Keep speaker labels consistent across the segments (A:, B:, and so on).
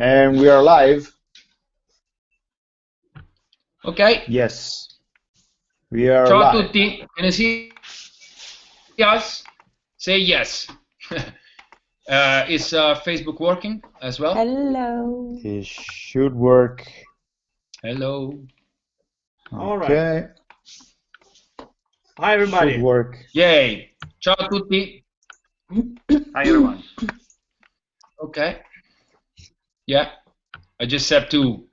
A: And we are live.
B: Ok.
A: Yes. We are
B: Ciao a
A: live.
B: tutti. Can you see us? Say yes. Is Facebook working as well?
C: Hello.
A: It should work.
B: Hello.
D: All
A: Okay.
D: right. Hi, everybody.
A: Should work.
B: Yay. Ciao a tutti.
D: Hi, everyone.
B: Okay. Yeah. I just have to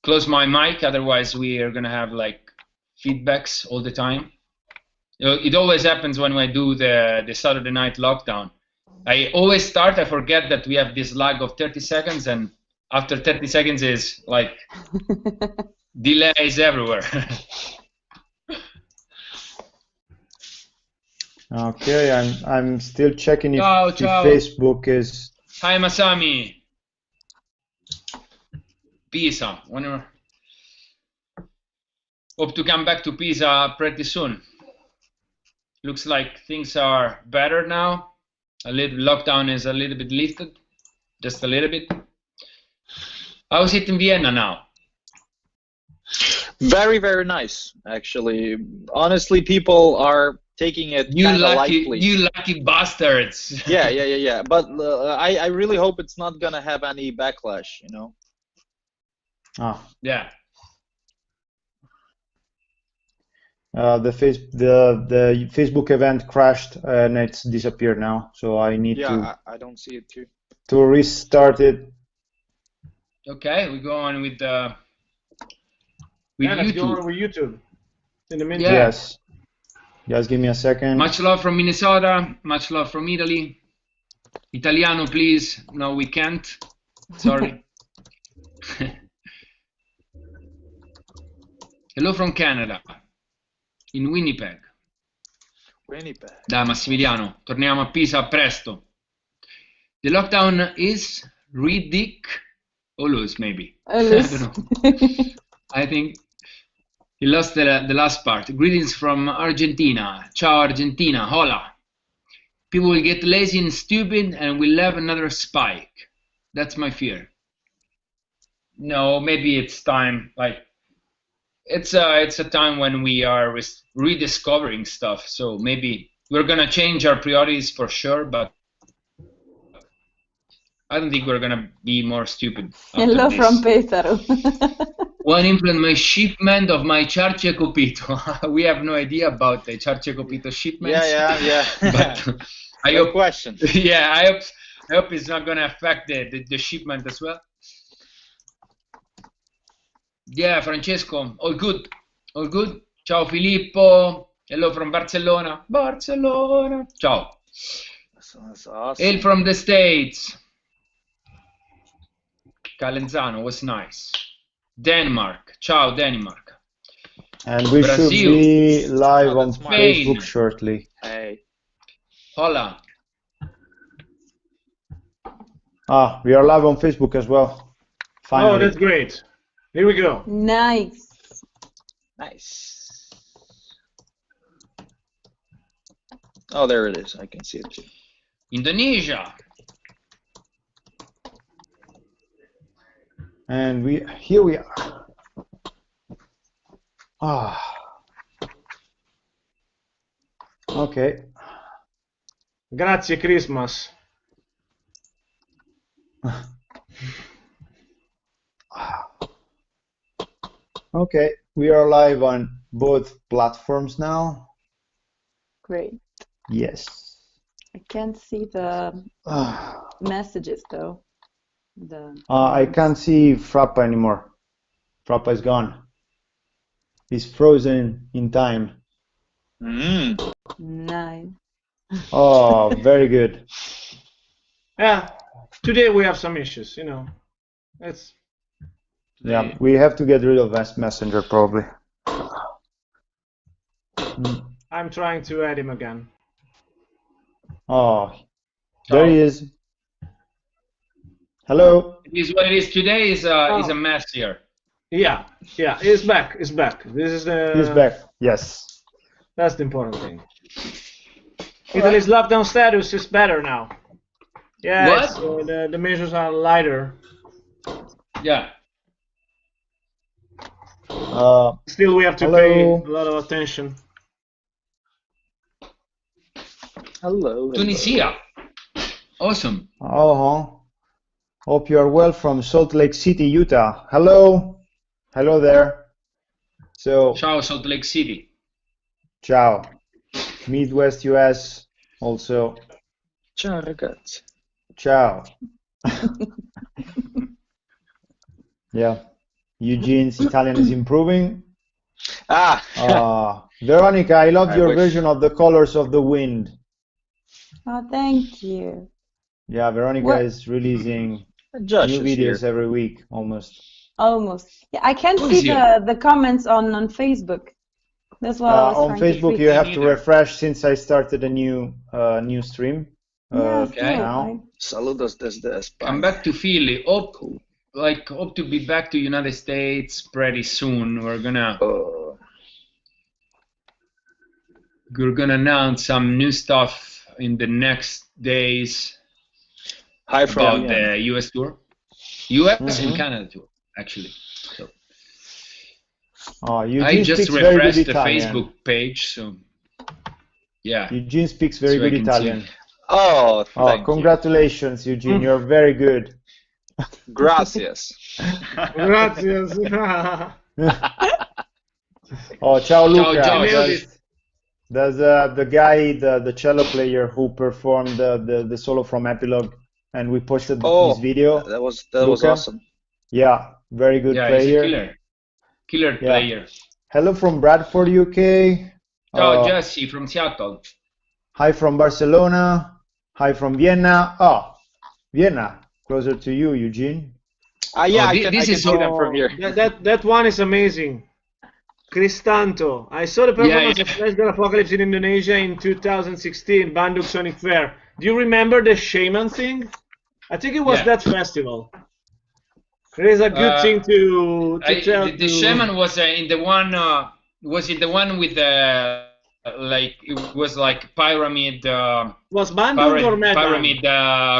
B: close my mic, otherwise we are gonna have like feedbacks all the time. You know, it always happens when I do the Saturday night lockdown. I always start, I forget that we have this lag of 30 seconds, and after 30 seconds is like delays everywhere.
A: Okay, I'm still checking if,
B: Ciao,
A: if
B: ciao.
A: Facebook is.
B: Hi Masami. Pisa. Whenever. Hope to come back to Pisa pretty soon. Looks like things are better now. A little lockdown is a little bit lifted, just a little bit. How's it in Vienna now?
E: Very, very nice, actually. Honestly, people are taking it
B: You
E: kind of
B: lucky,
E: lightly.
B: you lucky bastards.
E: Yeah. But I really hope it's not gonna have any backlash, you know.
A: Ah,
B: Yeah.
A: the Facebook event crashed and it's disappeared now. So I need
E: I don't see it too.
A: to restart it.
B: Okay, we go on with
D: Yeah, let's go
B: YouTube.
D: over YouTube. In the meantime.
B: Yeah.
A: Yes. Just give me a second.
B: Much love from Minnesota. Much love from Italy. Italiano, please. No, we can't. Sorry. Hello from Canada. In Winnipeg.
E: Winnipeg.
B: Da Massimiliano. Torniamo a Pisa presto. The lockdown is ridiculous, maybe. I don't know. I think he lost the last part. Greetings from Argentina. Ciao Argentina. Hola. People will get lazy and stupid and we'll have another spike. That's my fear. No, maybe it's time. Like it's a time when we are rediscovering stuff. So maybe we're gonna change our priorities for sure, but I don't think we're gonna be more stupid.
C: Hello from Pesaro.
B: One implement my shipment of my Charce Copito. We have no idea about the Charce Copito shipments.
E: Yeah.
B: But I
E: Good
B: hope.
E: question.
B: Yeah, I hope it's not gonna affect the shipment as well. Yeah, Francesco, all good, all good. Ciao Filippo. Hello from Barcelona. Barcelona. Ciao.
E: That's awesome.
B: Hail from the States. Calenzano was nice. Denmark. Ciao, Denmark.
A: And we
B: Brazil.
A: should be live on
E: that's mine.
A: Facebook
B: Spain.
A: shortly.
E: Hey.
B: Hola.
A: Ah, we are live on Facebook as well. Finally.
D: Oh, that's great. Here we go.
C: Nice.
E: Nice. Oh, there it is. I can see it too.
B: Indonesia.
A: And here we are. Ah. Okay.
D: Grazie, Christmas.
A: Okay, we are live on both platforms now.
C: Great.
A: Yes.
C: I can't see the
A: Ah.
C: messages though.
A: I can't see Frappa anymore. Frappa is gone. He's frozen in time.
C: Nice.
A: Oh, very good.
D: Yeah, today we have some issues, you know. It's
A: Yeah, we have to get rid of Messenger probably.
D: I'm trying to add him again.
A: Oh, there he is. Hello.
B: It is what it is. Today is a mess here.
D: Yeah, it's back. It's back. This is the.
A: He's back. Yes.
D: That's the important thing. Italy's lockdown status is better now. Yeah,
B: What?
D: the measures are lighter.
B: Yeah.
D: Still, we have to pay a lot of attention.
E: Hello.
B: Tunisia. Awesome.
A: Hope you are well from Salt Lake City, Utah. Hello. Hello there. So,
B: Ciao, Salt Lake City.
A: ciao. Midwest US also.
E: Ciao, ragazzi.
A: Ciao. Yeah. Eugene's Italian is improving. Veronica, I love your version of The Colors of the Wind.
C: Oh, thank you.
A: Yeah, Veronica is releasing
E: Josh
A: new
E: is
A: videos
E: here.
A: every week, almost.
C: Almost. Yeah, I can't
B: Who
C: see
B: is here?
C: the comments on Facebook. That's why I was
A: On
C: trying to
A: Facebook,
C: fix.
A: you have to
B: neither.
A: refresh since I started a new stream.
C: Yeah,
B: Okay.
C: still,
A: Now.
E: Saludos desde España.
B: Come back to Philly. Hope to be back to United States pretty soon. We're gonna announce some new stuff in the next days
E: Hi from
B: about
E: Vienna.
B: the US tour. US and Canada tour, actually. So
A: Eugene
B: I just
A: speaks very good
B: refreshed the
A: Italian.
B: Facebook page, so yeah.
A: Eugene speaks very
B: So I
A: good
B: can
A: Italian.
E: Oh, thank you.
A: Congratulations, Eugene. You're very good.
E: Gracias.
D: Gracias.
A: Ciao
B: Ciao,
A: Luca.
B: Josh.
A: There's the guy, the cello player who performed the solo from Epilogue, and we posted his video.
E: That was
A: Luca.
E: awesome.
A: Yeah, very good
B: Yeah, he's a
A: player.
B: killer player.
A: Hello from Bradford, UK.
B: Ciao, Jesse from Seattle.
A: Hi from Barcelona. Hi from Vienna. Vienna, closer to you, Eugene.
E: Yeah,
B: Oh,
E: I can see them from here.
D: That one is amazing. Cristanto. I saw the performance of Fleshgod Apocalypse in Indonesia in 2016, Bandung Sonic Fair. Do you remember the shaman thing? I think it was that festival. It is a good thing to tell.
B: The shaman was in the one. Was it the one with the like? It was like pyramid.
D: Was Bandung or Medan?
B: Pyramid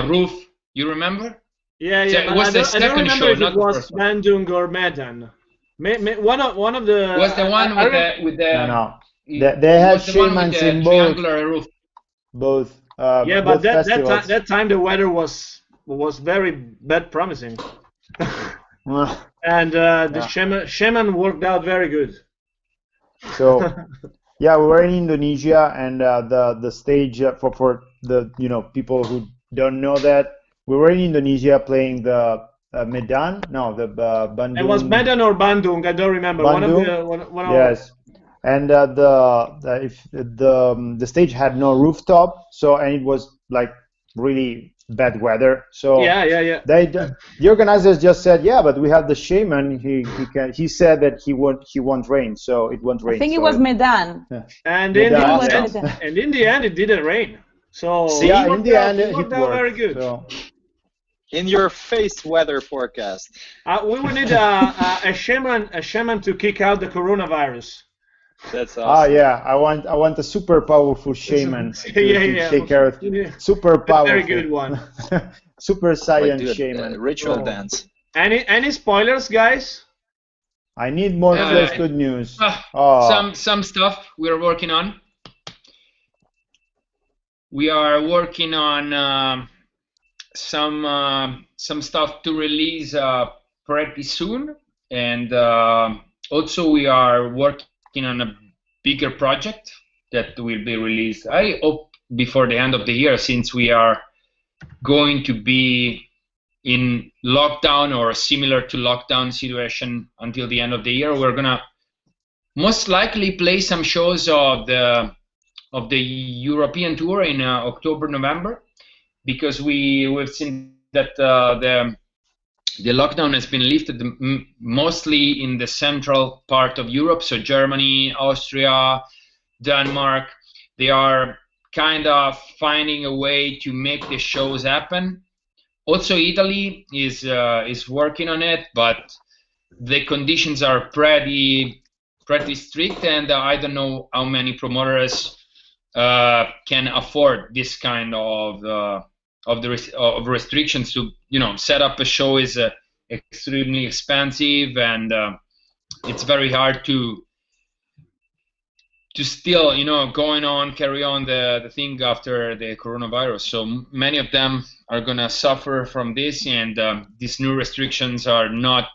B: roof. You remember?
D: Yeah.
B: So it was the
D: I don't
B: second
D: remember
B: show,
D: if
B: not
D: it
B: the
D: was
B: first one.
D: Bandung or Medan. One of the.
B: Was the one with the?
A: No. They had shamans in both.
B: Triangular roof.
A: Both.
D: Yeah,
A: both
D: but
A: festivals.
D: that time the weather was very bad promising. And the shaman worked out very good.
A: So, yeah, we were in Indonesia, and the stage for the people who don't know that, we were in Indonesia playing the Medan. No, the Bandung.
D: It was Medan or Bandung. I don't remember.
A: Bandung?
D: One of
A: Yes, and the stage had no rooftop, and it was like really bad weather. So
D: yeah.
A: The organizers just said, yeah, but we have the shaman. He said that he won't rain, so it won't rain.
C: I think it was Medan.
A: Yeah.
D: And
A: Medan,
D: in the end, it didn't rain. So
A: in the end, it
D: worked
A: worked.
D: out very good.
A: So.
E: In your face weather forecast.
D: We will need a shaman to kick out the coronavirus.
E: That's awesome.
A: Yeah, I want a super powerful shaman to take care of super powerful.
D: Very good one.
A: Super saiyan
E: Like
A: shaman.
E: Ritual dance.
D: Any spoilers, guys?
A: I need more Fleshgod news.
B: Some stuff we're working on. We are working on some stuff to release pretty soon, and also we are working on a bigger project that will be released, I hope, before the end of the year, since we are going to be in lockdown or similar to lockdown situation until the end of the year. We're gonna most likely play some shows of the European tour in October, November, because we've seen that the lockdown has been lifted mostly in the central part of Europe, so Germany, Austria, Denmark. They are kind of finding a way to make the shows happen. Also, Italy is working on it, but the conditions are pretty strict, and I don't know how many promoters can afford this kind of restrictions to set up a show is extremely expensive, and it's very hard to still, carry on the thing after the coronavirus. So many of them are gonna suffer from this, and these new restrictions are not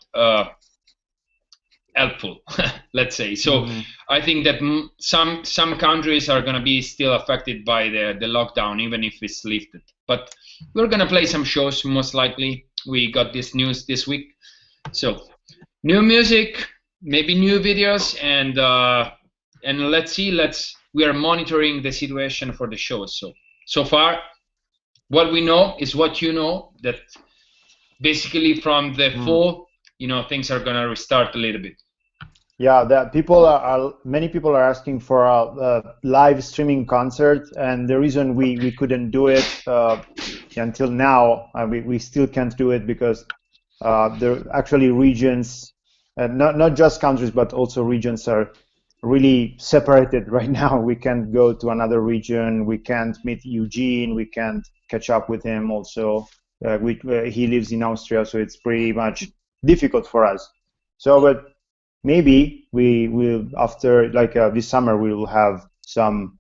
B: helpful, let's say. So I think that some countries are gonna be still affected by the lockdown, even if it's lifted. But we're gonna play some shows, most likely. We got this news this week. So new music, maybe new videos, and let's see. We are monitoring the situation for the shows. So far, what we know is what you know, that basically from the fall, things are gonna restart a little bit.
A: Yeah, that many people are asking for a live streaming concert, and the reason we couldn't do it until now, we still can't do it because there are actually regions, not just countries, but also regions are really separated right now. We can't go to another region. We can't meet Eugene. We can't catch up with him also. He lives in Austria, so it's pretty much difficult for us. So, but maybe we will, after this summer, we will have some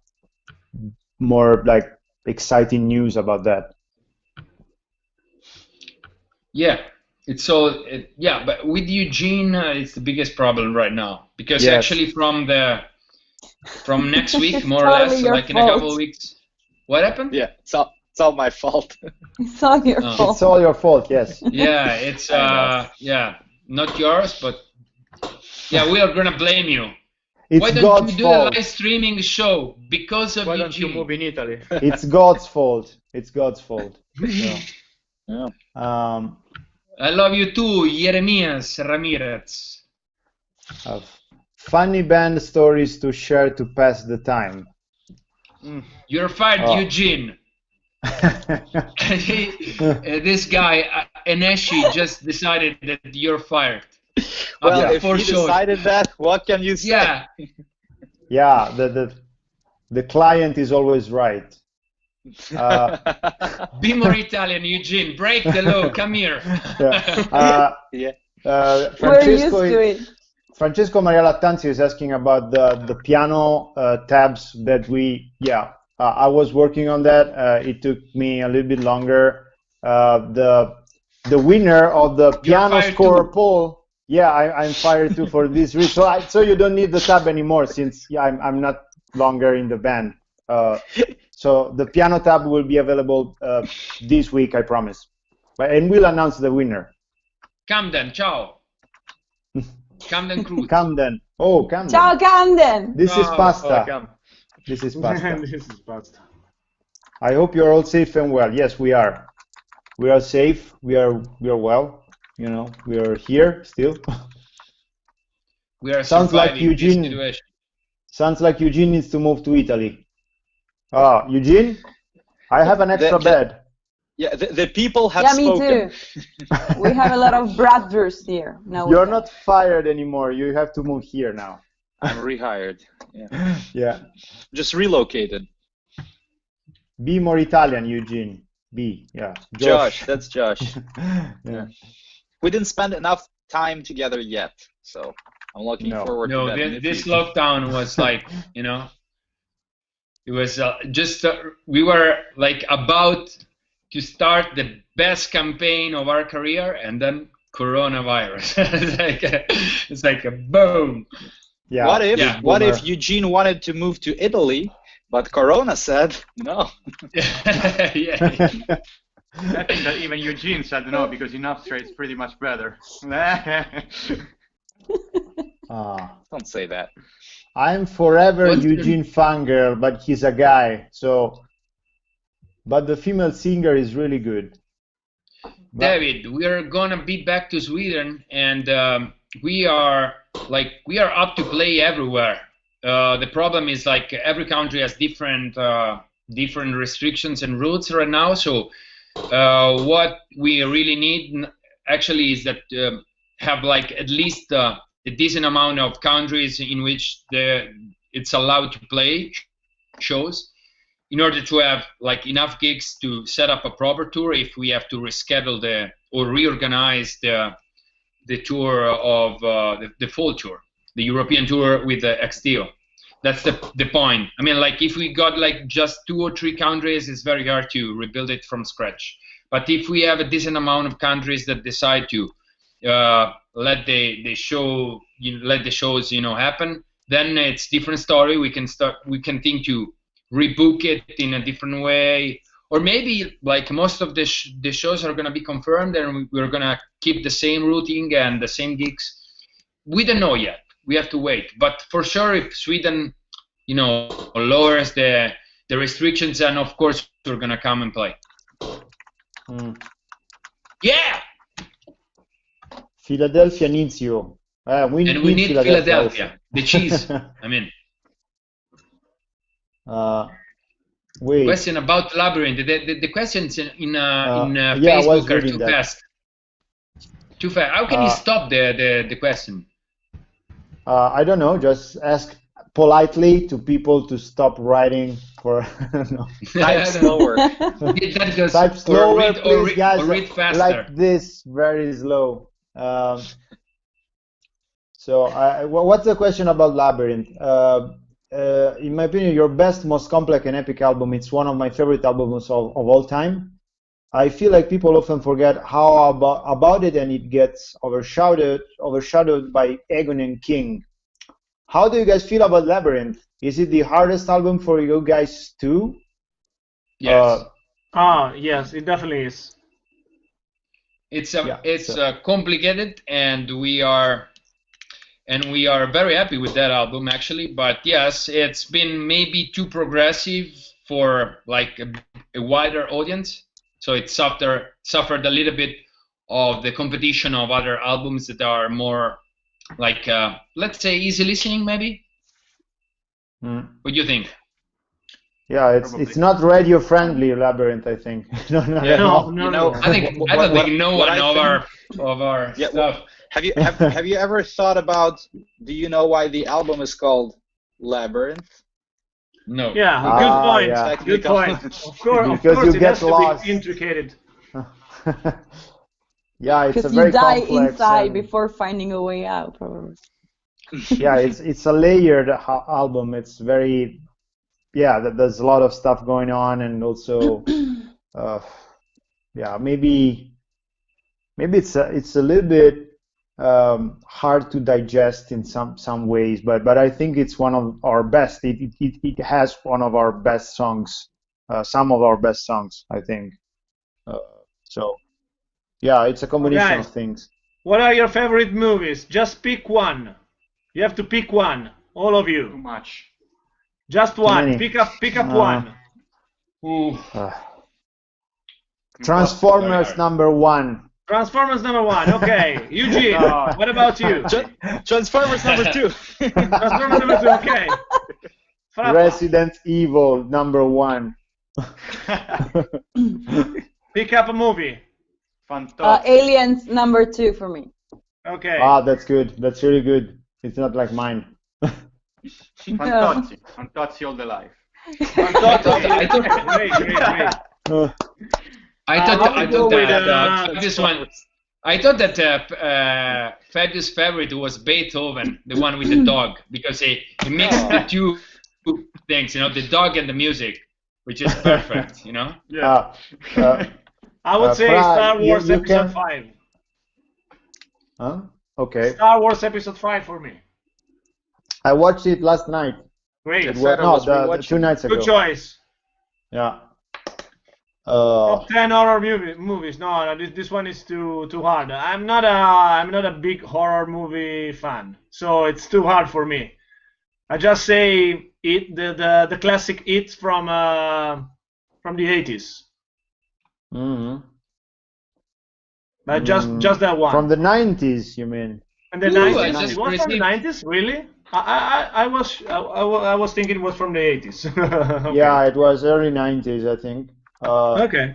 A: more exciting news about that.
B: Yeah. But with Eugene, it's the biggest problem right now, because
A: Yes.
B: actually from next week, more or less,
C: Totally your
B: like in a couple
C: fault.
B: of weeks. What happened?
E: Yeah, it's all my fault.
C: It's all your
B: Oh.
C: fault.
A: It's all your fault, yes.
B: Yeah, it's not yours, but yeah, we are gonna blame you.
A: It's
B: Why don't
A: God's
B: you do
A: fault.
B: a live streaming show because of
D: Why don't you
B: Eugene?
D: move in Italy?
A: It's God's fault. It's God's fault.
E: Yeah.
B: I love you too, Jeremias Ramirez.
A: Funny band stories to share to pass the time.
B: You're fired,
A: Oh.
B: Eugene. This guy, Eneshi, just decided that you're fired.
E: Well,
B: After
E: if
B: 4
E: he
B: shows.
E: decided that, what can you say?
B: Yeah,
A: Yeah, the client is always right.
B: be more Italian, Eugene. Break the law. Come here.
A: Yeah.
E: Yeah.
C: We're used to it.
A: Francesco Maria Lattanzi is asking about the piano tabs that I was working on that. It took me a little bit longer. The winner of the piano
B: fired
A: score
B: too.
A: poll, I'm fired too for this reason. So you don't need the tab anymore, since I'm not longer in the band. So the piano tab will be available this week, I promise. And we'll announce the winner.
B: Camden, ciao. Camden Cruz.
A: Camden. Oh, Camden.
C: Ciao, Camden.
A: This is pasta.
D: Welcome.
A: This is pasta.
D: This is pasta.
A: I hope you're all safe and well. Yes, we are. We are safe. We are well. We are here still.
B: We are
A: Sounds like
B: surviving
A: Eugene.
B: this situation.
A: Sounds like Eugene needs to move to Italy. Eugene, I have an extra bed.
E: Yeah, the people have
C: Yeah, me
E: spoken.
C: too. We have a lot of bratwurst here. No,
A: You're not fired anymore. You have to move here now.
E: I'm rehired. Yeah.
A: Yeah.
E: Just relocated.
A: Be more Italian, Eugene. Be. Yeah.
E: Josh, that's Josh.
A: Yeah.
E: We didn't spend enough time together yet, so I'm looking
A: No.
E: forward
B: No,
E: to that. in the
B: this
E: future.
B: lockdown was like, it was we were like about to start the best campaign of our career, and then coronavirus. it's like a boom.
A: Yeah.
E: What if
B: Yeah.
E: what if Eugene wanted to move to Italy, but Corona said no?
B: Yeah.
F: I think that even Eugene said no, because in Austria it's pretty much better.
E: Don't say that.
A: I'm forever
B: What's the-
A: Eugene fangirl, but he's a guy. So, but the female singer is really good.
B: David, we are gonna be back to Sweden, and we are up to play everywhere. The problem is like every country has different restrictions and rules right now. So what we really need actually is that have like at least a decent amount of countries in which it's allowed to play shows, in order to have like enough gigs to set up a proper tour if we have to reschedule or reorganize the tour of the full tour, the European tour with the XTO. That's the point. I mean, like if we got like just 2 or 3 countries, it's very hard to rebuild it from scratch. But if we have a decent amount of countries that decide to let the shows happen, then it's different story. We can think to rebook it in a different way, or maybe like most of the shows are gonna be confirmed and we're gonna keep the same routing and the same gigs. We don't know yet. We have to wait. But for sure, if Sweden, lowers the restrictions, then of course we're gonna come and play. Yeah.
A: Philadelphia needs you. We
B: need Philadelphia. The cheese. I mean.
A: Wait.
B: Question about Labyrinth. The questions in
A: I
B: Facebook are
A: reading
B: too
A: that.
B: fast. Too fast. How can you stop the question?
A: I don't know. Just ask politely to people to stop writing for. No.
E: Type slower.
B: That goes,
A: Type slower, please, guys.
B: Or read faster.
A: Like this, very slow. So, what's the question about Labyrinth? In my opinion, your best, most complex and epic album. It's one of my favorite albums of all time. I feel like people often forget how about it, and it gets overshadowed by Egon and King. How do you guys feel about Labyrinth? Is it the hardest album for you guys too?
B: Yes.
D: Yes, it definitely is.
B: It's complicated, and we are very happy with that album actually. But yes, it's been maybe too progressive for like a wider audience. So it suffered a little bit of the competition of other albums that are more like, let's say, easy listening, maybe. What do you think?
A: Yeah, it's not radio friendly, Labyrinth. I think. No.
B: I don't think no one of our
E: Yeah,
B: stuff.
E: Have you ever thought about? Do you know why the album is called Labyrinth?
B: No.
D: Yeah, good point.
A: yeah.
D: Good point. Of course,
A: Because you
D: it
A: get
D: has to
A: lost.
D: be intricate.
A: Yeah, it's a
C: Because
A: very
C: you die
A: complex
C: inside
A: and-
C: before finding a way out, probably.
A: Yeah, it's a layered album. It's very, there's a lot of stuff going on, and also, maybe it's a little bit hard to digest in some ways, but I think it's one of our best. It has one of our best songs, some of our best songs, I think. So, yeah, it's a combination
D: Okay.
A: of things.
D: What are your favorite movies? Just pick one. You have to pick one, all of
F: Too
D: you.
F: much.
D: Just one.
A: many.
D: Pick up one.
B: Ooh.
A: Transformers #1.
D: Transformers #1. Okay. Eugene,
F: No.
D: what about you?
E: Transformers #2.
D: Transformers #2. Okay. Frappa.
A: Resident Evil #1.
D: Pick up a movie.
F: Fantastic.
C: Aliens #2 for me.
D: Okay.
A: That's good. That's really good. It's not like mine.
F: Fantozzi. Fantozzi all the life.
D: Great.
B: I thought that Fabius' favorite was Beethoven, the one with the dog, because he mixed the two things, the dog and the music, which is perfect,
D: Yeah. I would say
A: Fra,
D: Star Wars
A: you
D: Episode
A: can-
D: 5.
A: Okay.
D: Star Wars Episode 5 for me.
A: I watched it last night.
D: Great.
E: Yes.
A: Well,
E: Federer was
A: the
E: rewatching.
A: 2 nights ago.
D: Good choice.
A: Yeah.
D: Top 10 horror movies. No, this one is too hard. I'm not a big horror movie fan, so it's too hard for me. I just say it the classic It from the 80s.
A: Mhm.
D: But just that one.
A: From the 90s, you mean?
D: And the
B: Ooh, I
D: 90s.
B: just
D: It was from the
B: received-
D: 90s, really? I was thinking it was from the 80s. Okay.
A: Yeah, it was early 90s, I think.
D: Okay.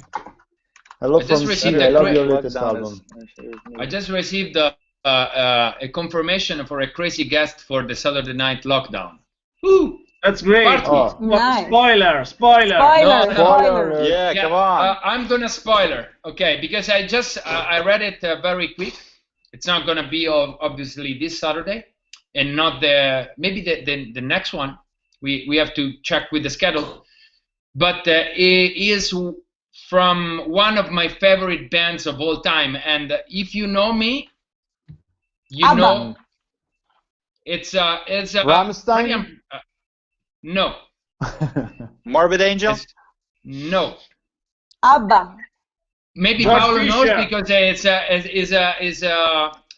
A: Hello
B: I just
A: from
B: received
A: Syria. I
B: a
A: love
B: great-
A: your latest
E: Lockdown
A: album.
B: I just received a confirmation for a crazy guest for the Saturday Night Lockdown. Woo!
D: That's great.
B: Party.
A: Oh.
C: Nice.
D: Spoiler.
C: Spoiler,
B: No.
C: spoiler.
E: Yeah, come on.
B: I'm gonna spoiler, okay? Because I read it very quick, It's not gonna be obviously this Saturday, and not maybe the next one. We have to check with the schedule. But it is from one of my favorite bands of all time, and if you know me, you
C: ABBA.
B: know it's
A: Rammstein?
B: No.
E: Morbid Angel?
B: No.
C: ABBA.
B: Maybe
D: George
B: Paolo knows
D: Fisher.
B: because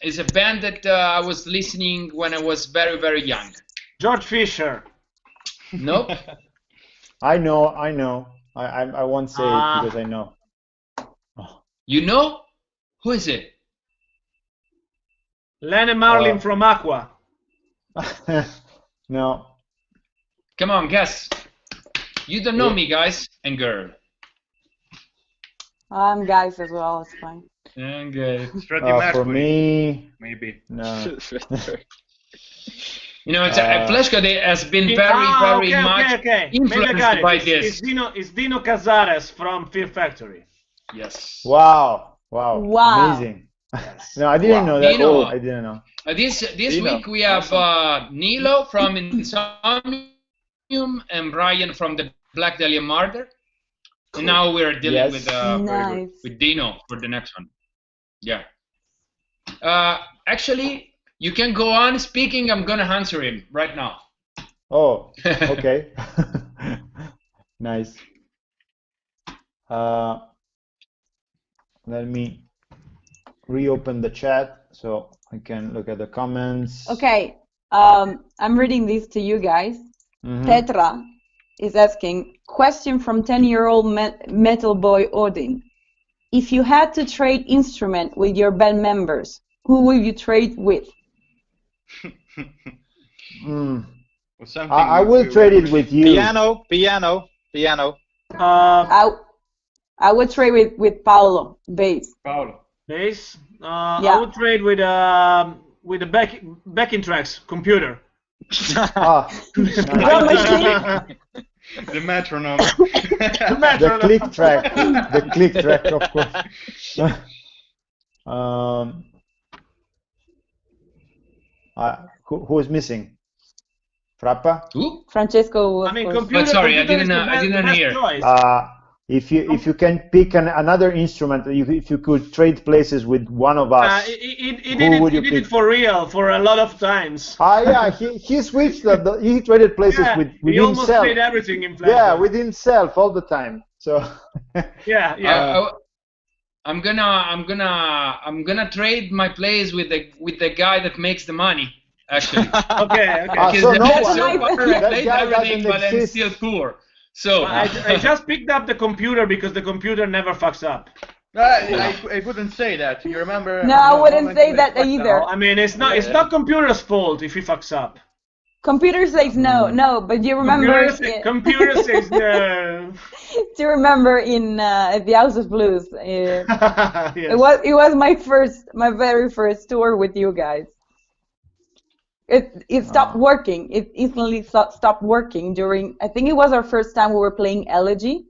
B: it's a band that I was listening when I was very, very young.
D: George Fisher.
B: Nope.
A: I know. I won't say it because I know.
B: You know? Who is it?
D: Lennon Marlin from Aqua.
A: No.
B: Come on, guess. You don't know me, guys and girl.
C: I'm guys as well. It's fine.
B: And good.
F: Freddie
A: For
F: Mercury,
A: me,
F: maybe.
A: no.
B: You know, it's Fleshgod has been very much
D: okay. Maybe I
B: influenced
D: got it.
B: by
D: It's
B: this.
D: It's Dino Cazares from Fear Factory.
B: Yes.
A: Wow.
C: Wow.
A: Amazing. No, I didn't know that.
B: Dino.
A: I didn't know.
B: This
E: Dino,
B: week we have Nilo from Insomnium and Brian from the Black Dahlia Murder. And now we're dealing
A: Yes.
C: Nice.
B: with Dino for the next one. Yeah. Actually, you can go on speaking. I'm gonna answer him right now.
A: Oh, okay. Nice. Let me reopen the chat so I can look at the comments.
C: Okay. I'm reading this to you guys.
A: Mhm.
C: Petra is asking, question from 10-year-old metal boy Odin. If you had to trade instrument with your band members, who will you trade with?
A: Mm.
F: Or something
A: I will trade it with you.
E: Piano.
C: I would trade with Paolo, bass.
F: Paolo.
D: Bass.
C: Yeah.
D: I would trade with the backing tracks computer.
A: Ah,
C: Drum
A: nice.
C: machine.
F: The metronome.
A: The click track, of course. Who is missing? Frappa?
B: Who?
C: Francesco, of
D: I mean,
C: course.
D: computer.
B: sorry, I
D: computer is
B: didn't-
D: the
B: I
D: best-
B: didn't
D: best
B: hear.
D: choice.
A: If you can pick another instrument, if you could trade places with one of us,
D: He
A: who would you
D: did
A: pick?
D: it for real for a lot of times.
A: Yeah, he switched he traded places
D: Yeah,
A: with
D: he almost
A: himself.
D: played everything in Fleshgod.
A: Yeah, with himself all the time. So
D: Yeah.
B: I'm gonna trade my place with the guy that makes the money. Actually,
D: Okay.
B: because
A: so no
B: that's
A: one-
B: so far I
A: that
B: played
A: guy
B: everything,
A: doesn't
B: but I'm
A: exist.
B: still poor. So
D: I just picked up the computer because the computer never fucks up.
F: I wouldn't say that. You remember?
C: No, I wouldn't
F: moment
C: say
F: when
C: that
F: I fucked
C: either.
F: up?
D: I mean, it's not computer's fault if he fucks up.
C: Computer says no, but you remember?
D: Computer says no.
C: Do you remember in the House of Blues?
D: Yes.
C: It was my very first tour with you guys. It stopped working. It instantly stopped working during. I think it was our first time we were playing Elegy.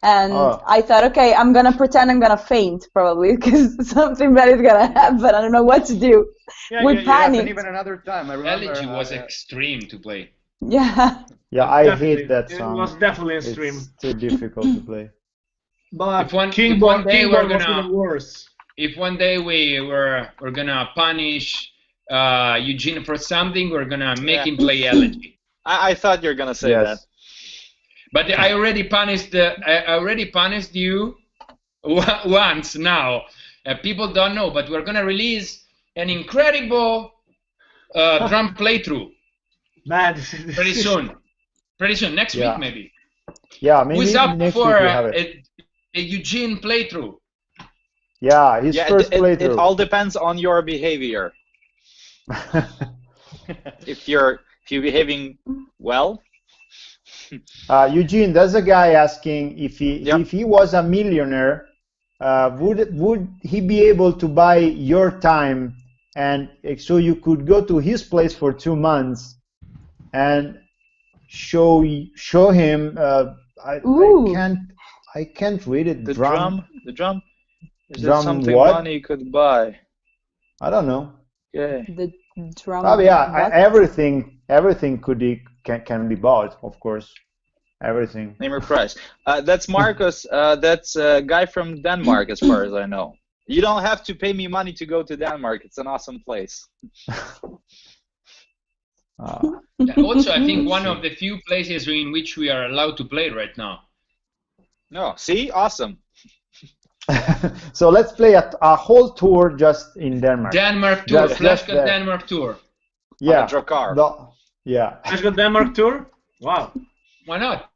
C: And I thought, okay, I'm gonna pretend I'm gonna faint probably because something bad is gonna happen. I don't know what to do. We
F: And
C: panicked.
F: even another time, I remember.
B: Elegy was extreme to play.
C: Yeah.
A: yeah, I
D: Definitely.
A: hate that song.
D: It was definitely a stream.
A: It's too difficult to play.
D: But
B: If one day
D: Kingborn
B: we're
D: was
B: gonna-
D: even worse.
B: If one day we're gonna punish Eugene for something, we're gonna make him play Elegy.
E: I thought you were gonna say
A: Yes.
E: that.
B: But I already punished you once now. People don't know, but we're gonna release an incredible drum playthrough
D: Man,
B: pretty soon. Pretty soon, next
A: Yeah.
B: week maybe.
A: Yeah, maybe
B: Who's up
A: next
B: for
A: week we have it.
B: a Eugene playthrough?
A: Yeah, his
E: Yeah,
A: first
E: it
A: playthrough.
E: all depends on your behavior. If you're behaving well,
A: Eugene, there's a guy asking if he was a millionaire, would he be able to buy your time, and so you could go to his place for 2 months and show him. I can't read it.
E: the drum. Is it
A: Drum
E: something
A: what?
E: money could buy?
A: I don't know.
E: Yeah.
C: The drum.
A: Oh yeah,
C: What?
A: everything can be bought, of course. Everything.
E: Name or price. That's Marcus. That's a guy from Denmark, as far as I know. You don't have to pay me money to go to Denmark. It's an awesome place.
B: Also, I think one of the few places in which we are allowed to play right now.
E: No, see, awesome.
A: So let's play a whole tour just in Denmark.
B: Denmark tour,
A: Just
B: Fleshgod
A: there.
B: Denmark tour.
A: Yeah.
E: Drakkar.
A: Yeah.
D: Fleshgod Denmark tour? Wow.
B: Why not?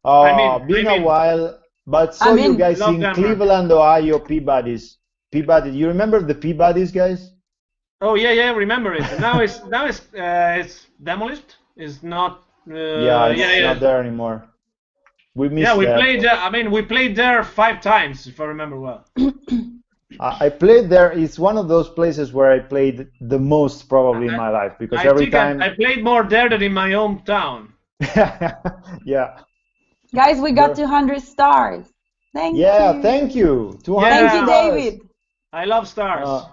A: Been a while, but saw you guys in
D: Denmark.
A: Cleveland, Ohio, Peabody's. Peabody, you remember the Peabody's, guys?
D: Oh yeah, remember it. Now it's demolished. It's not.
A: It's not there anymore. We missed
D: Yeah, we
A: that.
D: played. We played there 5 times, if I remember well.
A: I played there. It's one of those places where I played the most probably in my life because every time
D: I played more there than in my hometown.
A: Yeah.
C: Guys, we got 200 stars. Thank you.
A: Yeah, thank you. 200
C: Thank you,
A: stars.
C: David.
D: I love stars.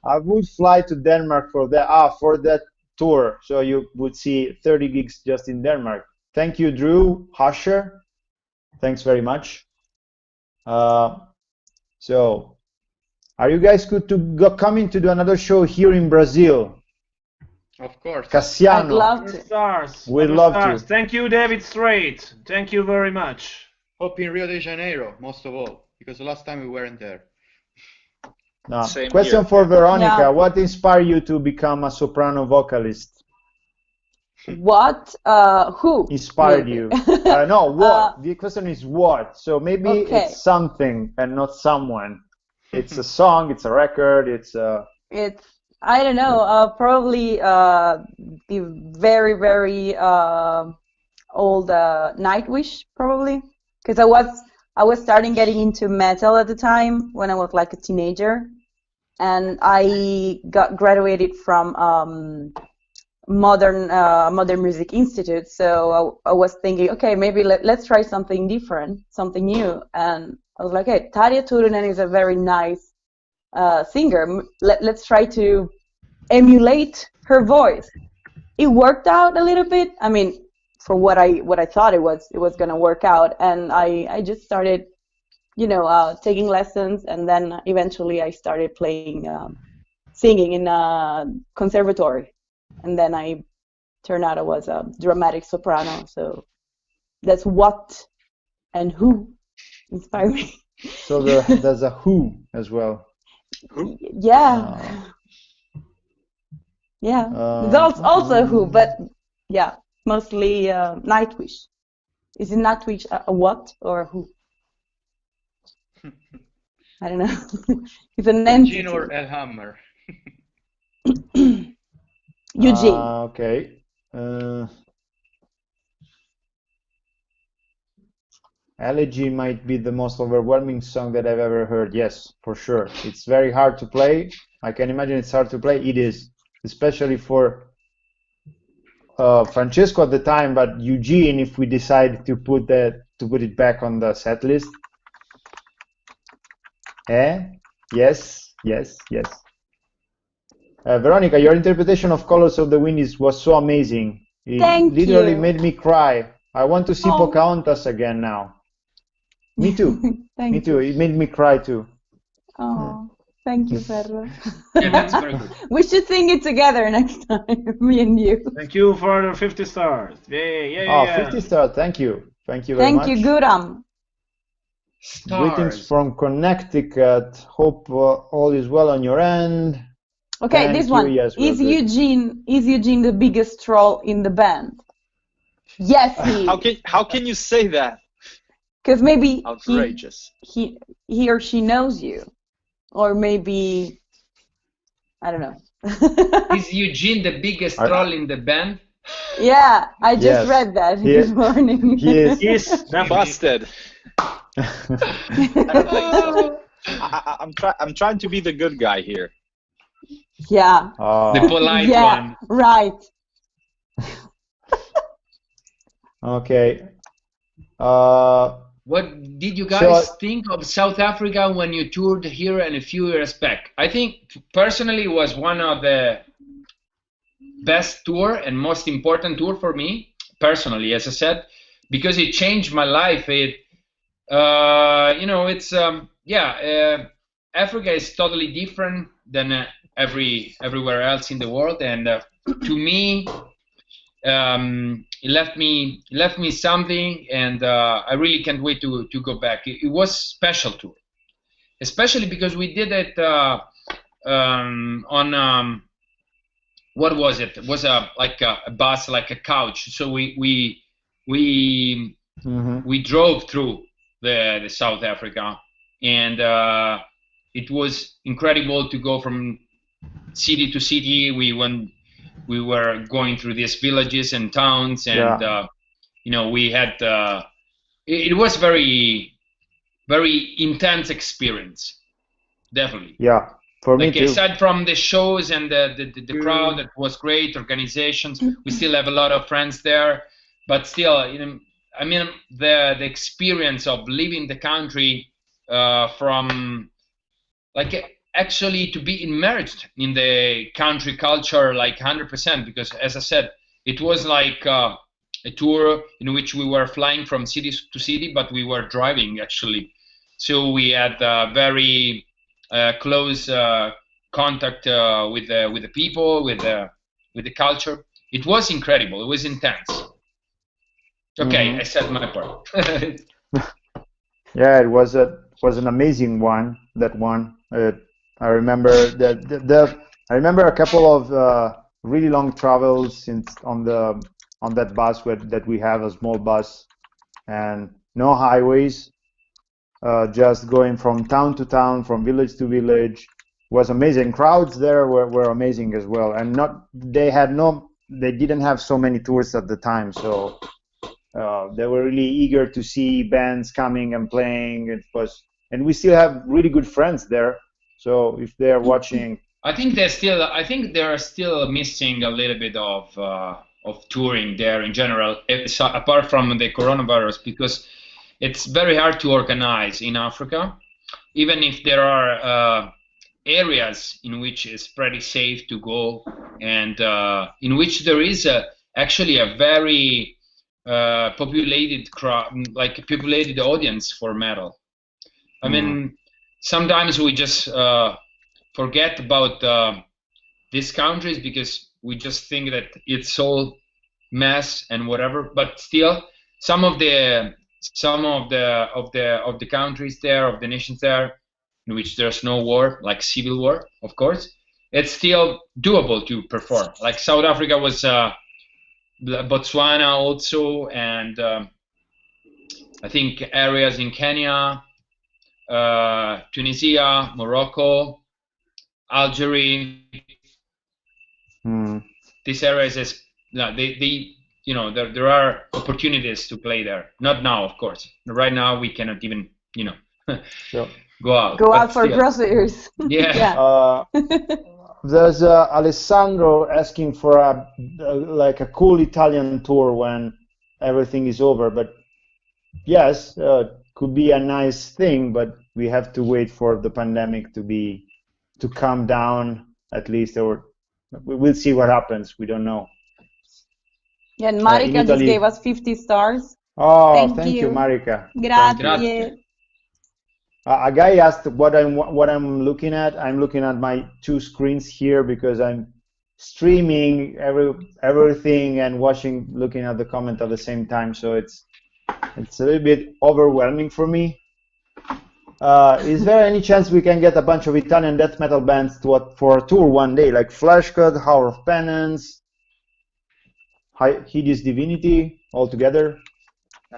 A: I would fly to Denmark for that tour, so you would see 30 gigs just in Denmark. Thank you, Drew Husher. Thanks very much. So, are you guys good to coming to do another show here in Brazil?
F: Of course.
A: Cassiano.
C: I'd love to.
D: Stars.
A: We'd love to.
D: Thank you, David Strait. Thank you very much.
F: Hope in Rio de Janeiro, most of all, because the last time we weren't there.
A: No.
E: Same
A: Question
E: here.
A: for Veronica.
C: Yeah.
A: What inspired you to become a soprano vocalist?
C: What? Who?
A: Inspired
C: maybe?
A: you? No, what? The question is what. So maybe
C: Okay.
A: it's something and not someone. It's a song, it's a record, it's a...
C: It's, I don't know, probably the very, very old Nightwish, probably. Because I was starting getting into metal at the time when I was like a teenager. And I got graduated from Modern Music Institute. So I was thinking, okay, maybe let's try something different, something new. And I was like, hey, Tarja Turunen is a very nice singer. Let's try to emulate her voice. It worked out a little bit. I mean, for what I thought it was gonna work out, and I just started, taking lessons, and then eventually I started playing, singing in a conservatory, and then I turned out I was a dramatic soprano. So that's what and who inspired me.
A: So there's a who as well.
C: Yeah. Yeah. There's also who, but yeah, mostly Nightwish. Is it Nightwish a what or a who? I don't know. It's an entity.
F: Eugene or Elhammer?
C: Eugene.
A: Okay. Elegy might be the most overwhelming song that I've ever heard. Yes, for sure. It's very hard to play. I can imagine it's hard to play. It is, especially for Francesco at the time, but Eugene, if we decide to put it back on the set list. Yes. Veronica, your interpretation of Colors of the Wind was so amazing. It
C: Thank
A: literally
C: you.
A: made me cry. I want to see Pocahontas again now. Me too.
C: Thank
A: Me too. It made me cry too.
C: Oh, thank you, Ferro.
B: Yeah, that's very good.
C: We should sing it together next time, me and you.
D: Thank you for the 50 stars. Yeah.
A: 50 stars. Thank you. Thank you very much.
C: Thank you, Guram.
A: Greetings from Connecticut. Hope all is well on your end.
C: Okay,
A: Thank
C: this
A: you.
C: one.
A: Yes, we're
C: Is
A: good.
C: Eugene the biggest troll in the band? Yes, he is.
E: How can you say that?
C: Because maybe
E: Outrageous.
C: he or she knows you, or maybe I don't know.
B: Is Eugene the biggest troll in the band?
C: Yeah, I just
A: Yes.
C: read that
A: He
C: this
A: is.
C: morning.
A: He is.
D: Yes,
E: Busted. I don't think so. I'm trying to be the good guy here.
C: Yeah,
B: The polite
C: yeah,
B: one.
C: right.
A: Okay.
B: what did you guys think of South Africa when you toured here and a few years back? I think personally it was one of the best tour and most important tour for me personally, as I said, because it changed my life. It, you know, it's Africa is totally different than everywhere else in the world, and to me, it left me something, and I really can't wait to go back. It was special tour, especially because we did it on what was it? It was like a bus, like a couch. So we drove through the South Africa, and it was incredible to go from city to city. We were going through these villages and towns, and you know, we had it was very intense experience, definitely.
A: Yeah, for me too.
B: Aside from the shows and the crowd, that was great. Organizations, we still have a lot of friends there, but still, you know, I mean, the experience of leaving the country from like actually to be immersed in the country culture like 100%, because as I said, it was like a tour in which we were flying from city to city, but we were driving actually. So we had very close contact with the people, with the culture. It was incredible. It was intense. Okay, I said my part.
A: Yeah, it was an amazing one. That one. I remember I remember a couple of really long travels on that bus that we have, a small bus, and no highways, just going from town to town, from village to village. Was amazing. Crowds there were amazing as well, and they didn't have so many tourists at the time, so they were really eager to see bands coming and playing. And we still have really good friends there. So if they're watching,
B: I think they are still missing a little bit of touring there in general, apart from the coronavirus, because it's very hard to organize in Africa, even if there are areas in which it's pretty safe to go, and in which there is actually a very populated crowd, like a populated audience for metal. I mean, sometimes we just forget about these countries because we just think that it's all mess and whatever. But still, some of the countries there, of the nations there, in which there's no war, like civil war, of course, it's still doable to perform. Like South Africa was, Botswana also, and I think areas in Kenya, Tunisia, Morocco, Algeria. These areas they you know, there are opportunities to play there. Not now, of course. Right now we cannot even, you know, go out.
C: Go out for groceries.
B: Yeah.
A: There's Alessandro asking for like a cool Italian tour when everything is over. But yes, could be a nice thing, but we have to wait for the pandemic to calm down at least, or we'll see what happens. We don't know.
C: Yeah, and Marika just gave us 50 stars.
A: Oh, thank you, Marika.
C: Grazie.
A: A guy asked what I'm looking at. I'm looking at my two screens here because I'm streaming everything and looking at the comment at the same time. So it's a little bit overwhelming for me. Is there any chance we can get a bunch of Italian death metal bands for a tour one day, like Fleshgod, Hour of Penance, Hideous Divinity, all together?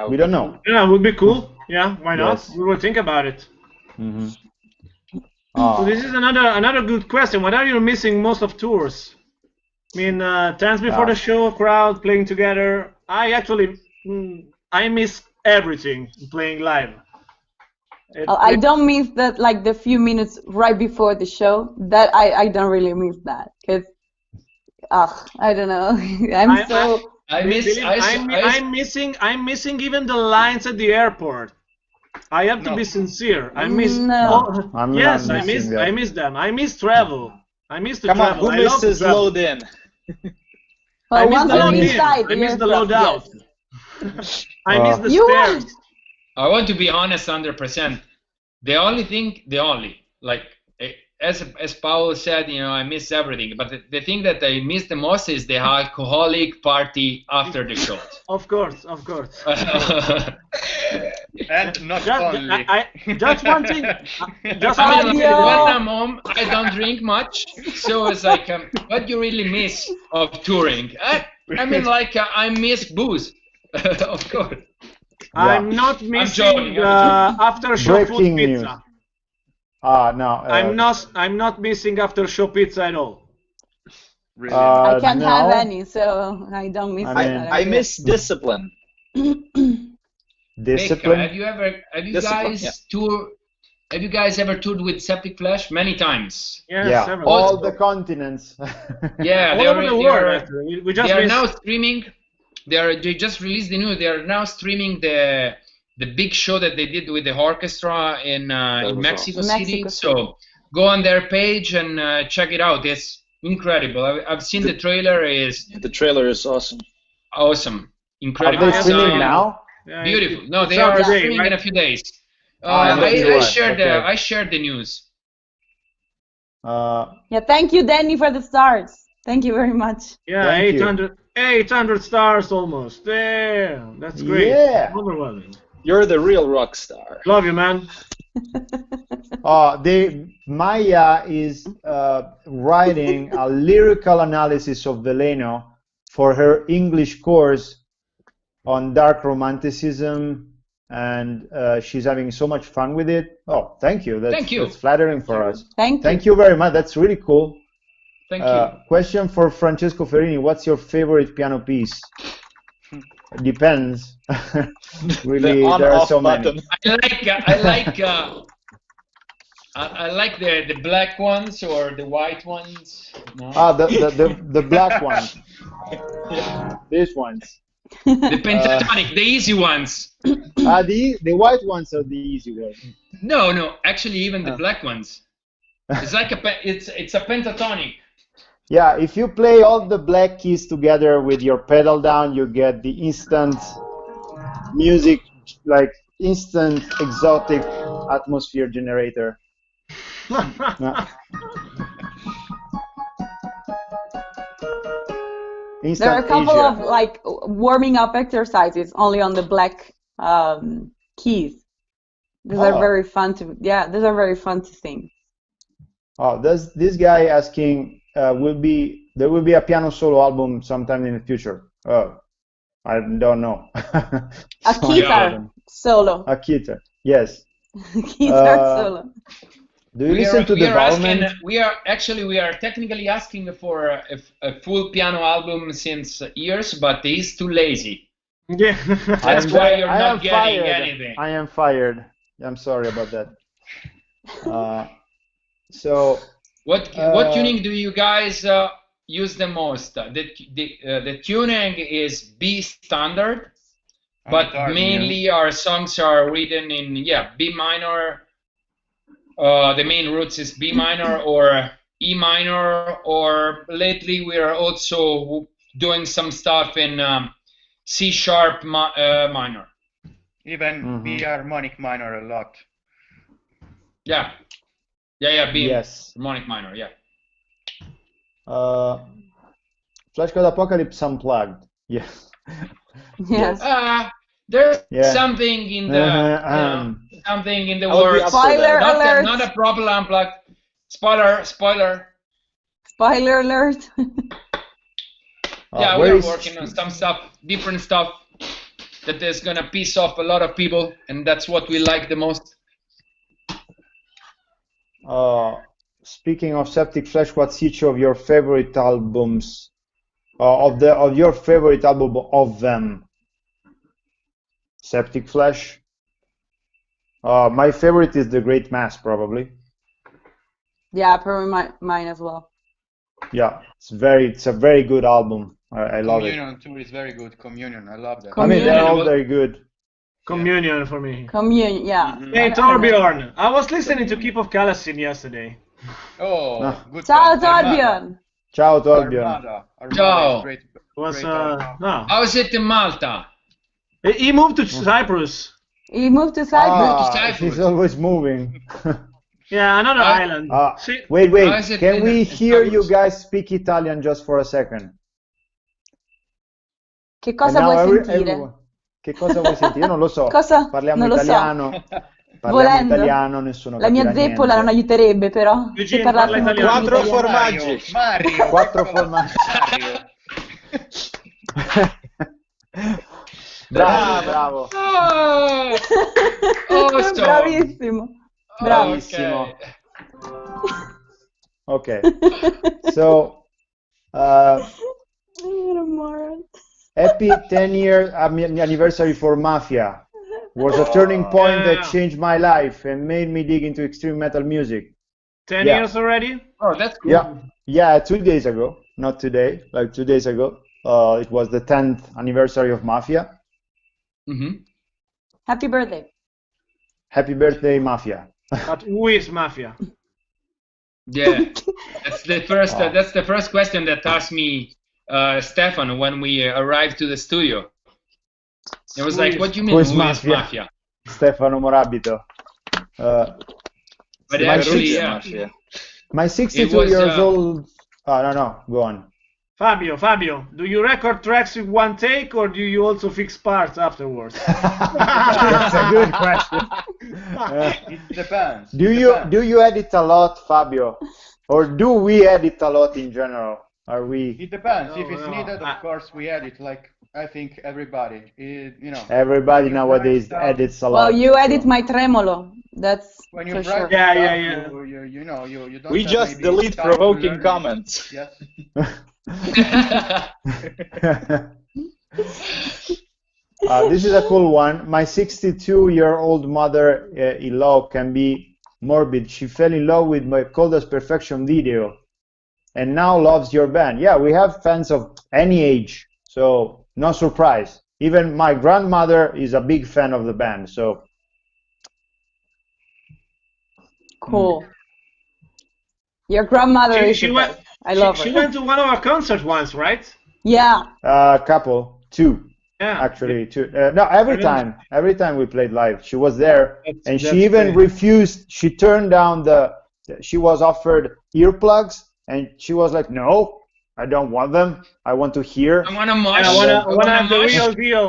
A: We don't know.
D: Yeah, it would be cool. Yeah, why not? Yes. We will think about it. So this is another good question. What are you missing most of tours? I mean, times before the show, crowd playing together. I miss everything playing live.
C: I don't miss that, like the few minutes right before the show. That I don't really miss that, because I don't know.
D: I'm missing even the lines at the airport. I have to be sincere. I miss.
C: No.
D: Yes, I miss. I miss them. I miss travel. I miss to travel.
E: Come on, who misses load in?
C: Well, once you're
D: I
C: inside,
D: miss the load out.
C: Yes.
D: I miss the
C: You
D: spares.
B: I want to be honest 100%. The only, like, as Paul said, I miss everything. But the thing that I miss the most is the alcoholic party after the show.
D: Of course.
F: And not only.
D: Just one thing.
B: When I'm home, I don't drink much. So it's like, what do you really miss of touring? I mean, like, I miss booze, of course.
D: I'm not missing after show food pizza.
A: No.
D: I'm not missing after show pizza at all.
F: Really?
C: I can't have any, so I don't miss.
E: I miss discipline.
A: Discipline.
B: Mecca, have you guys ever toured with Septic Flesh? Many times.
D: Yes,
A: all the continents.
B: Yeah,
D: all over the world. Actually. We just
B: are now streaming. They just released the new. They are now streaming the big show that they did with the orchestra in Mexico City. So go on their page and check it out. It's incredible. I've seen the trailer.
E: The trailer is awesome.
B: Awesome, incredible.
A: Are they streaming now?
B: Beautiful. No, they are streaming in a few days. I shared the news.
C: Thank you, Danny, for the stars. Thank you very much.
D: Yeah, 800 stars almost. There, that's great.
A: Yeah.
D: Overwhelming.
E: You're the real rock star.
D: Love you, man.
A: Maya is writing a lyrical analysis of Veleno for her English course on dark romanticism, and she's having so much fun with it. Oh, thank you. That's flattering for us. Thank you very much. That's really cool.
B: Thank you.
A: Question for Francesco Ferrini: what's your favorite piano piece? Depends. Really, there are so many.
B: I like the black ones or the white ones. No?
A: The black ones. These ones.
B: The pentatonic, the easy ones.
A: The white ones are the easy ones.
B: No. Actually, even the black ones. It's like it's a pentatonic.
A: Yeah, if you play all the black keys together with your pedal down, you get the instant music, like instant exotic atmosphere generator.
C: There are a couple of like warming up exercises only on the black keys. These are very fun to these are very fun to sing.
A: Oh, this guy asking there will be a piano solo album sometime in the future. Oh, I don't know.
C: A guitar solo.
A: A guitar, yes.
C: Guitar solo.
A: Do you listen to development?
B: We are technically asking for a full piano album since years, but he's too lazy.
D: Yeah.
B: That's why you're not getting anything.
A: I am fired. I'm sorry about that. So.
B: What tuning do you guys use the most? The tuning is B standard, but mainly our songs are written in B minor. The main roots is B minor or E minor, or lately we are also doing some stuff in C sharp minor.
F: Even B harmonic minor a lot.
B: Yeah, B harmonic minor, yeah.
A: Fleshgod Apocalypse unplugged. Yes.
C: Yes.
B: There's something in the something in the works.
C: Spoiler alert!
B: Not a proper unplugged. Spoiler.
C: Spoiler alert!
B: Yeah, we're working on some stuff, different stuff that is gonna piss off a lot of people, and that's what we like the most.
A: Speaking of Septic Flesh, what's each of your favorite albums? Of your favorite album of them? Septic Flesh. My favorite is The Great Mass, probably.
C: Yeah, probably mine as well.
A: Yeah, it's a very good album. I love it.
F: Communion too is very good. Communion, I love that.
A: I mean, they're all very good.
D: Communion for me.
C: Communion, yeah.
D: Hey, Torbjorn, I was listening to Keep of Kalasin yesterday.
F: Oh, good.
C: Ciao,
F: song. Armada.
C: Torbjörn.
A: Ciao, Torbjörn.
F: Armada.
B: Ciao.
F: Is great.
D: Was
F: Great
D: no.
B: How's it in Malta?
D: He moved to Cyprus.
C: He moved to Cyprus.
B: Cyprus.
A: He's always moving.
D: Yeah, another island.
A: Wait,
B: How is it
A: can
B: in-
A: we
B: in
A: hear you
B: Cyprus?
A: guys speak Italian just for a second?
C: Che cosa
A: And
C: vuoi
A: now
C: sentire?
A: everyone- Che cosa vuoi sentire? Io non lo so.
C: Cosa?
A: Parliamo
C: Non lo so.
A: italiano. Parliamo
C: Volendo.
A: italiano, nessuno
C: La mia
A: capirà
C: zeppola non
A: niente.
C: aiuterebbe, però. Se
D: Eugene,
C: parlassimo
D: parla
C: tutti in
E: Quattro
C: italiano.
E: formaggi.
F: Mario.
A: Quattro formaggi. Bravo.
B: Oh, so.
C: Bravissimo. Bravo.
A: Bravissimo. Okay. So,
C: You're a moron.
A: happy 10-year anniversary for Mafia. Was a turning point that
D: Yeah.
A: changed my life and made me dig into extreme metal music.
D: 10
A: Yeah.
D: years already?
B: Oh, that's cool.
A: Yeah, 2 days ago, not today, like 2 days ago. It was the 10th anniversary of Mafia.
B: Mm-hmm.
C: Happy birthday.
A: Happy birthday, Mafia.
D: But who is Mafia?
B: Yeah, that's the first. That's the first question that asked me, Stefan, when we arrived to the studio. It was like, "What do you mean,
A: Who is
B: who is
A: Mafia?
B: Mafia?"
A: Stefano Morabito.
B: But
A: My
B: actually,
A: six-
B: yeah,
E: Yeah.
A: My 62
B: was,
A: years old. Oh, no, go on.
D: Fabio, do you record tracks with one take or do you also fix parts afterwards?
A: That's a good question.
F: It depends.
A: Do you edit a lot, Fabio, or do we edit a lot in general? Are we?
F: It depends. If
D: No,
F: it's
D: no.
F: needed, of course, we edit. Like I think everybody,
A: Everybody
F: When you
A: nowadays
F: write stuff-
A: edits a lot.
C: Well, you edit
A: so.
C: my tremolo. That's
F: when you
C: for
F: write
C: sure.
D: Yeah,
F: stuff,
D: yeah.
F: you don't.
E: We
F: have
E: just
F: maybe
E: delete
F: time to
E: provoking
F: learn it.
E: comments.
F: Yes.
A: This is a cool one. My 62-year-old mother-in-law can be morbid. She fell in love with my Cold as Perfection video and now loves your band. Yeah, we have fans of any age, so no surprise. Even my grandmother is a big fan of the band, so
C: Cool. Your grandmother is
D: She
C: the
D: went.
C: best. I love
D: She
C: her.
D: went to one of our concerts once, right?
C: Yeah.
A: two.
D: Yeah.
A: Actually, two. No, every time we played live, she was there,
D: That's-
A: and
D: that's
A: she even
D: great.
A: refused. She turned down she was offered earplugs, and she was like, "No, I don't want them. I want to hear."
B: I want to
D: And
B: mosh.
D: I wanna have the
B: mosh.
D: real deal.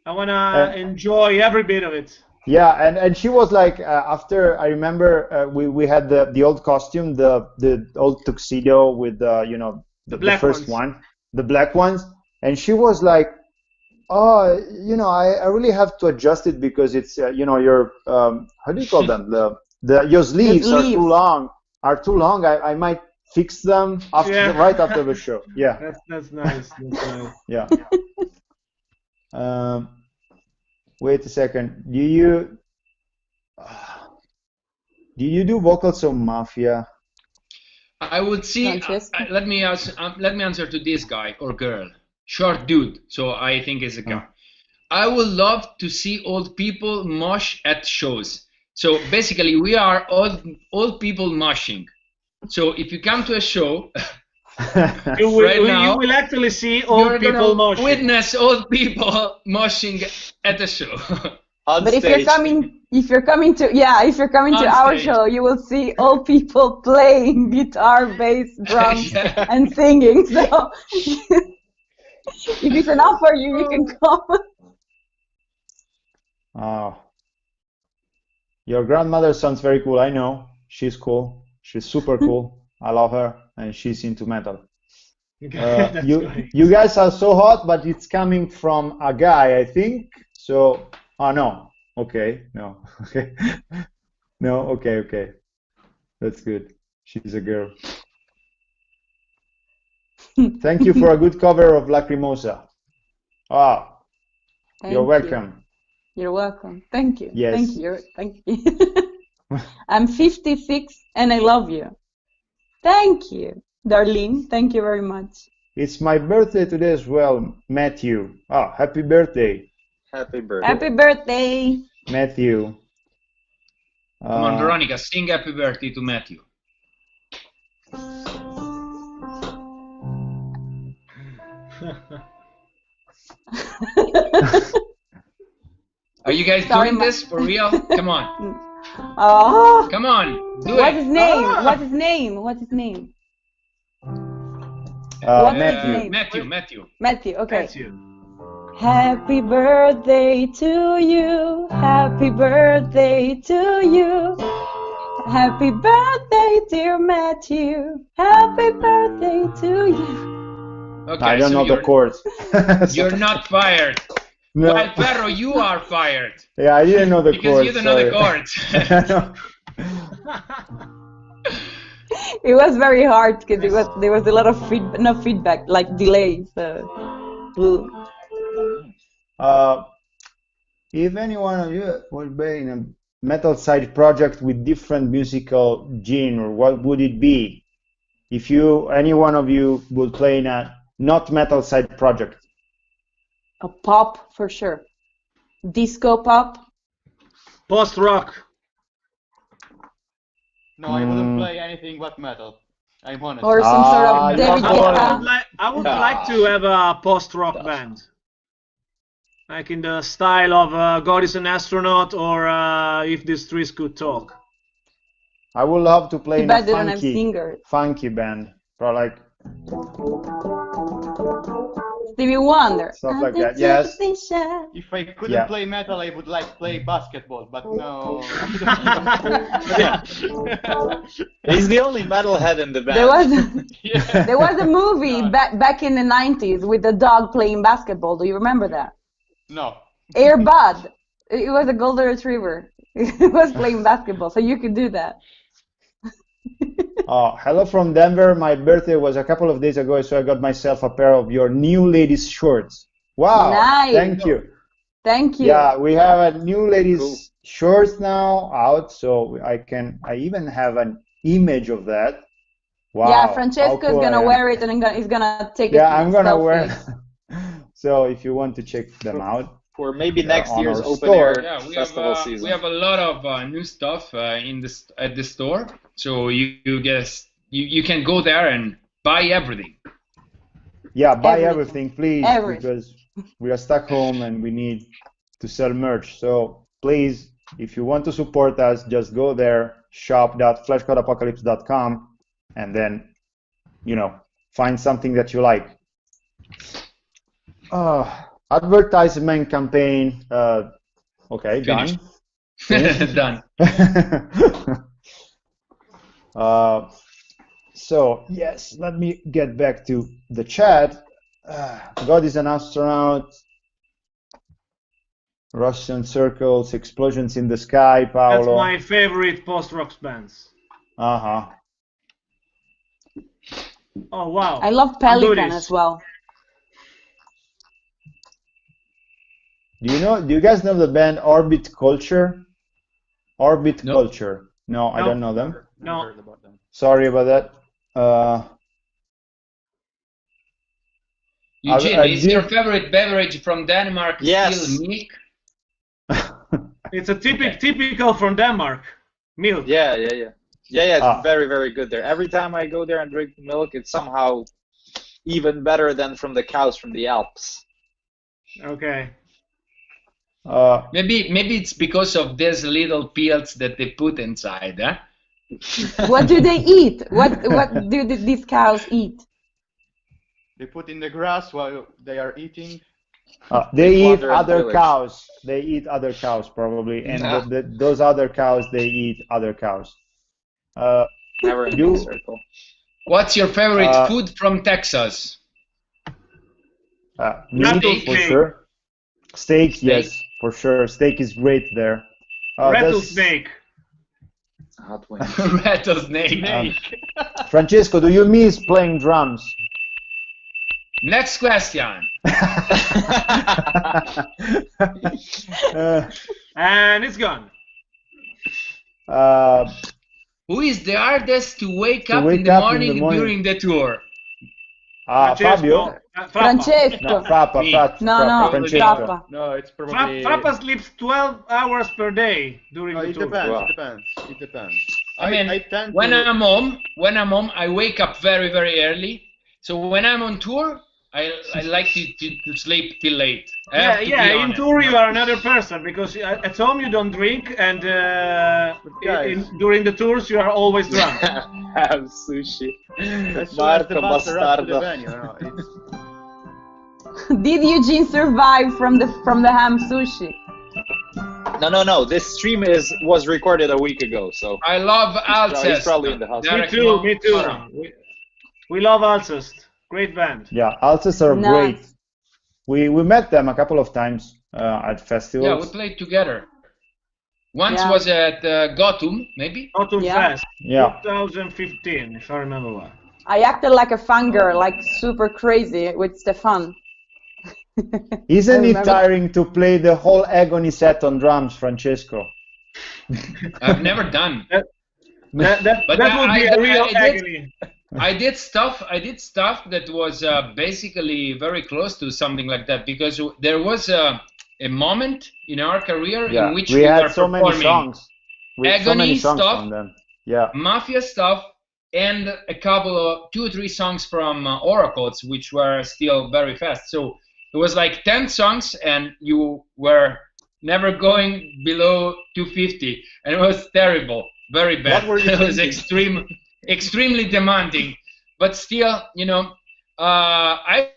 D: I wanna enjoy every bit of it.
A: Yeah, and she was like, after I remember, we had the old costume, the old tuxedo with the
D: black
A: first
D: ones.
A: one, the black ones, and she was like, "Oh, I really have to adjust it because it's your how do you call them, your sleeves are too long. I might fix them right after the show." Yeah,
D: That's nice. That's nice.
A: yeah. Wait a second. Do you do vocals on Mafia?
B: I would see.
C: Francesco?
B: Let me answer to this guy or girl, short dude. So I think it's a guy. I would love to see old people mosh at shows. So basically, we are old people moshing. So if you come to a show,
D: You will,
B: Right now,
D: you will actually see
B: you're
D: old
B: gonna
D: people moshing.
B: witness old people moshing at a show.
E: On
C: But
E: stage.
C: if you're coming to
B: On
C: our
B: stage.
C: show, you will see old people playing guitar, bass, drums,
B: Yeah.
C: and singing. So if it's enough for you, you can come.
A: Oh, your grandmother sounds very cool. I know she's cool. She's super cool. I love her, and she's into metal.
D: That's great.
A: You guys are so hot, but it's coming from a guy, I think. So, no, okay, no, okay, no, okay, that's good. She's a girl. Thank you for a good cover of Lacrimosa. Ah, you're welcome.
C: You're welcome. Thank you.
A: Yes.
C: Thank you. Thank you. I'm 56 and I love you. Thank you, Darlene. Thank you very much.
A: It's my birthday today as well, Matthew. Ah, happy birthday.
E: Happy birthday.
C: Happy birthday.
A: Matthew.
B: Come on, Veronica, sing happy birthday to Matthew. Are you guys doing this for real? Come on.
C: Oh.
B: Come on. Do
C: What's
B: it.
C: his name? What's his name? What's his name?
A: Matthew.
B: Matthew.
C: Matthew, okay.
D: Matthew.
C: Happy birthday to you. Happy birthday to you. Happy birthday, dear Matthew. Happy birthday to you.
B: Okay,
A: I don't know the chords.
B: You're not fired.
A: No.
B: Well, Ferro, you are fired.
A: Yeah, I didn't know the
B: because
A: chords.
B: you don't know the chords.
C: It was very hard because there was a lot of feedback, like delays.
A: If any one of you would be in a metal side project with different musical genre, what would it be? If any one of you would play in a not metal side project.
C: A pop for sure. Disco pop.
D: Post-rock.
F: No, I wouldn't play anything but metal. I'm honest.
C: Or some sort of David Guetta.
D: I would like to have a post-rock band. Like in the style of God is an Astronaut or If These Trees Could Talk.
A: I would love to play in a
C: They don't have singers.
A: funky band. Probably like
C: Stevie Wonder.
A: Stuff like that, yes.
F: If I couldn't play metal, I would like to play basketball, but no.
E: He's the only metalhead in the band.
C: There was a movie back in the 90s with the dog playing basketball. Do you remember that?
F: No.
C: Air Bud. It was a golden retriever. It was playing basketball, so you could do that.
A: Hello from Denver. My birthday was a couple of days ago, so I got myself a pair of your new ladies' shorts. Wow!
C: Nice.
A: Thank you.
C: Thank you.
A: Yeah, we have a new ladies' shorts now out, so I even have an image of that. Wow!
C: Yeah, Francesco's
A: cool
C: gonna wear it and he's gonna take it.
A: Yeah, I'm gonna wear it. So if you want to check them out.
E: For maybe next year's open
A: store.
E: air festival season.
B: We have a lot of new stuff at the store, so you can go there and buy everything.
A: Yeah, buy everything, please, because we are stuck home and we need to sell merch. So please, if you want to support us, just go there, shop.fleshgodapocalypse.com, and then, find something that you like. Advertisement campaign. Okay,
B: Finished.
A: Done.
B: Done.
A: So yes, let me get back to the chat. God is an astronaut. Russian circles, explosions in the sky. Paolo.
D: That's my favorite post-rock bands.
A: Oh
D: wow.
C: I love Pelican as well.
A: Do you guys know the band Orbit Culture? Orbit Culture. No, I don't know them.
D: No.
A: Sorry about that.
B: Eugene, is your favorite beverage from Denmark still milk?
D: It's a typical from Denmark. Milk.
E: Yeah. It's very, very good there. Every time I go there and drink milk, it's somehow even better than from the cows from the Alps.
D: Okay.
B: Maybe it's because of these little pills that they put inside, huh?
C: What do they eat? What do these cows eat?
F: They put in the grass while they are eating.
A: They eat other cows. They eat other cows probably, and those other cows they eat other cows.
E: Never in a circle.
B: What's your favorite food from Texas?
A: Meat for sure. Steak, yes, for sure. Steak is great there.
D: Rattlesnake.
E: Hot wings.
B: Rattlesnake.
A: Francesco, do you miss playing drums?
B: Next question.
D: And it's gone.
B: Who is the hardest to wake up in the morning during the tour?
A: Fabio?
C: Francesco.
A: No, Frappa.
C: No,
A: Francesco.
C: Frappa.
G: No, it's probably.
D: Frappa sleeps 12 hours per day during the
G: It
D: tour.
G: depends.
E: Wow.
G: It depends.
B: I mean,
G: tend
B: when
G: to.
B: I'm home, I wake up very, very early. So when I'm on tour, I like to sleep till late. I have to be
D: In
B: honest.
D: tour you are another person because at home you don't drink and during the tours you are always drunk.
E: Have sushi.
G: As soon as the
E: Marco
G: bus arrives to the
E: Bastardo.
G: venue, no, it's.
C: Did Eugene survive from the ham sushi?
E: No. This stream was recorded a week ago, so
B: I love
E: he's
B: Alcest.
E: probably in the hospital.
D: Me too. We love Alcest. Great band.
A: Yeah, Alcest are
C: Nice.
A: great. We met them a couple of times at festivals.
B: Yeah, we played together. Once
C: Yeah.
B: was at Gotham, maybe.
D: Autumn
C: Yeah.
D: Fest,
A: Yeah.
D: 2015, if I remember well.
C: I acted like a fangirl, like super crazy with Stefan.
A: Isn't
C: I
A: it
C: remember.
A: tiring to play the whole Agony set on drums, Francesco?
B: I've never done.
D: That
B: But
D: would be a real agony.
B: I did stuff that was basically very close to something like that because there was a moment in our career
A: Yeah,
B: in which
A: we had
B: were
A: so many
B: performing
A: songs. We had so many
B: Agony
A: songs
B: stuff.
A: from them. Yeah.
B: Mafia stuff and a couple of 2 or 3 songs from Oracles, which were still very fast. So it was like 10 songs, and you were never going below 250, and it was terrible, very bad.
G: What were you
B: It was
G: thinking?
B: extremely demanding, but still, I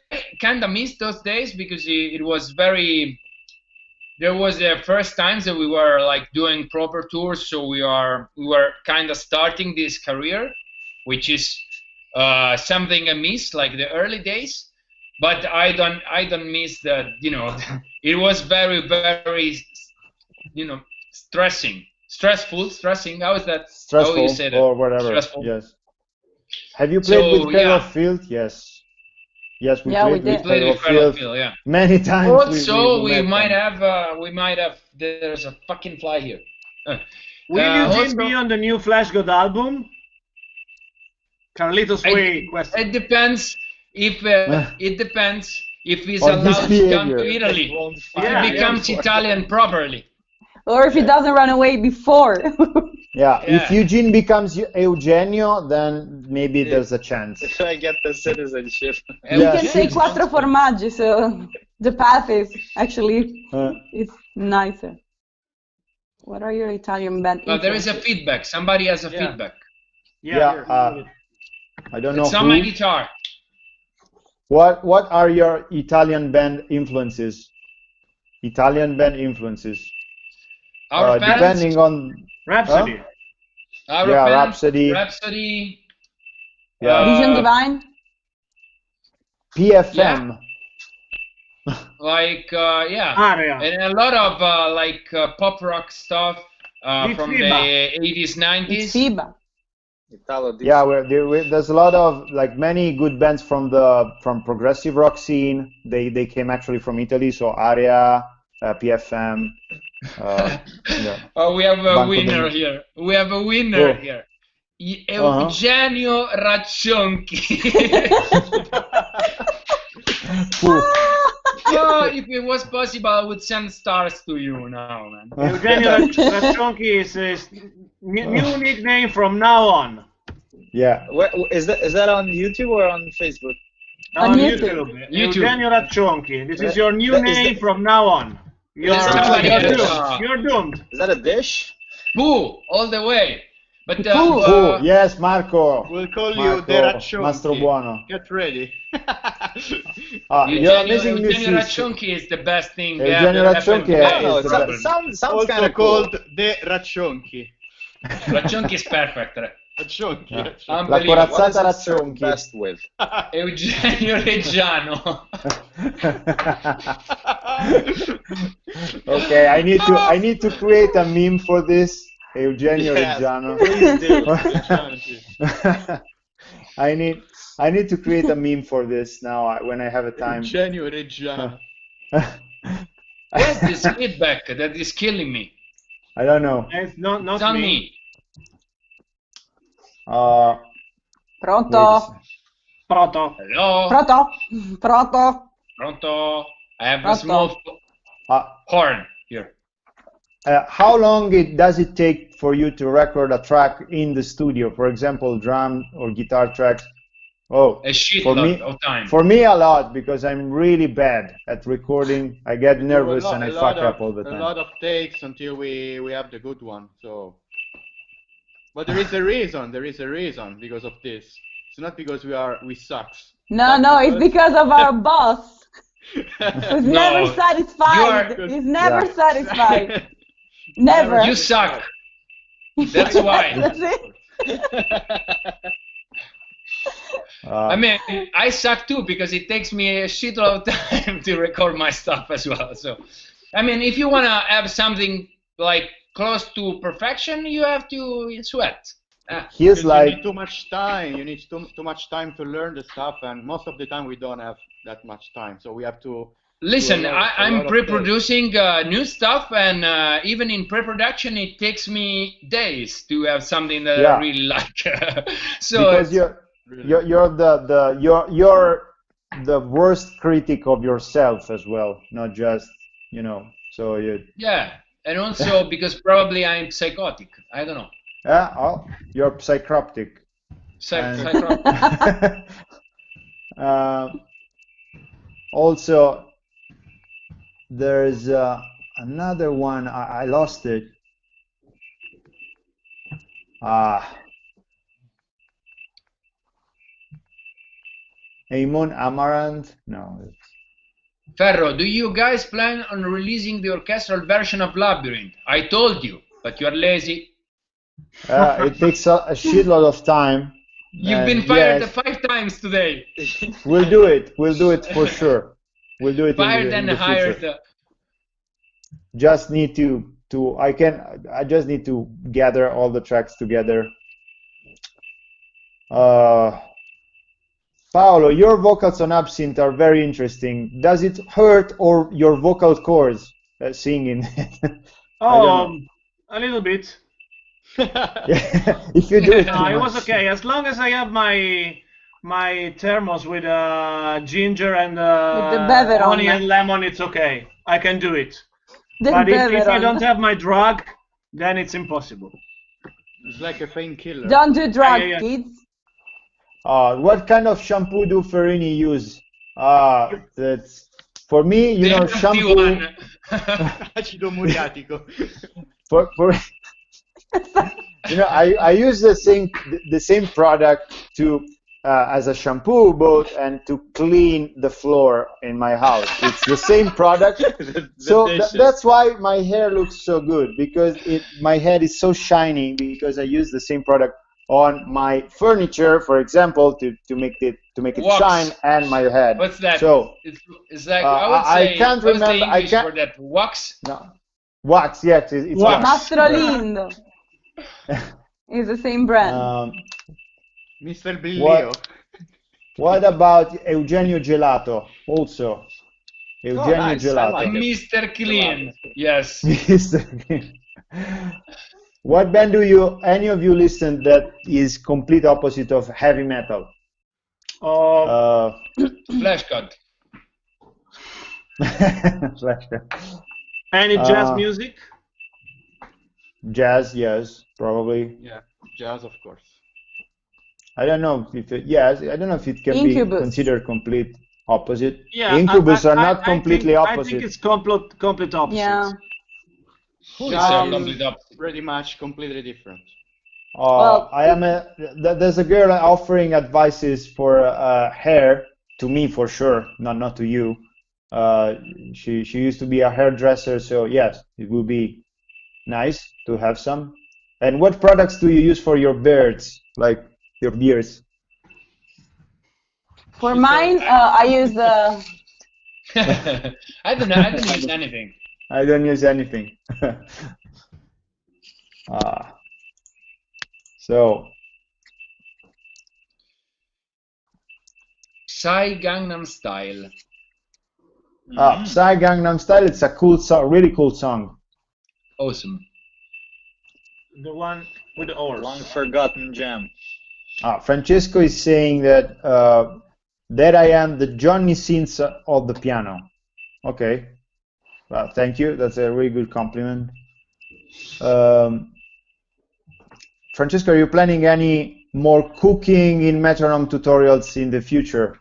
B: kind of missed those days because it was very. There was the first times that we were like doing proper tours, so we were kind of starting this career, which is something I miss, like the early days. But I don't miss that. It was very, very, stressing. How is that?
A: Stressful
B: How you say that?
A: or whatever.
B: Stressful.
A: Yes. Have you played with Cradle of Field? Yes. Yes, we
C: Yeah,
A: played
C: we did.
A: with
B: Played
A: Cradle
B: with
A: of
B: Cradle of
A: Field
B: Field, yeah.
A: many times.
B: Also, we
A: met
B: might
A: them.
B: have. There's a fucking fly here.
D: Will Eugene
B: also-
D: be on the new Fleshgod album? Carlitos Way question.
B: It depends if he's
A: On his
B: allowed to come to
A: behavior.
B: Italy. If
D: Yeah,
B: he becomes Italian properly.
C: Or if he doesn't run away before.
A: Yeah, if
B: Yeah.
A: Eugene becomes Eugenio, then maybe there's a chance.
E: If I get the citizenship.
C: You
A: Yeah.
C: can say quattro formaggi, so the path is actually
A: Uh,
C: it's nicer. What are your Italian band?
B: But there is a
C: influences?
B: feedback. Somebody has a
D: Yeah.
B: feedback.
A: I don't know
B: It's on my
A: who.
B: guitar.
A: What are your Italian band influences? Italian band influences.
B: Our parents,
A: Depending on
D: Rhapsody.
B: our
A: yeah,
B: parents,
A: Rhapsody.
B: Rhapsody.
A: Yeah.
C: Vision Divine?
A: PFM.
B: Like yeah,
D: Aria.
B: and a lot of pop rock stuff
D: It's
B: from
D: FIBA.
B: the 80s, 90s.
C: It's FIBA.
E: Italo
A: Yeah, there's a lot of many good bands from progressive rock scene. They came actually from Italy, so Aria, PFM. Yeah.
B: Oh, we have a
A: Banco
B: winner
A: del-
B: here. We have a winner
A: Oh.
B: here.
A: Uh-huh.
B: Eugenio Raccionchi.
A: Ooh.
B: Oh, if it was possible, I would send stars to you now, man.
D: Eugenio Raccionchi is his new nickname from now on.
A: Yeah.
E: Where, is that on YouTube or on Facebook?
C: On YouTube.
B: YouTube.
D: Eugenio Raccionchi. This is your new
E: Is
D: name
E: that-
D: from now on. You're
B: Somebody else.
D: doomed. You're doomed.
E: Is that a dish?
B: Boo, all the way. But
A: Ooh, yes, Marco.
G: We'll call you
A: Marco,
G: the Raccionchi.
A: Mastro Buono.
G: Get ready.
A: You're amazing
B: Eugenio
A: musician.
B: Raccionchi is the best thing
A: Eugenio
B: that happened
A: Raccionchi
B: to
A: è-
E: I don't know.
A: is
E: It
A: the
B: me.
E: sounds
G: Also
E: kind of cool.
G: called the Raccionchi.
B: Raccionchi is perfect.
G: Raccionchi.
A: Yeah.
G: Raccionchi.
A: La
B: Unbelievable.
E: What
A: corazzata
E: does it serve
A: Raccionchi.
E: best with?
B: Eugenio Reggiano.
A: Okay, I need to create a meme for this. Eugenio
G: Yes,
A: Reggiano.
G: please do. Raccionchi.
A: I need to create a meme for this now when I have a time.
G: Eugenio Reggiano.
B: Where's this feedback that is killing me?
A: I don't know.
D: It's not
B: It's on
D: me.
B: me.
A: Wait a
C: Pronto?
A: sec.
D: Proto.
B: Hello.
C: Proto. Proto.
B: Pronto. I have a
C: Pronto.
B: small horn here.
A: How long does it take for you to record a track in the studio? For example, drum or guitar tracks. Oh,
B: A shitload of time.
A: For me, a lot, because I'm really bad at recording. I get nervous and I fuck up all the time.
G: A lot of takes until we have the good one. So, but there is a reason. There is a reason because of this. It's not because we sucks.
C: No, it's because of our boss. Who's never satisfied. He's never satisfied. Never.
B: You suck. That's why.
C: That's it.
B: I mean, I suck too because it takes me a shitload of time to record my stuff as well. So, I mean, if you want to have something like close to perfection, you have to sweat.
A: He's like,
G: you need too much time. You need too much time to learn the stuff, and most of the time we don't have that much time. So we have to.
B: Listen, I'm pre-producing new stuff, and even in pre-production, it takes me days to have something that I really like. So
A: because you're the worst critic of yourself as well, not just So you.
B: Yeah, and also because probably I'm psychotic. I don't know.
A: Oh, you're psychroptic.
B: Psychroptic.
A: Also, there's another one. I lost it. Amon Amaranth? No.
B: Ferro, do you guys plan on releasing the orchestral version of Labyrinth? I told you, but you're lazy.
A: It takes a shitload of time.
B: You've been fired 5 times today.
A: We'll do it. We'll do it for sure. We'll do it
B: fired
A: in the
B: hired.
A: future. Just need to I just need to gather all the tracks together. Paolo, your vocals on Absinthe are very interesting. Does it hurt or your vocal cords singing?
D: A little bit.
A: If you do it,
D: it was okay as long as I have my thermos with ginger and honey and lemon. It's okay. I can do it. But if I don't have my drug, then it's impossible.
G: It's like a painkiller.
C: Don't do drugs, kids.
A: What kind of shampoo do Ferrini use? That's for me, shampoo.
G: Acido muriatico.
A: For I use the same product to as a shampoo both and to clean the floor in my house. It's the same product. So that's why my hair looks so good, because my head is so shiny because I use the same product on my furniture, for example, to make it shine, and my head.
B: What's that?
A: So
B: it's like I can't remember. I can't for that wax.
A: No, wax. Yes, it's wax.
C: Mastrolindo. It's the same brand.
G: Mr. Billio.
A: What about Eugenio Gelato? Also, Eugenio Gelato.
B: Like Mr. Clean. Yes.
A: Mr. Clean. What band do any of you listen that is complete opposite of heavy metal?
B: Fleshgod.
D: Any jazz music?
A: Jazz, yes, probably.
G: Yeah, jazz, of course.
A: I don't know if it can
C: Incubus.
A: be considered complete opposite.
D: Yeah,
A: Incubus are not completely opposite.
D: I think it's complete opposite.
C: Yeah.
G: Pretty much completely different.
A: There's a girl offering advices for hair to me for sure, not to you. She used to be a hairdresser, so yes, it would be nice to have some. And what products do you use for your beards, like your beards?
C: For mine, I use the.
B: I don't use anything.
A: I don't use anything. So.
B: Psy Gangnam Style.
A: Psy Gangnam Style. It's a cool song, really cool song.
B: Awesome.
D: The one with the oars.
E: Long forgotten gem.
A: Francesco is saying that that I am the Johnny Sins of the piano. Okay, well, thank you. That's a really good compliment. Francesco, are you planning any more cooking in metronome tutorials in the future?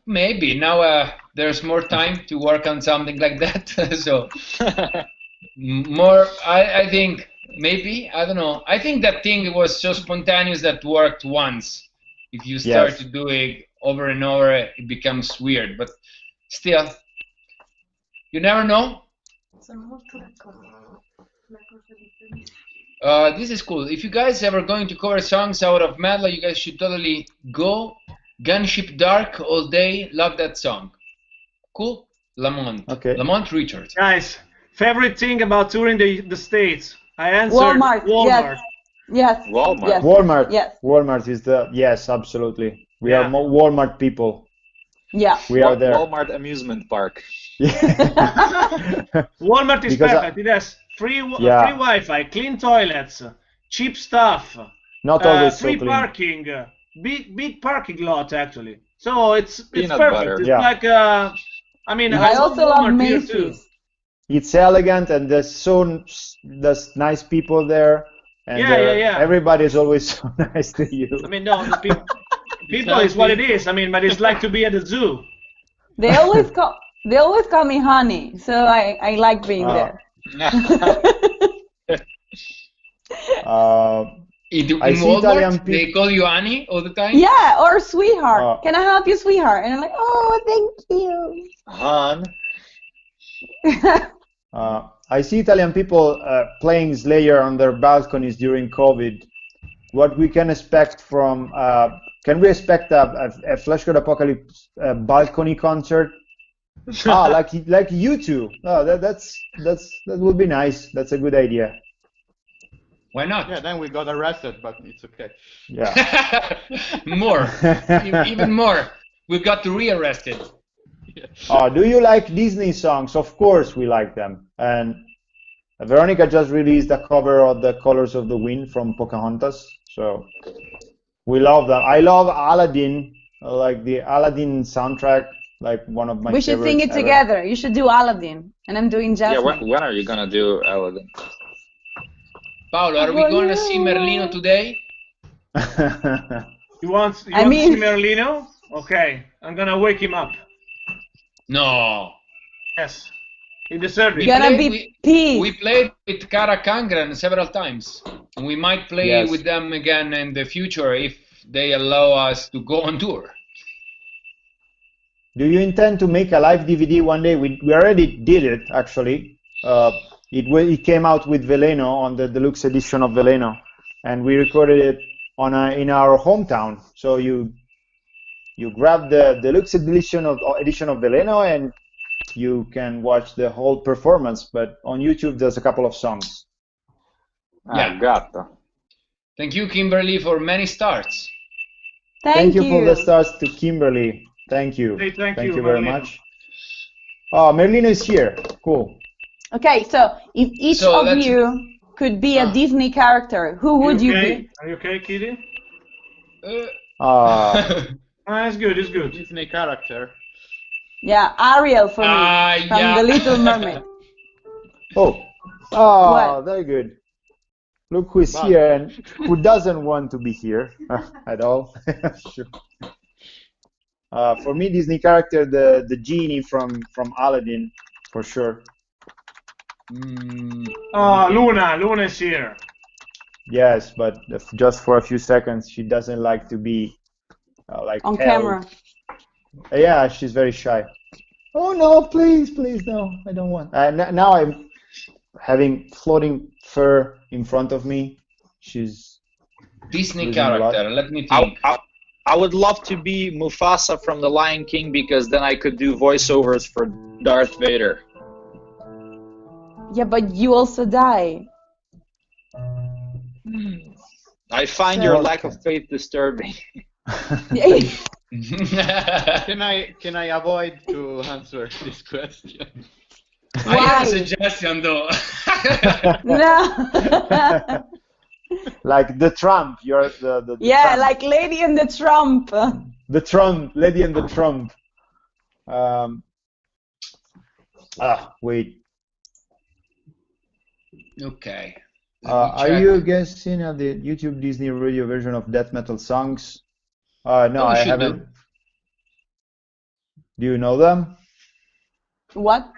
B: Maybe now there's more time to work on something like that. So more, I think maybe, I don't know. I think that thing was so spontaneous that worked once. If you start to do it over and over, it becomes weird. But still, you never know. This is cool. If you guys ever going to cover songs out of metal, you guys should totally go. Gunship Dark all day. Love that song. Cool? Lamont.
A: Okay.
B: Lamont Richards.
D: Guys, favorite thing about touring the States? I answered
C: Walmart.
D: Walmart.
C: Yes.
E: Walmart.
C: Yes.
A: Walmart.
C: Yes.
A: Walmart is the, yes, absolutely. We are more Walmart people.
C: Yeah.
A: We are there.
E: Walmart amusement park.
D: Walmart is
A: Because
D: perfect. It has free Wi-Fi, clean toilets, cheap stuff,
A: Not always so
D: free
A: clean.
D: parking, big parking lot actually. So it's
E: Peanut
D: perfect.
E: butter.
D: It's
A: Yeah.
D: like I mean,
C: I also love
D: Walmart here too.
C: Macy's.
A: It's elegant and there's nice people there. And everybody's always so nice to you.
D: I mean, no, the people is what it is. I mean, but it's like to be at the zoo.
C: They always call me honey, so I like being there.
B: In
A: I see
B: Walmart,
A: Italian
B: they
A: people.
B: call you Annie all the time?
C: Yeah, or sweetheart. Can I help you, sweetheart? And I'm like, oh, thank you.
E: Han.
A: I see Italian people playing Slayer on their balconies during COVID. What we can expect from? Can we expect a Fleshgod Apocalypse balcony concert? like you two. Oh, that would be nice. That's a good idea.
B: Why not?
G: Yeah, then we got arrested, but it's okay.
A: Yeah.
B: More. Even more. We got rearrested.
A: Do you like Disney songs? Of course we like them. And Veronica just released a cover of The Colors of the Wind from Pocahontas. So we love that. I love Aladdin, like the Aladdin soundtrack, like one of my
C: We should sing it
A: ever.
C: together. You should do Aladdin, and I'm doing Jasmine.
E: Yeah, when are you gonna do Aladdin?
B: Paolo, are we going to see Merlino today?
D: You want to see Merlino? Okay, I'm gonna wake him up.
B: No.
D: Yes, he deserves it.
B: We played with Kara Kangren several times. And we might play with them again in the future if they allow us to go on tour.
A: Do you intend to make a live DVD one day? We already did it, actually. It came out with Veleno on the deluxe edition of Veleno, and we recorded it in our hometown. So you grab the deluxe edition of Veleno and you can watch the whole performance. But on YouTube, there's a couple of songs.
B: Thank you, Kimberly, for many stars.
C: Thank you
A: for the stars to Kimberly. Thank you.
D: Hey, thank you
A: very much. Oh, Merlino is here. Cool.
C: Okay, so if each of you could be a Disney character, who would you be?
D: Are you okay, Kitty?
G: It's good. It's good. Disney character.
C: Yeah, Ariel for me from The Little Mermaid.
A: What? Very good. Look who is here and who doesn't want to be here at all. Sure. For me, Disney character, the genie from Aladdin, for sure.
D: Luna is here.
A: Yes, but just for a few seconds. She doesn't like to be like
C: on
A: held.
C: camera.
A: Yeah, she's very shy. Oh no, please, no, I don't want. Now I'm having floating fur in front of me. She's
B: Disney character. Let me think.
E: I would love to be Mufasa from The Lion King because then I could do voiceovers for Darth Vader.
C: Yeah, but you also die.
E: I find your lack of faith disturbing.
G: Can I avoid to answer this question?
B: I have a suggestion though.
C: No.
A: like the Trump. You're the
C: Yeah,
A: Trump.
C: like Lady and the Trump.
A: The Trump, Lady and the Trump. Wait.
B: Okay.
A: Are you guessing at the YouTube Disney radio version of death metal songs? No, I haven't. Do you know them?
C: What?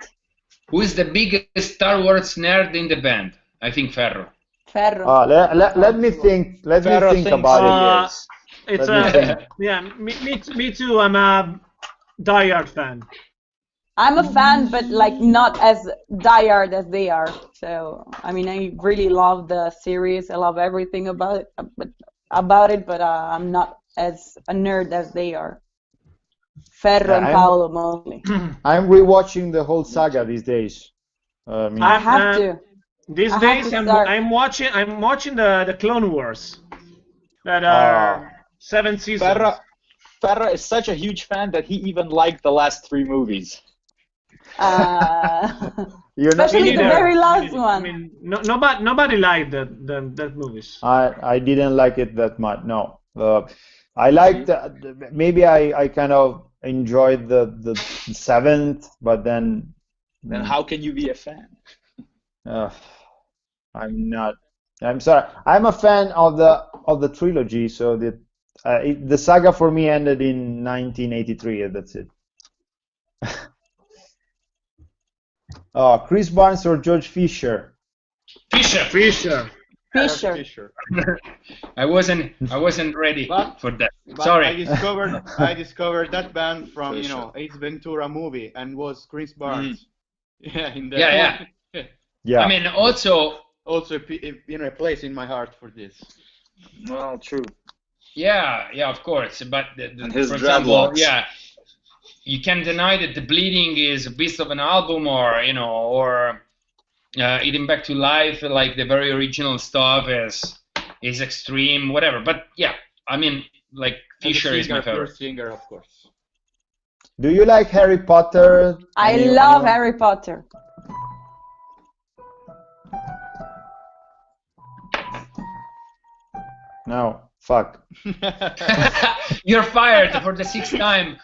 B: Who is the biggest Star Wars nerd in the band? I think Ferro.
C: Ferro.
A: Let me think. Let me think about it.
D: It's yeah. Me too. I'm a diehard fan.
C: I'm a fan, but like not as diehard as they are. So I mean, I really love the series. I love everything about it. But I'm not as a nerd as they are. Ferro and Paolo mostly.
A: I'm rewatching the whole saga these days.
C: I have to.
D: These days, I'm watching the Clone Wars. That are 7 seasons.
E: Ferro is such a huge fan that he even liked the last 3 movies.
C: Especially the very last one.
D: I mean, nobody liked that movies.
A: I didn't like it that much. No, I liked. Maybe I kind of enjoyed the 7th, but then.
E: Then how can you be a fan?
A: I'm not. I'm sorry. I'm a fan of the trilogy. So the saga for me ended in 1983. That's it. Chris Barnes or George Fisher?
B: Fisher. I wasn't ready for that. Sorry.
G: I discovered that band from Ace Ventura movie and was Chris Barnes.
B: Yeah. I mean, also
G: a place in my heart for this.
E: Well, true.
B: Yeah, of course. But
E: his
B: for example,
E: dreadlocks.
B: You can't deny that the Bleeding is a beast of an album, or Eating Back to Life, like the very original stuff is extreme, whatever. But yeah, I mean, like Fisher is my favorite.
G: Singer, of course.
A: Do you like Harry Potter?
C: I love Harry Potter.
A: No, fuck.
B: You're fired for the 6th time.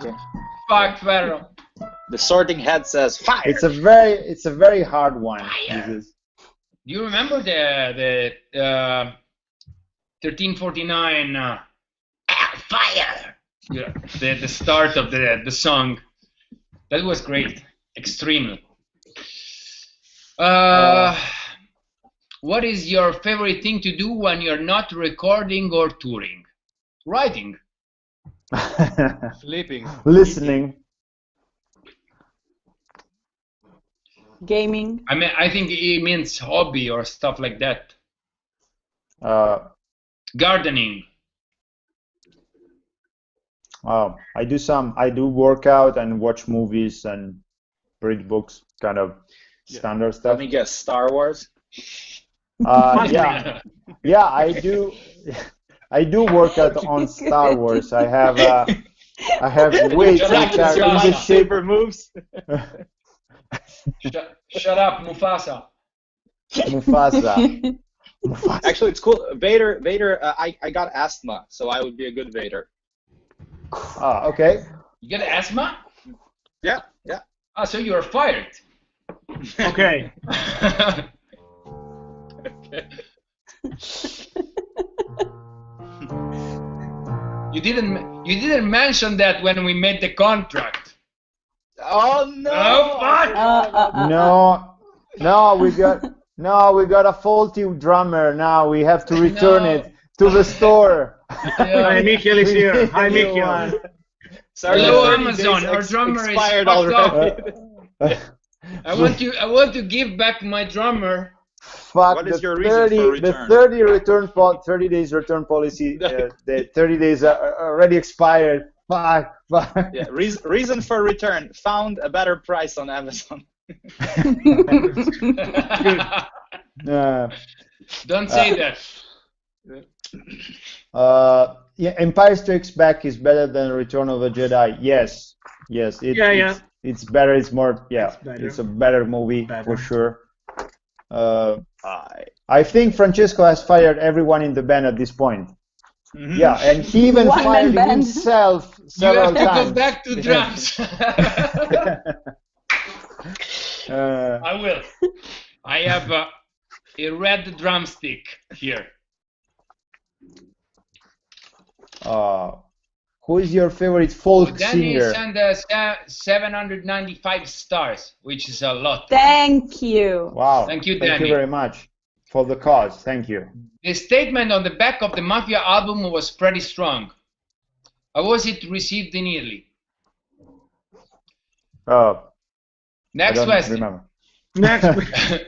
B: Fuck, Ferro.
E: The Sorting Hat says fire.
A: It's a very hard one.
B: Do you remember the 1349 fire? Yeah, the start of the song. That was great, extremely. What is your favorite thing to do when you're not recording or touring? Writing.
G: Sleeping.
A: Listening.
C: Gaming.
B: I mean, I think it means hobby or stuff like that. Gardening.
A: I do workout and watch movies and read books, kind of standard stuff.
E: Let me guess, Star Wars?
A: Yeah, I do. I do work out on Star Wars. I have weights which are in the shape
E: moves.
B: Shut up, Mufasa.
A: Mufasa.
E: Actually, it's cool. Vader. I got asthma, so I would be a good Vader.
A: Okay.
B: You get asthma?
E: Yeah.
B: So you're fired.
D: Okay.
B: You didn't mention that when we made the contract.
E: Oh no!
B: Oh fuck!
A: No, we got a faulty drummer. Now we have to return it to the store.
D: Hi, Michael is here. Hi, Michael.
E: Sorry,
B: hello, Amazon. Our drummer is fucked
E: already.
B: up. I want to give back my drummer.
A: Fuck.
E: What is your reason for return?
A: The 30 days return policy. The 30 days are already expired. Fuck.
E: Yeah. Reason for return: found a better price on Amazon.
B: Don't say that.
A: Yeah, Empire Strikes Back is better than Return of the Jedi. Yes. It's better. It's more. Yeah, it's a better movie for sure. I think Francesco has fired everyone in the band at this point. Yeah, and he even fired himself several times.
B: You have to go back to drums. I will. I have a red drumstick here.
A: Who is your favorite folk
B: Danny
A: singer?
B: sent us 795 stars, which is a lot.
C: Thank you.
A: Wow.
B: Thank you, Danny.
A: Thank you very much for the cause. Thank you.
B: The statement on the back of the Mafia album was pretty strong. How was it received in Italy? Next question.
A: Remember.
D: Next question.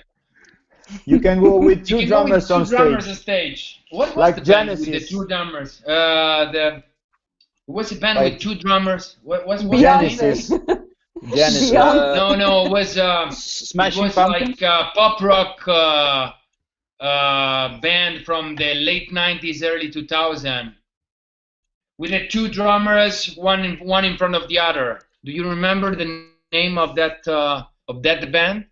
A: You can go with two drummers on
B: stage. What was
A: like
B: the
A: Genesis.
B: band with the two drummers? What's the band
A: Like
B: with two drummers? What
A: Genesis. Genesis.
B: No, it was
E: Smashing Pumpkins?
B: like a pop rock band from the late 90s, early 2000s, with the two drummers, one in front of the other. Do you remember the name of that band?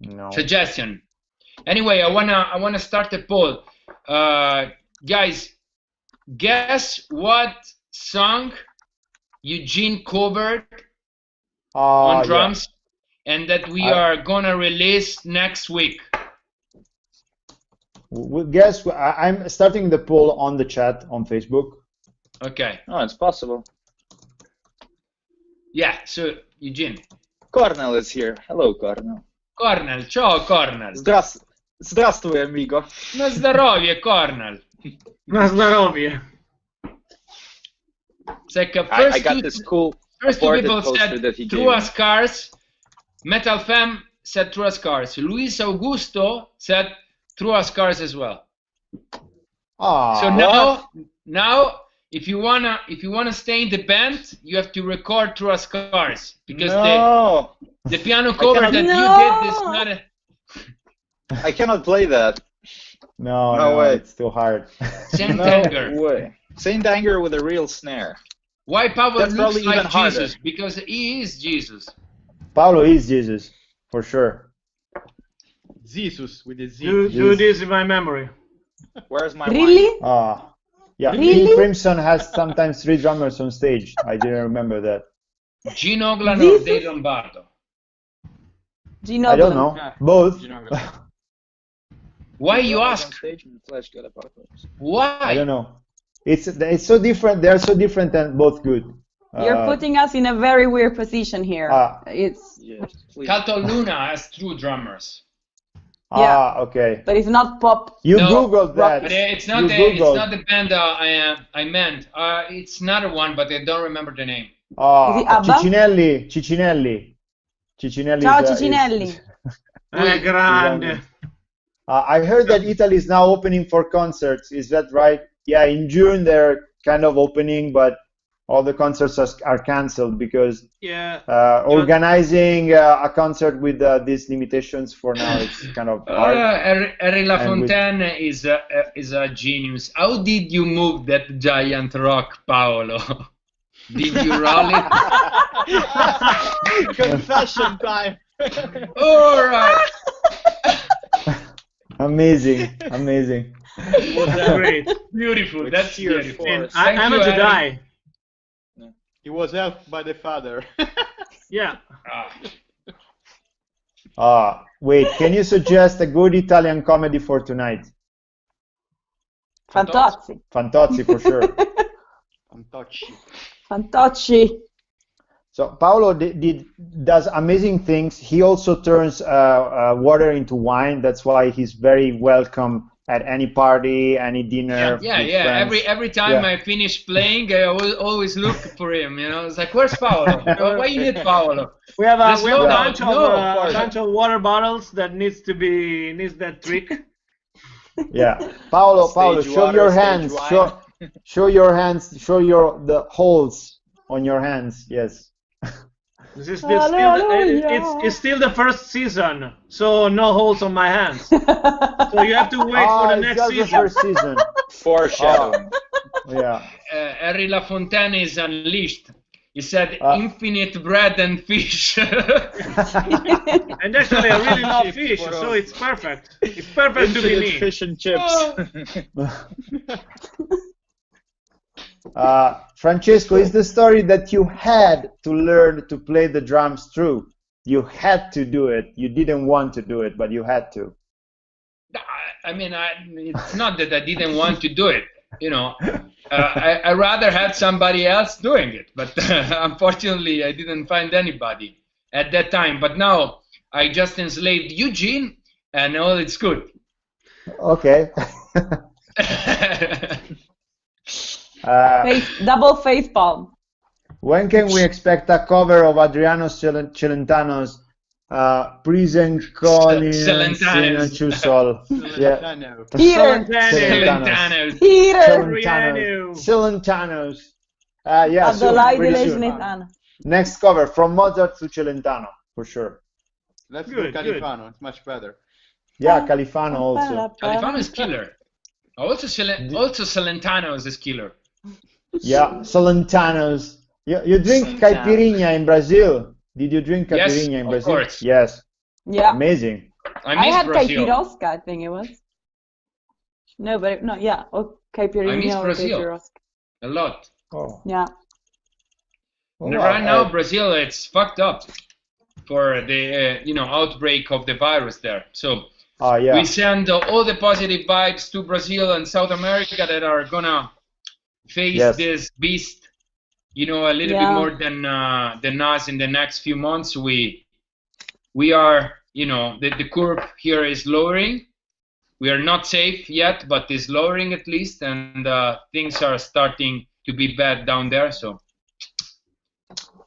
A: No.
B: Suggestion. Anyway, I wanna start a poll. Guys, guess what song Eugene covered on drums, and that we are gonna release next week.
A: Guess I'm starting the poll on the chat on Facebook.
B: Okay.
E: Oh, it's possible.
B: Yeah. So Eugene.
E: Cornel is here. Hello, Cornel.
B: Cornel, ciao Cornel.
E: Здравствуй, amigo.
B: Na zdrowie, Cornel.
D: Na zdrowie.
B: It's like
E: I got this cool
B: first two people said
E: that he
B: True as Cars. Metal Femme said True as Cars. Luis Augusto said True as Cars as well. So now if you wanna stay in the band, you have to record True as Cars, because the piano cover that you did is not a...
E: I cannot play that.
A: No way. It's too hard.
B: Saint Anger.
E: Way. Saint Anger with a real snare.
B: Why Paolo looks like Jesus?
E: Harder.
B: Because he is Jesus.
A: Paolo is Jesus, for sure.
G: Jesus with a Z.
D: Do this in my memory.
E: Where's my
C: Really?
A: Yeah.
C: Really?
A: King Crimson has sometimes 3 drummers on stage. I didn't remember that.
B: Gino Oglan or Dave Lombardo?
C: Gino
A: I don't know. Both.
B: Why you ask?
E: Fleshgod Apocalypse.
B: Why?
A: I don't know. It's so different. They're so different and both good.
C: You're putting us in a very weird position here.
E: Yes,
B: Calto Luna has 2 drummers.
A: Okay.
C: But it's not pop.
A: You googled that.
B: But it's not the band I meant. It's another one, but I don't remember the name.
C: Is it ABBA?
A: Cicinelli.
C: Ciao Cicinelli.
D: Grande.
A: I heard that Italy is now opening for concerts. Is that right? Yeah, in June they're kind of opening, but all the concerts are cancelled because organizing a concert with these limitations for now it's kind of hard.
B: Henri Lafontaine is a genius. How did you move that giant rock, Paolo? Did you roll it?
E: Confession time.
B: All right.
A: Amazing.
D: Great.
B: Beautiful. That's beautiful.
D: I'm about to die.
G: He was helped by the father.
D: Yeah.
A: Wait, can you suggest a good Italian comedy for tonight?
C: Fantozzi.
A: Fantozzi for sure.
C: Fantocci.
A: So Paolo does amazing things. He also turns water into wine. That's why he's very welcome at any party, any dinner.
B: Yeah. Every time I finish playing, I always look for him. It's like, where's Paolo? Why you need Paolo?
D: We have a bunch of water bottles that needs that trick.
A: Yeah, Paolo, show your hands. Show your hands. Show the holes on your hands. Yes.
D: It's still the first season, so no holes on my hands. So you have to wait for the next season.
A: The first season.
E: Foreshadowing.
A: Yeah.
B: Henri Lafontaine is unleashed. He said infinite bread and fish.
D: And actually, I really love fish, so it's perfect. It's perfect to be me.
E: Fish and chips.
A: Francesco, is the story that you had to learn to play the drums true? You had to do it. You didn't want to do it, but you had to.
B: I mean, it's not that I didn't want to do it. You know, I rather had somebody else doing it, but unfortunately, I didn't find anybody at that time. But now I just enslaved Eugene, and all it's good.
A: Okay.
C: Double face palm.
A: When can we expect a cover of Adriano Celentano's Prison Colonies in a Chusol? Yeah. Celentanos. Yeah, soon. Next cover from Mozart to Celentano, for sure.
G: Let's do Califano, it's much better.
A: Yeah, Califano also.
B: Califano is killer. Also Celentano is killer.
A: Yeah, Celentanos. You drink caipirinha in Brazil? Did you drink caipirinha in Brazil?
B: Of course.
A: Yes.
C: Yeah.
A: Amazing.
C: I had caipirosca, I think it was. No, but no, yeah. Or caipirinha
B: I miss
C: or
B: Brazil
C: caipirosca.
B: a lot.
A: Oh.
C: Yeah.
A: Oh,
B: right now, Brazil, it's fucked up for the outbreak of the virus there. So we send all the positive vibes to Brazil and South America that are gonna face this beast, a little bit more than us in the next few months. We are, the curve here is lowering. We are not safe yet, but it's lowering at least, and things are starting to be bad down there. So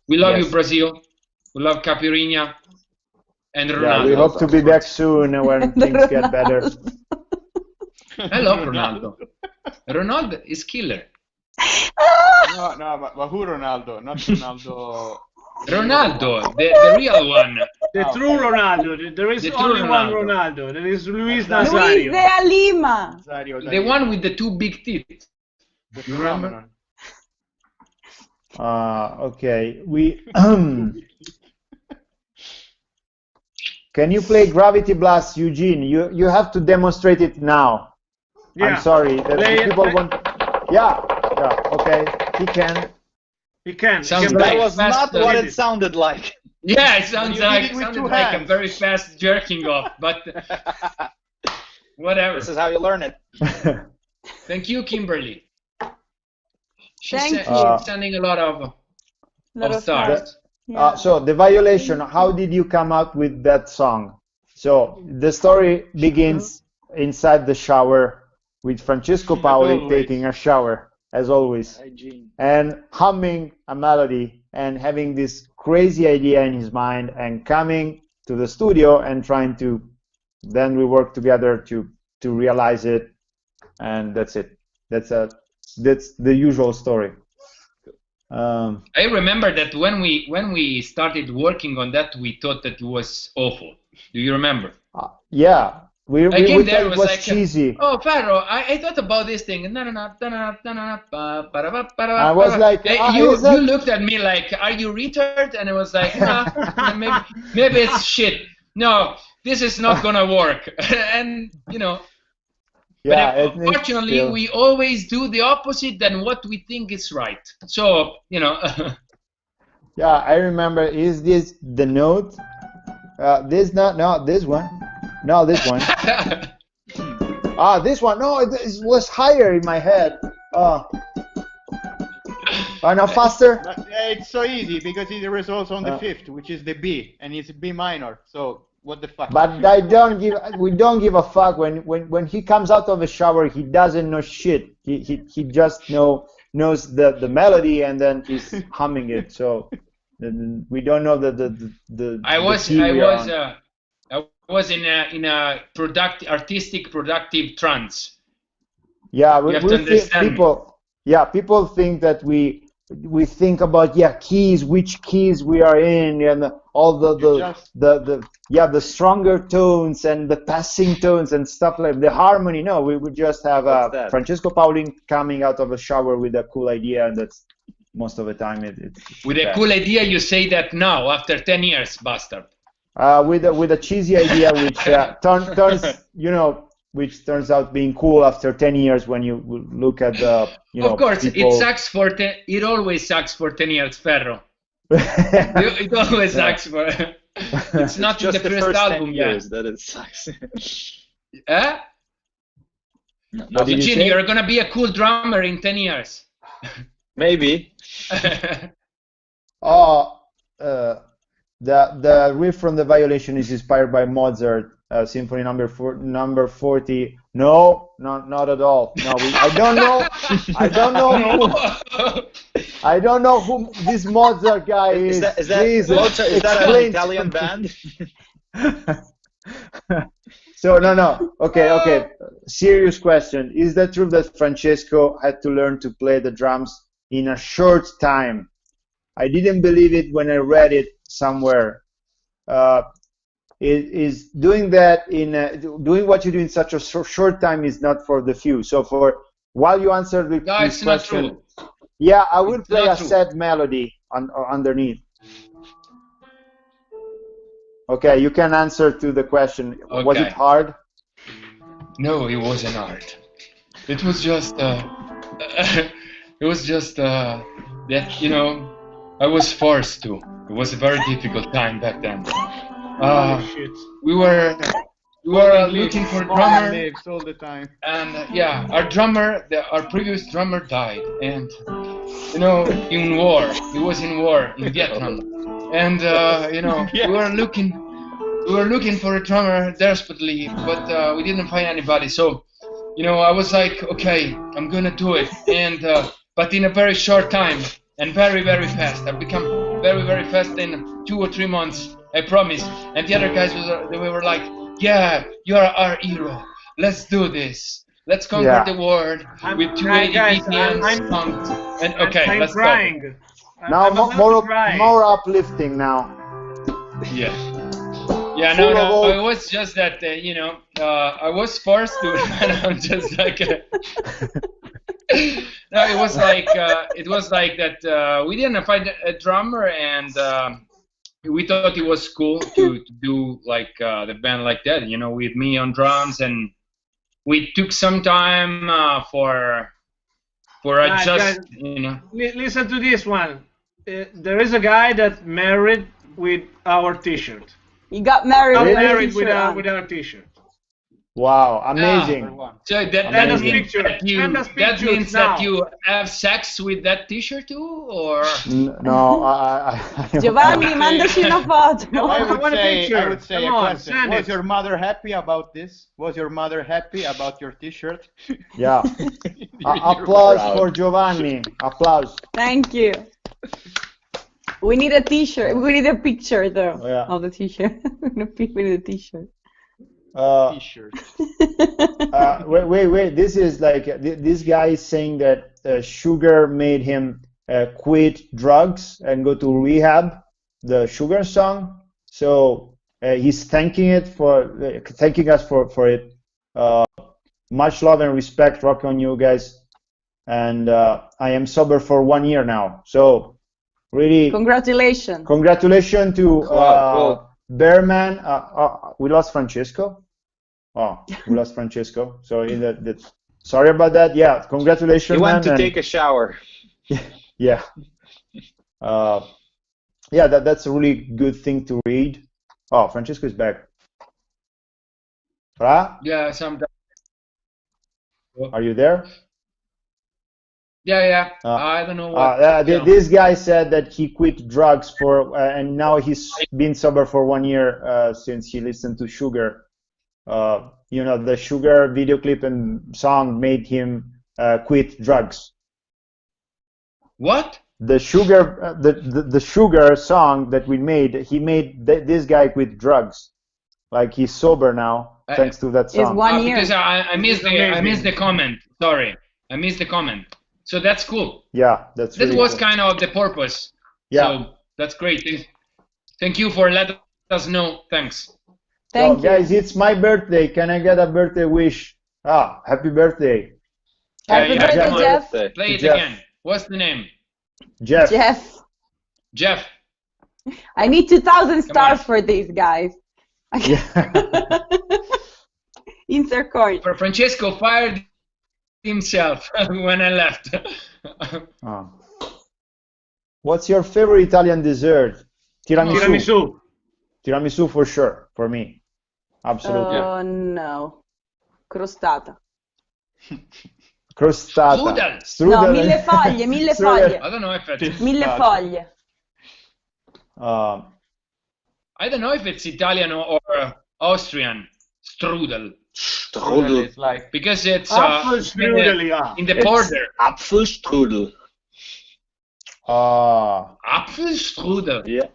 B: we love you, Brazil. We love Caipirinha and Ronaldo.
A: Yeah, we hope to be back soon when things get better.
B: I love Ronaldo. Ronaldo is killer.
G: No, but who Ronaldo? Not Ronaldo.
B: Ronaldo, the real one.
D: The true Ronaldo. There is only one Ronaldo. There is Luis Nazario.
C: Luis de Lima.
B: The one with the two big teeth. You remember?
A: Okay. Can you play Gravity Blast, Eugene? You have to demonstrate it now. Yeah. I'm sorry. People want. Yeah. Okay. He can.
E: That was not what it sounded like.
B: Yeah, it sounded like a very fast jerking off, but whatever.
E: This is how you learn it.
B: Thank you, Kimberly.
C: She's
B: sending a lot of stars.
A: So the Violation, how did you come out with that song? So the story begins inside the shower with Francesco Paoli taking a shower, as always, and humming a melody and having this crazy idea in his mind and coming to the studio and trying to, then we work together to realize it, and that's it. That's the usual story.
B: I remember that when we started working on that, we thought that it was awful. Do you remember?
A: Yeah. We thought it was
B: like,
A: cheesy.
B: Oh, Pharaoh, I thought about this thing. I
A: was like,
B: you looked at me like, are you retarded? And I was like, nah, maybe it's shit. No, this is not gonna work. And
A: yeah,
B: but unfortunately, we always do the opposite than what we think is right. So,
A: Yeah, I remember. Is this the note? This one. No, this one. This one. No, it was higher in my head. No, faster.
G: But, it's so easy because there is also on the fifth, which is the B, and it's B minor. So what the fuck?
A: But we don't give a fuck when he comes out of the shower. He doesn't know shit. He just knows the melody and then he's humming it. So we don't know the
B: I was in a artistic productive trance.
A: Yeah, people think that we think about keys, which keys we are in, and all the stronger tones and the passing tones and stuff like the harmony. No, we would just have Francesco Paoli coming out of a shower with a cool idea, and most of the time it's
B: with a
A: bad.
B: cool idea, you say that now after 10 years, bastard.
A: With a cheesy idea which turns which turns out being cool after 10 years when you look at the
B: Of course,
A: people.
B: it sucks for it always sucks for 10 years, Ferro. It always sucks for. It's not
E: just
B: the first
E: 10
B: album
E: years
B: yet.
E: that it sucks.
B: Eh?
A: What did you
B: Eugene,
A: say?
B: you're gonna be a cool drummer in 10 years.
E: Maybe.
A: The riff from the violation is inspired by Mozart, Symphony number 40. No, not at all. No, I don't know. I don't know who this Mozart guy is.
E: Is that Mozart? Is that an Italian band?
A: So no. Okay. Serious question. Is that true that Francesco had to learn to play the drums in a short time? I didn't believe it when I read it somewhere. Is doing that doing what you do in such a short time is not for the few. So while you answer this
B: it's
A: question,
B: not true.
A: yeah, I will play a
B: true.
A: sad melody underneath. Okay, you can answer to the question.
B: Okay.
A: Was it hard?
B: No, it wasn't hard. It was just that I was forced to. It was a very difficult time back then. We were looking for a drummer,
G: all the time.
B: and our previous drummer died, and in war. He was in war in Vietnam, and we were looking for a drummer desperately, but we didn't find anybody. So, I was like, okay, I'm gonna do it, and but in a very short time and very, very fast. I've become very, very fast in 2 or 3 months. I promise. And the other guys were like, yeah, you're our hero. Let's do this. Let's conquer the world with 280 BPM songs. And okay, let's
D: crying.
A: Now more uplifting now.
B: Yeah. Yeah, no. It was just that I was forced to. I'm just like. No, it was like that. We didn't find a drummer, and we thought it was cool to do like the band like that, with me on drums, and we took some time for adjust.
D: Listen to this one. There is a guy that married with our T-shirt.
C: He got married.
D: Married with our T-shirt.
A: Wow, amazing.
B: So that means that you have sex with that T-shirt too, or?
A: No,
C: Giovanni, mandaci una foto.
G: I would say a question. Was your mother happy about this? Was your mother happy about your T-shirt?
A: Yeah. Applause for Giovanni. Applause.
C: Thank you. We need a T-shirt. We need a picture though of the T-shirt. We need a T-shirt.
G: T-shirt.
A: Wait. This is like this guy is saying that sugar made him quit drugs and go to rehab. The Sugar song. So he's thanking us for it. Much love and respect. Rock on you guys. And I am sober for 1 year now. So really.
C: Congratulations.
A: Congratulations to Bearman. We lost Francesco. Oh, we lost Francesco. So sorry about that. Yeah, congratulations.
E: He went to take a shower.
A: Yeah. That's a really good thing to read. Oh, Francesco is back. Fra?
B: Yeah, sometimes.
A: Are you there?
B: Yeah. I don't know what.
A: This guy said that he quit drugs and now he's been sober for 1 year since he listened to Sugar. The Sugar video clip and song made him quit drugs.
B: What?
A: The Sugar, the Sugar song that we made, he made this guy quit drugs. Like he's sober now thanks to that song.
C: It's 1 year.
B: Because I missed the comment. Sorry, I missed the comment. So that's cool.
A: Yeah, that
B: was
A: cool.
B: kind of the purpose.
A: Yeah.
B: So that's great. Thank you for letting us know. Thanks.
C: Thank you.
A: Guys, it's my birthday. Can I get a birthday wish? Happy birthday.
C: Happy birthday, Jeff.
B: Play it again. What's the name?
A: Jeff.
B: Jeff.
C: I need 2,000
B: on.
C: stars for these guys.
A: Yeah.
C: Insert coin.
B: Francesco fired himself when I left.
A: Oh. What's your favorite Italian dessert?
D: Tiramisu.
A: Tiramisu for sure, for me. Absolutely.
C: Oh no. Crostata.
A: Crostata.
C: No, mille foglie.
B: I don't know if it's...
C: Mille foglie.
B: I don't know if it's Italian or Austrian. Strudel.
E: Strudel is
F: like
B: because it's
D: Apfelstrudel,
B: in the border.
E: Apfelstrudel.
B: Apfelstrudel.
E: Yeah.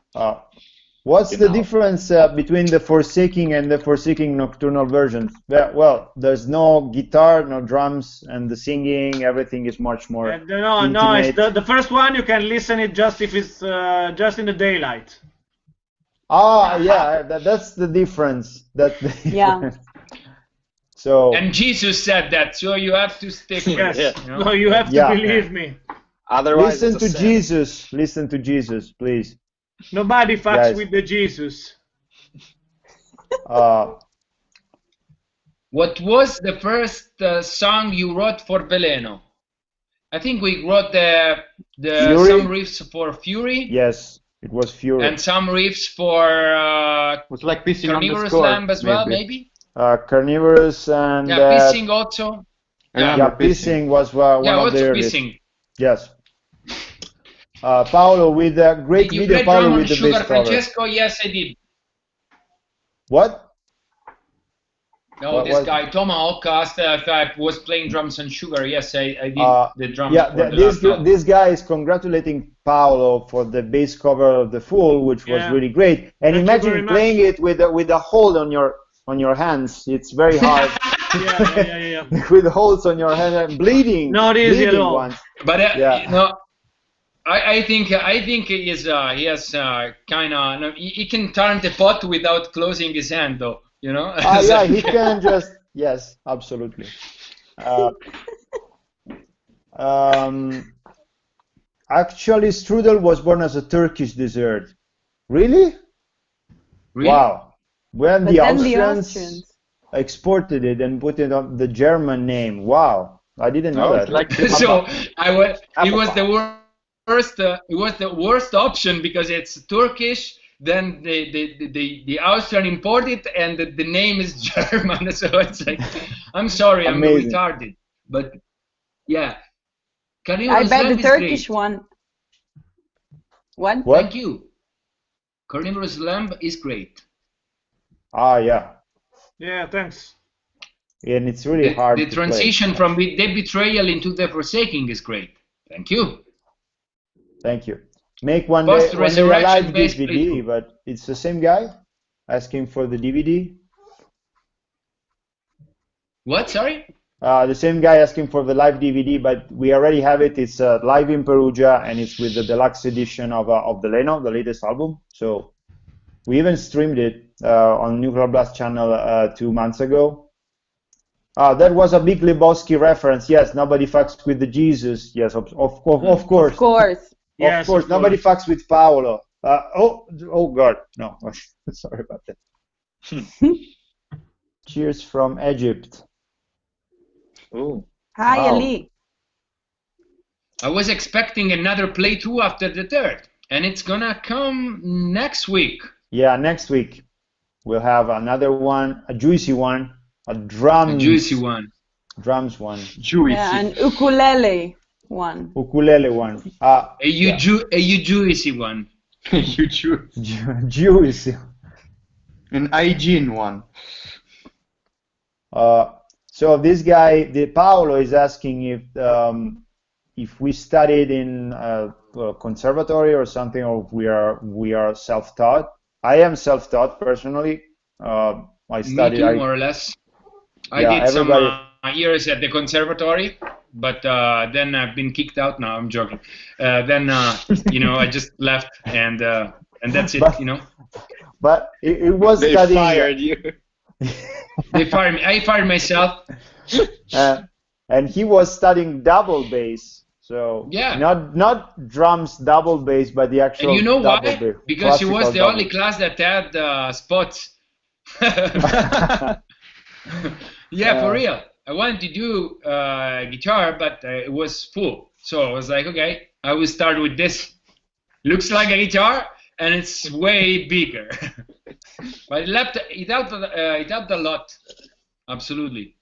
A: What's the difference between the Forsaking and the Forsaking Nocturnal versions? Well, there's no guitar, no drums, and the singing, everything is much more
D: No, it's the first one you can listen it just if it's just in the daylight.
A: Yeah, that's the difference.
C: Yeah.
A: So.
B: And Jesus said that, so you have to stick with
D: yes.
B: it. You know?
D: No, you have to believe me.
E: Otherwise,
A: listen to Jesus. Listen to Jesus, please.
D: Nobody fucks with the Jesus.
A: What
B: was the first song you wrote for Veleno? I think we wrote some riffs for Fury.
A: Yes, it was Fury.
B: And some riffs for
F: was like Pissing
B: Carnivorous Lamb as well, maybe.
A: Carnivorous and
B: Pissing also.
A: Pissing was one of the earliest.
B: Pissing.
A: Yes. Paolo with a great video. Paolo with the
B: Sugar
A: bass
B: Francesco? Yes, I did.
A: What?
B: No, this guy Tomahawk asked if I was playing drums on Sugar. Yes, I did the drums.
A: Yeah, this guy is congratulating Paolo for the bass cover of the Fool, which was really great. And imagine playing it with a hold on your hands. It's very hard.
D: Yeah.
A: With holes on your hand and bleeding.
D: Not easy at all.
B: But I think he has kind of he can turn the pot without closing his hand though, you know.
A: Yeah, he can just absolutely. Actually, strudel was born as a Turkish dessert. Really? Wow. When the Austrians exported it and put it on the German name. Wow, I didn't know that.
F: Like
B: so it was the worst option because it's Turkish. Then the Austrian import it, and the name is German. So it's like, I'm sorry, I'm retarded, but yeah.
C: I bet the Turkish one. What?
B: Thank you. Carnivorous Lamb is great.
A: Yeah.
D: Yeah, thanks.
A: And it's really hard.
B: The transition from the betrayal into the Forsaking is great. Thank you.
A: Thank you. Make one day a live DVD, but it's the same guy asking for the DVD.
B: What? Sorry?
A: The same guy asking for the live DVD, but we already have it. It's live in Perugia, and it's with the deluxe edition of Veleno, the latest album. So we even streamed it on Nuclear Blast channel 2 months ago. That was a Big Lebowski reference. Yes, nobody fucks with the Jesus. Yes, of course.
C: Of course.
A: Of course, nobody fucks with Paolo. Oh God, no. Sorry about that. Cheers from Egypt.
E: Oh.
C: Hi, Ali.
B: I was expecting another playthrough after the third, and it's gonna come next week.
A: Yeah, next week we'll have another one, a juicy one, a juicy one. Drums one.
F: Juicy.
C: Yeah, an ukulele one.
A: Ukulele one.
B: A juicy one.
A: Juicy.
G: An hygiene one.
A: So this guy, Paolo, is asking if we studied in a conservatory or something, or we are self-taught. I am self-taught personally. I studied.
B: Me too, more or less. I did some years at the conservatory, but then I've been kicked out. Now I'm joking. Then I just left, and that's it.
A: But it was
E: they
A: studying.
E: Fired you.
B: They fired me. I fired myself.
A: And he was studying double bass. So
B: Yeah.
A: not drums double bass, but the actual
B: And you know
A: double
B: why?
A: bass.
B: Because she was
A: classical
B: the
A: double.
B: only class that had spots. Yeah, for real. I wanted to do guitar, but it was full. So I was like, okay, I will start with this. Looks like a guitar, and it's way bigger. But it helped a lot. Absolutely.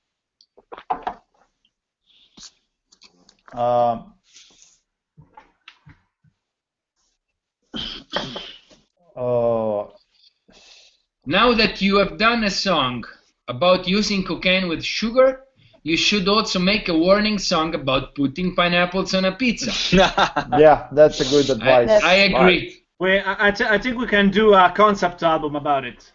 B: Now that you have done a song about using cocaine with sugar, you should also make a warning song about putting pineapples on a pizza.
A: Yeah, that's a good advice.
B: I agree.
D: I think we can do a concept album about it.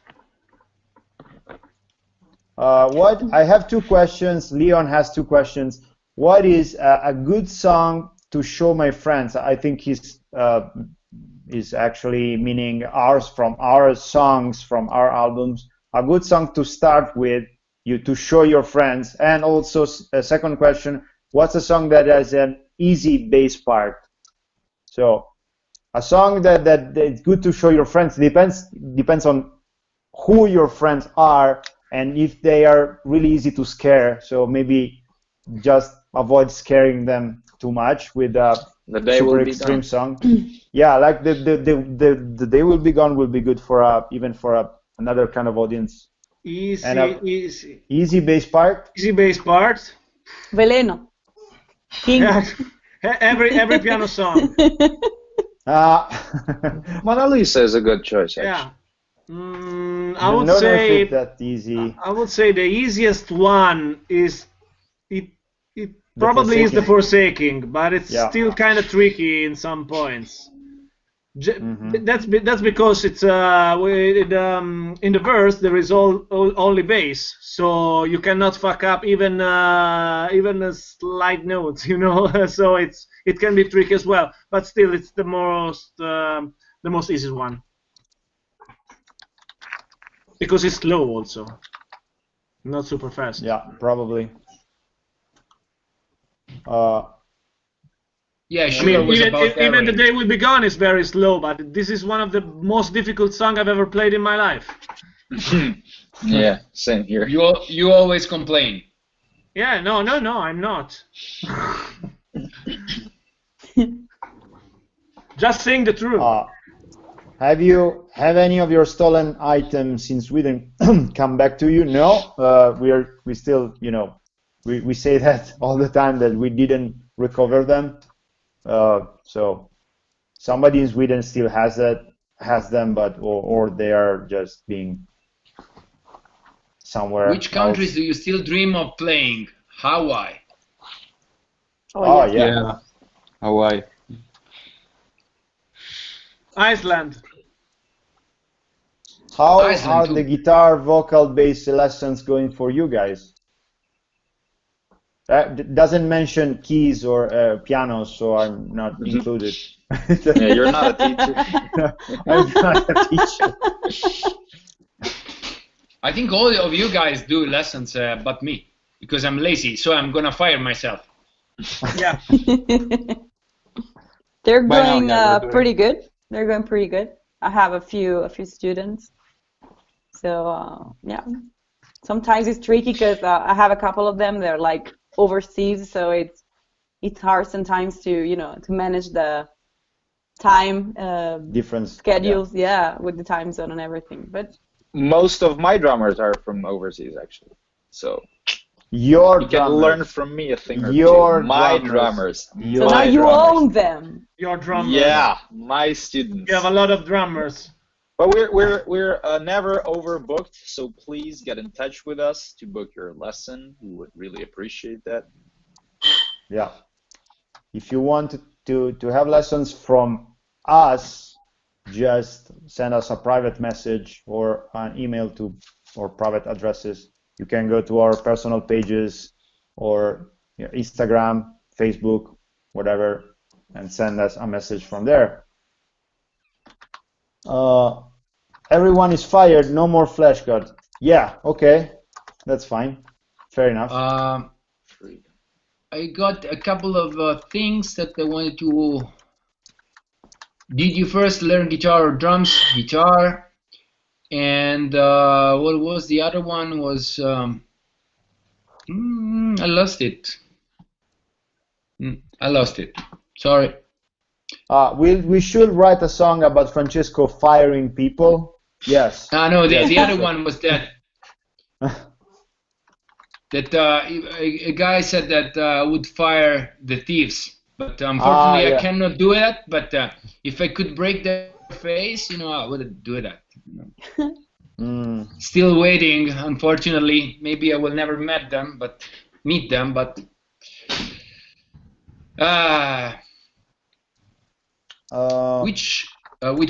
A: What I have two questions. Leon has two questions. What is a good song to show my friends? I think he's is actually meaning ours, from our songs, from our albums. A good song to start with, you to show your friends. And also a second question, what's a song that has an easy bass part? So a song that it's good to show your friends depends on who your friends are and if they are really easy to scare. So maybe just avoid scaring them too much with a super extreme song. Yeah, like the Day Will Be Gone will be good for even for another kind of audience. Easy bass part.
D: Easy bass part.
C: Veleno. King.
D: Yeah. Every piano song.
E: Mona Lisa is a good choice, actually.
D: Yeah. I would say
A: that easy.
D: I would say the easiest one is it probably is the Forsaking, but it's still kind of tricky in some points. That's because it's in the verse there is only bass, so you cannot fuck up even a slight notes, you know. So it can be tricky as well, but still it's the most easiest one because it's slow also, not super fast.
A: Yeah, probably.
B: Yeah, sure.
D: Even The Day Will Be Gone is very slow, but this is one of the most difficult songs I've ever played in my life.
E: Yeah, same here.
B: You always complain.
D: Yeah, no, I'm not. Just saying the truth.
A: Have any of your stolen items in Sweden come back to you? No, we still, you know, we say that all the time that we didn't recover them. So somebody in Sweden still has them, but or they are just being somewhere.
B: Which countries
A: else.
B: do you still dream of playing? Hawaii.
A: Oh yeah.
H: Hawaii.
D: Iceland.
A: How
B: Iceland
A: are
B: too.
A: the guitar, vocal, bass lessons going for you guys? Doesn't mention keys or pianos, so I'm not included.
E: Yeah, you're not a teacher.
A: I'm not a teacher.
B: I think all of you guys do lessons, but me, because I'm lazy, so I'm gonna fire myself.
D: Yeah.
C: They're
H: By
C: going
H: now, yeah,
C: pretty good. They're going pretty good. I have a few students. So yeah, sometimes it's tricky because I have a couple of them. They're like overseas, so it's hard sometimes to manage the time
A: Different
C: schedules, with the time zone and everything. But
E: Most of my drummers are from overseas, actually. So
A: you
E: can learn from me a thing or
A: Your
E: two. My
A: drummers.
E: drummers.
C: so now you own them.
D: Your drummers.
E: Yeah, my students.
D: You have a lot of drummers.
E: But we're never overbooked, so please get in touch with us to book your lesson. We would really appreciate that.
A: Yeah. If you want to have lessons from us, just send us a private message or an email to our private addresses. You can go to our personal pages or Instagram, Facebook, whatever, and send us a message from there. Everyone is fired. No more Fleshgod. Yeah. Okay. That's fine. Fair enough.
B: I got a couple of things that I wanted to. Did you first learn guitar or drums? Guitar. And what was the other one? Was I lost it. I lost it. Sorry.
A: We should write a song about Francesco firing people. Yes.
B: No, the other one was that. That a guy said that I would fire the thieves, but unfortunately
A: yeah.
B: I cannot do that. But if I could break their face, I would do that. Still waiting, unfortunately. Maybe I will never meet them, but with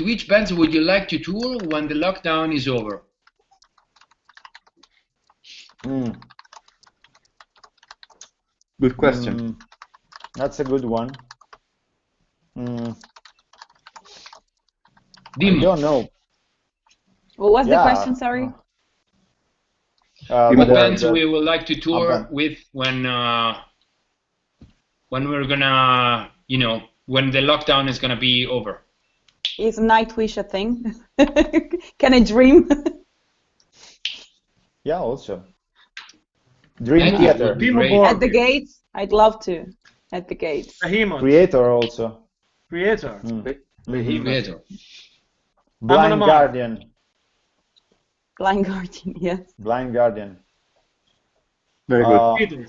B: which bands would you like to tour when the lockdown is over?
G: Good question.
A: That's a good one.
B: Dim.
A: I don't know.
C: What was the question? Sorry.
B: What bands we would like to tour with when we're gonna, when the lockdown is gonna be over?
C: Is Nightwish a thing? Can I dream?
A: Yeah, also. Dream Theater.
C: At the Gates? I'd love to. At the Gates.
A: Creator also.
D: Creator.
B: Creator.
A: Blind Guardian.
C: Blind Guardian, yes.
A: Blind Guardian.
G: Very good.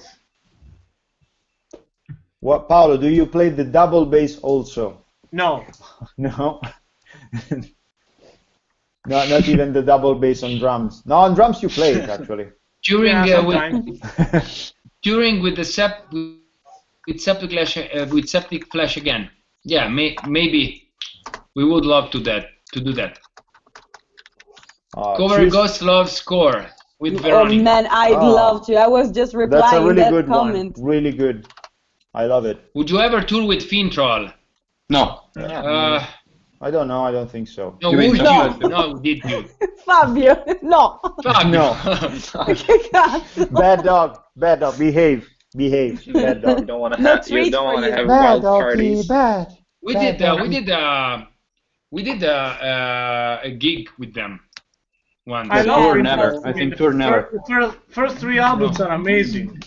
A: What, Paolo, do you play the double bass also?
D: No.
A: No? No, not even the double bass on drums. No, on drums you play it, actually.
B: During with Septic Flesh again. Yeah, maybe we would love to do that. Cover Ghost Love Score with Veronica.
C: Oh man, I'd love to. I was just replying
A: that's a really
C: that
A: good
C: comment.
A: One. Really good. I love it.
B: Would you ever tour with Fintroll?
G: No.
A: I don't know. I don't think so.
B: No, would you? No, did you?
C: Fabio, no.
B: Fabio.
A: Bad dog. Bad dog. Behave. Bad dog.
E: You don't want to have wild parties.
A: Bad.
B: We did a gig with them once.
D: I love
G: Tour never. I think tour never.
D: First 3 albums are amazing.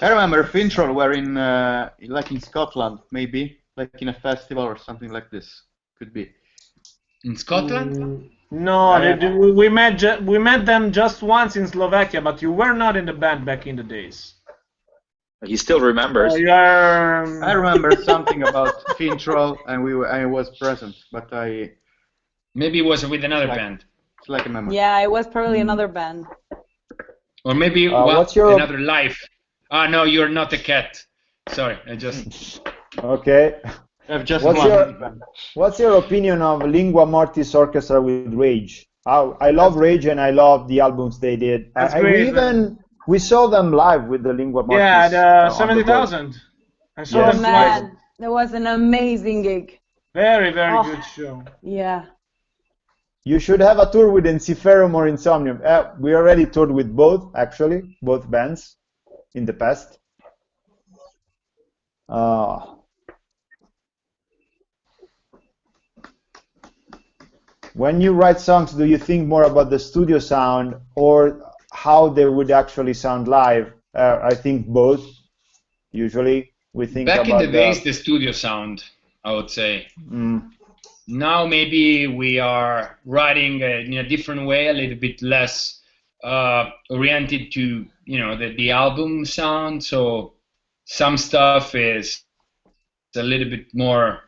G: I remember Fintroll were in Scotland, maybe, like in a festival or something like this. Could be.
B: In Scotland?
D: No, we met them just once in Slovakia, but you were not in the band back in the days.
E: He still remembers.
G: I remember something about Fintroll, and I was present, but
B: maybe it was with another band.
G: It's like a memory.
C: Yeah, it was probably another band.
B: Or maybe another life. No, you're not a cat. Sorry, I just.
A: Okay.
G: I've just
A: what's your opinion of Lingua Mortis Orchestra with Rage? I love Rage and I love the albums they did. We saw them live with the Lingua Mortis.
D: Yeah, 70,000. I saw them live.
C: That was an amazing gig.
D: Very, very good show.
C: Yeah.
A: You should have a tour with Ensiferum or Insomnium. We already toured with both bands in the past. When you write songs, do you think more about the studio sound or how they would actually sound live? I think both. Usually, we think
B: back
A: about
B: in the days, the studio sound, I would say. Now maybe we are writing in a different way, a little bit less oriented to the album sound. So some stuff is a little bit more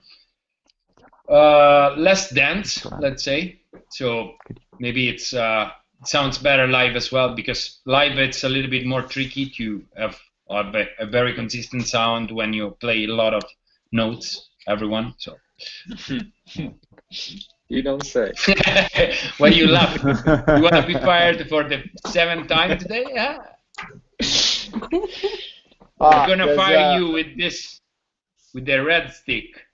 B: less dense, let's say. So maybe it sounds better live as well, because live it's a little bit more tricky to have a very consistent sound when you play a lot of notes, everyone. So
E: you don't say.
B: Why you laugh? You want to be fired for the 7th time today? Yeah. We're gonna fire you with the red stick.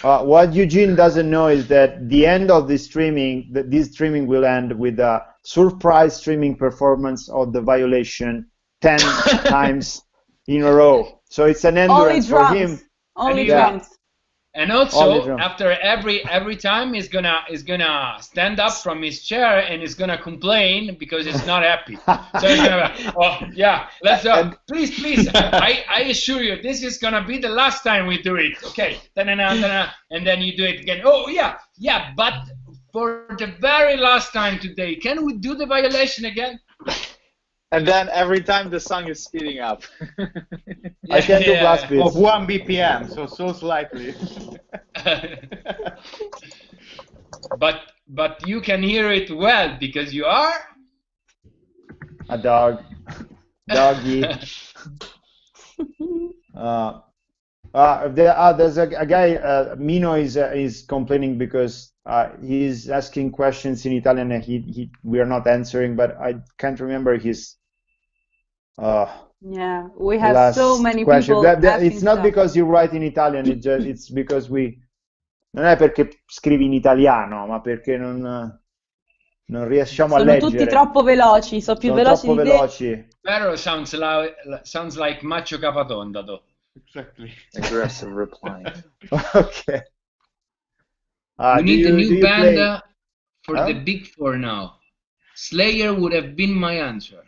A: What Eugene doesn't know is that the end of this streaming will end with surprise streaming performance of the Violation 10 times in a row. So it's an endurance for him.
C: Only drums.
B: And also, after every time, he's gonna stand up from his chair and he's gonna complain because he's not happy. So he's gonna, let's go. Please. I assure you, this is gonna be the last time we do it. Okay, and then you do it again. Oh yeah, but for the very last time today, can we do the Violation again?
E: And then every time the song is speeding up.
A: I can do blast beats.
G: Of 1 BPM, so slightly.
B: But you can hear it well because you are
A: a dog. Doggy. There's a guy, Mino is complaining because he's asking questions in Italian and we are not answering, but I can't remember his
C: yeah, we have so many
A: question.
C: people
A: It's not because you write in Italian, it's because non è perché scrivi in italiano, ma perché non riusciamo a leggere.
C: Sono tutti troppo veloci, sono più veloci di te.
B: Vero sounds like Macho Capatonda though.
G: Exactly.
E: Aggressive reply.
A: Okay.
B: We need a new band for the Big Four now. Slayer would have been my answer.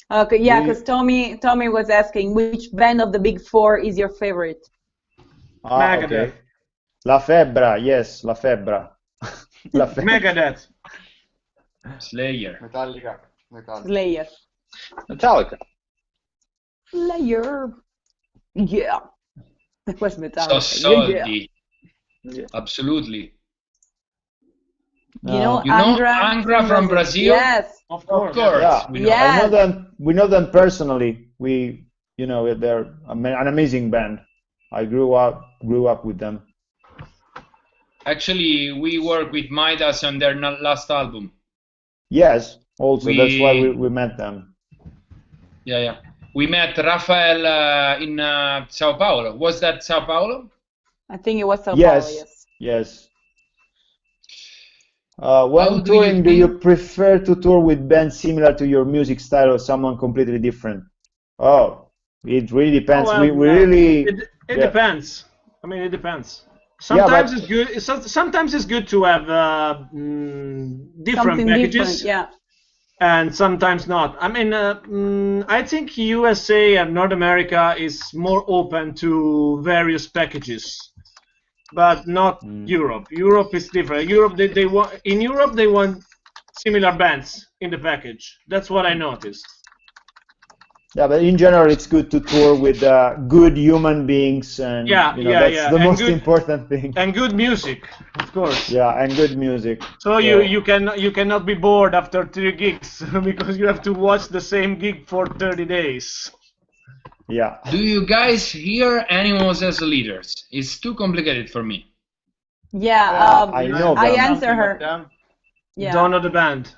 C: Okay, yeah, because Tommy was asking which band of the Big Four is your favorite.
D: Megadeth.
A: Okay. La Febbra, yes, La Febbra.
D: Megadeth.
B: Slayer.
G: Metallica.
C: Slayer.
E: Metallica.
C: Slayer. Yeah. That was Metallica.
B: So salty. Yeah. Absolutely.
C: You know
B: Angra from Brazil?
C: Yes.
D: Of course.
A: Yeah.
C: Yes.
A: We know them personally. They're an amazing band. I grew up with them.
B: Actually, we worked with Midas on their last album.
A: Yes, also that's why we met them.
B: Yeah. We met Rafael in Sao Paulo. Was that Sao Paulo?
C: I think it was Sao Paulo,
A: yes. When touring, do you prefer to tour with bands similar to your music style or someone completely different? Oh, it really depends.
D: It depends. I mean, it depends. Sometimes it's good. Sometimes it's good to have different packages. And sometimes not. I mean, I think USA and North America is more open to various packages, but not Europe. Europe is different. In Europe they want similar bands in the package. That's what I noticed.
A: Yeah, but in general, it's good to tour with good human beings, and that's the most important thing.
D: And good music, of course.
A: Yeah, and good music.
D: So you cannot be bored after 3 gigs because you have to watch the same gig for 30 days.
A: Yeah.
B: Do you guys hear animals as leaders? It's too complicated for me.
C: Yeah,
A: I know.
C: I answer her. Yeah.
D: Don't know the band.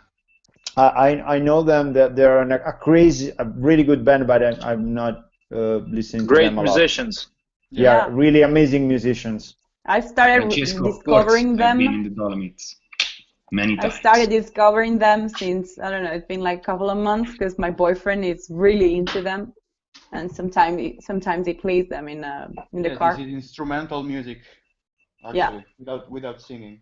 A: I know them. That they're a really good band, but I'm not listening to them a lot.
E: Great musicians.
A: Yeah, really amazing musicians.
C: I started discovering them.
B: I've been in the Dolomites many times.
C: I started discovering them since, I don't know, it's been like a couple of months because my boyfriend is really into them, and sometimes he plays them in the car.
G: This is instrumental music, actually, without singing.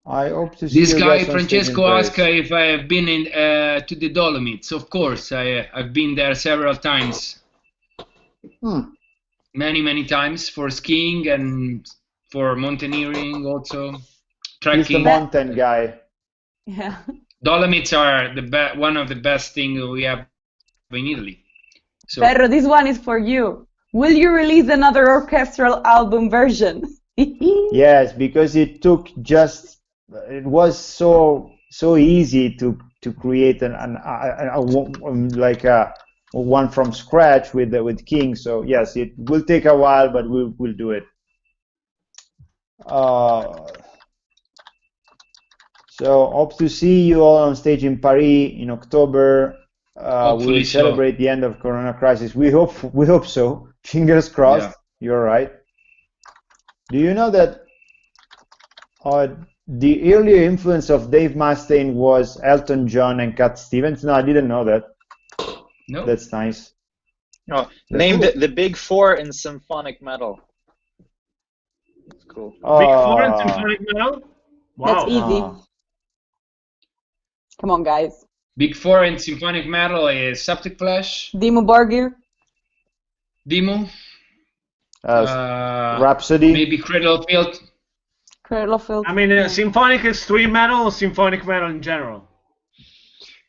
A: I hope to see
B: this
A: you
B: guy
A: guys on
B: Francesco
A: stage
B: asked if I have been to the Dolomites. Of course, I've been there several times. Many times for skiing and for mountaineering also. Trekking.
A: He's the mountain guy.
C: Yeah.
B: Dolomites are one of the best things we have in Italy. So,
C: Pedro, this one is for you. Will you release another orchestral album version?
A: Yes, because it was so easy to create one from scratch with King. So yes, it will take a while, but we'll do it. So hope to see you all on stage in Paris in October. We'll celebrate the end of Corona crisis. We hope so. Fingers crossed.
B: Yeah.
A: You're right. Do you know that the earlier influence of Dave Mustaine was Elton John and Cat Stevens? No, I didn't know that.
B: No.
A: That's nice.
E: Oh, name the big four in symphonic metal. That's cool.
D: Big four in symphonic metal? Wow.
C: That's easy. Come on, guys.
B: Big four in symphonic metal is Septic Flesh,
C: Dimmu Borgir.
B: Dimmu,
A: Rhapsody.
B: maybe Cradle of Filth.
C: Cradle of Filth.
D: I mean, symphonic extreme metal or symphonic metal in general?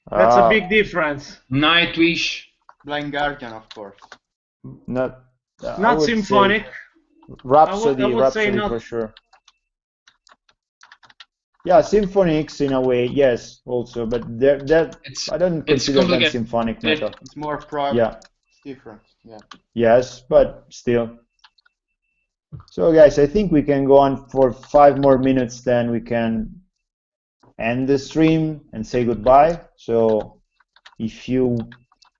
D: That's a big difference.
B: Nightwish.
G: Blind Guardian, of course.
A: Not
D: symphonic.
A: Rhapsody,
D: I would say
A: Rhapsody
D: not.
A: for sure. Yeah, symphonics in a way, yes, also, but I don't consider them symphonic metal.
G: It's more prog.
A: Yeah.
G: It's different. Yeah.
A: Yes, but still. So guys, I think we can go on for 5 more minutes, then we can end the stream and say goodbye. So if you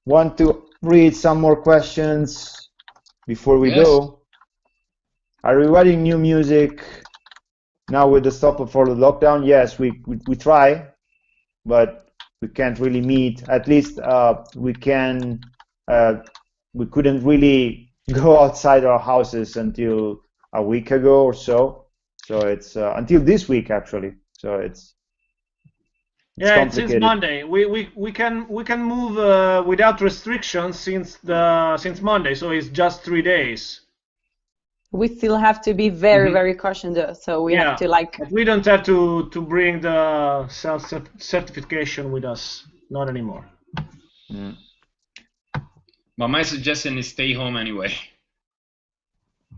A: want to read some more questions before we go. Are we writing new music now with the stop for the lockdown? Yes, we try, but we can't really meet. At least we couldn't really go outside our houses until a week ago or so. So it's until this week actually. So it's
D: since Monday. We can move without restrictions since Monday. So it's just 3 days.
C: We still have to be very, very cautious though. So we have to
D: But we don't have to bring the self-certification with us. Not anymore.
A: Mm.
B: But my suggestion is stay home anyway.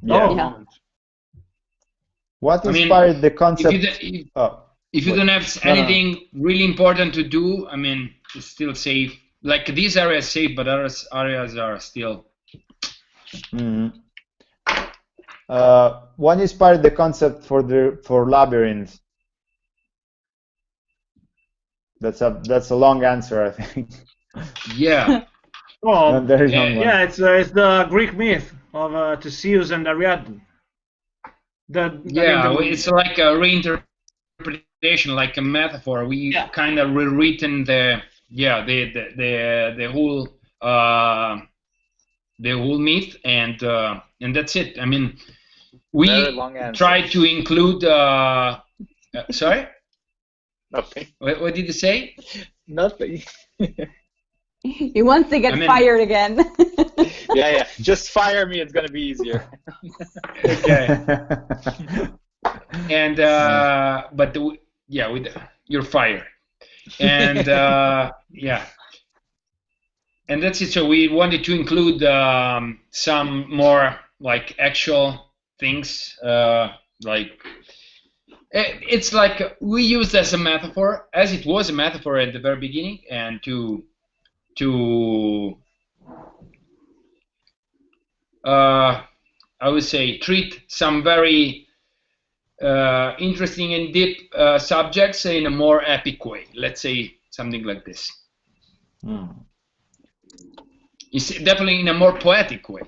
A: Yeah. What inspired the concept?
B: If you don't have anything really important to do, I mean, it's still safe. Like these areas safe, but other areas are still.
A: What inspired the concept for Labyrinth? That's a long answer, I think.
B: Yeah.
D: Oh,
A: very long one.
D: Yeah, it's the Greek myth of Theseus and Ariadne.
B: It's like a reinterpretation, like a metaphor. We kind of rewritten the whole myth, and that's it. I mean, we try to include. Sorry.
E: Nothing.
B: What did you say?
E: Nothing.
C: He wants to get fired again.
E: Yeah. Just fire me. It's gonna be easier.
B: Okay. And you're fired. And and that's it. So we wanted to include some more like actual things, like it's like we used as a metaphor, as it was a metaphor at the very beginning, and to I would say treat some very interesting and deep subjects in a more epic way. Let's say something like this. It's definitely in a more poetic way.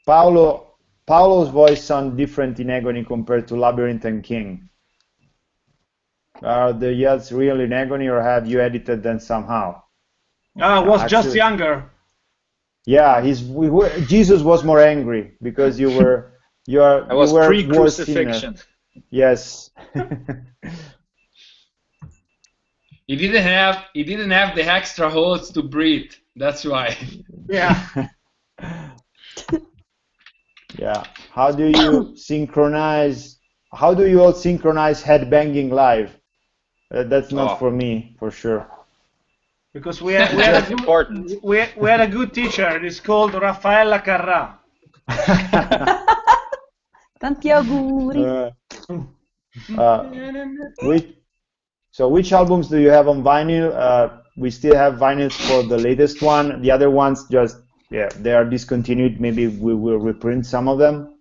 A: Paolo's voice sounds different in Agony compared to Labyrinth and King. Are the yells really in Agony, or have you edited them somehow?
D: Was just younger.
A: Yeah, Jesus was more angry because you were
E: pre-crucifixion.
A: Yes.
B: He didn't have the extra holes to breathe. That's why.
D: Yeah.
A: Yeah. How do you all synchronize headbanging live? That's not for me, for sure.
D: Because we had a good teacher. It's called Raffaella Carrà.
C: Tanti auguri.
A: Which albums do you have on vinyl? We still have vinyls for the latest one. The other ones they are discontinued. Maybe we will reprint some of them.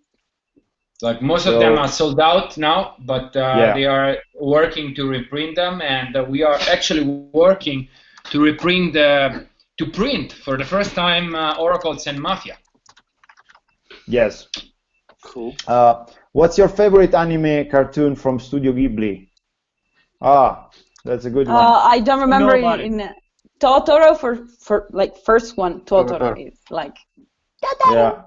B: Like most of them are sold out now, but they are working to reprint them, and we are actually working to print for the first time Oracles and Mafia.
A: Yes.
E: Cool.
A: What's your favorite anime cartoon from Studio Ghibli? Ah, that's a good one.
C: I don't remember
D: Nobody.
C: in Totoro for like first one. Totoro
G: Totoro.
C: is like
A: Yeah.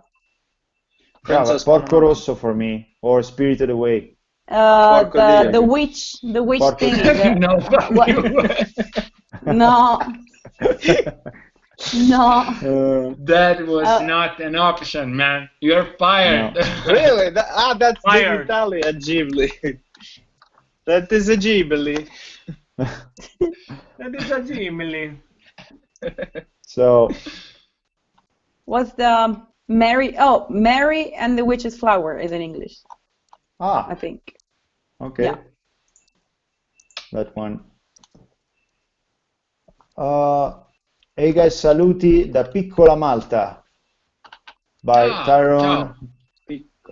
E: Princess
A: Porco
E: Mononoke.
A: Rosso for me, or Spirited Away.
E: Porco
C: the
E: Dio.
C: witch
A: Porco
C: thing.
A: Dio.
B: No, fuck
C: What?
B: you.
C: No, no.
B: That was
C: Uh,
B: not an option, man. You're fired.
E: Really? That's
D: Fired.
E: Digitalia Ghibli. That is a Ghibli.
D: That is a Gimli.
A: So,
C: What's the Mary? Oh, Mary and the Witch's Flower is in English, I think.
A: okay.
C: Yeah.
A: That one. Hey guys, saluti da Piccola Malta by Tyrone,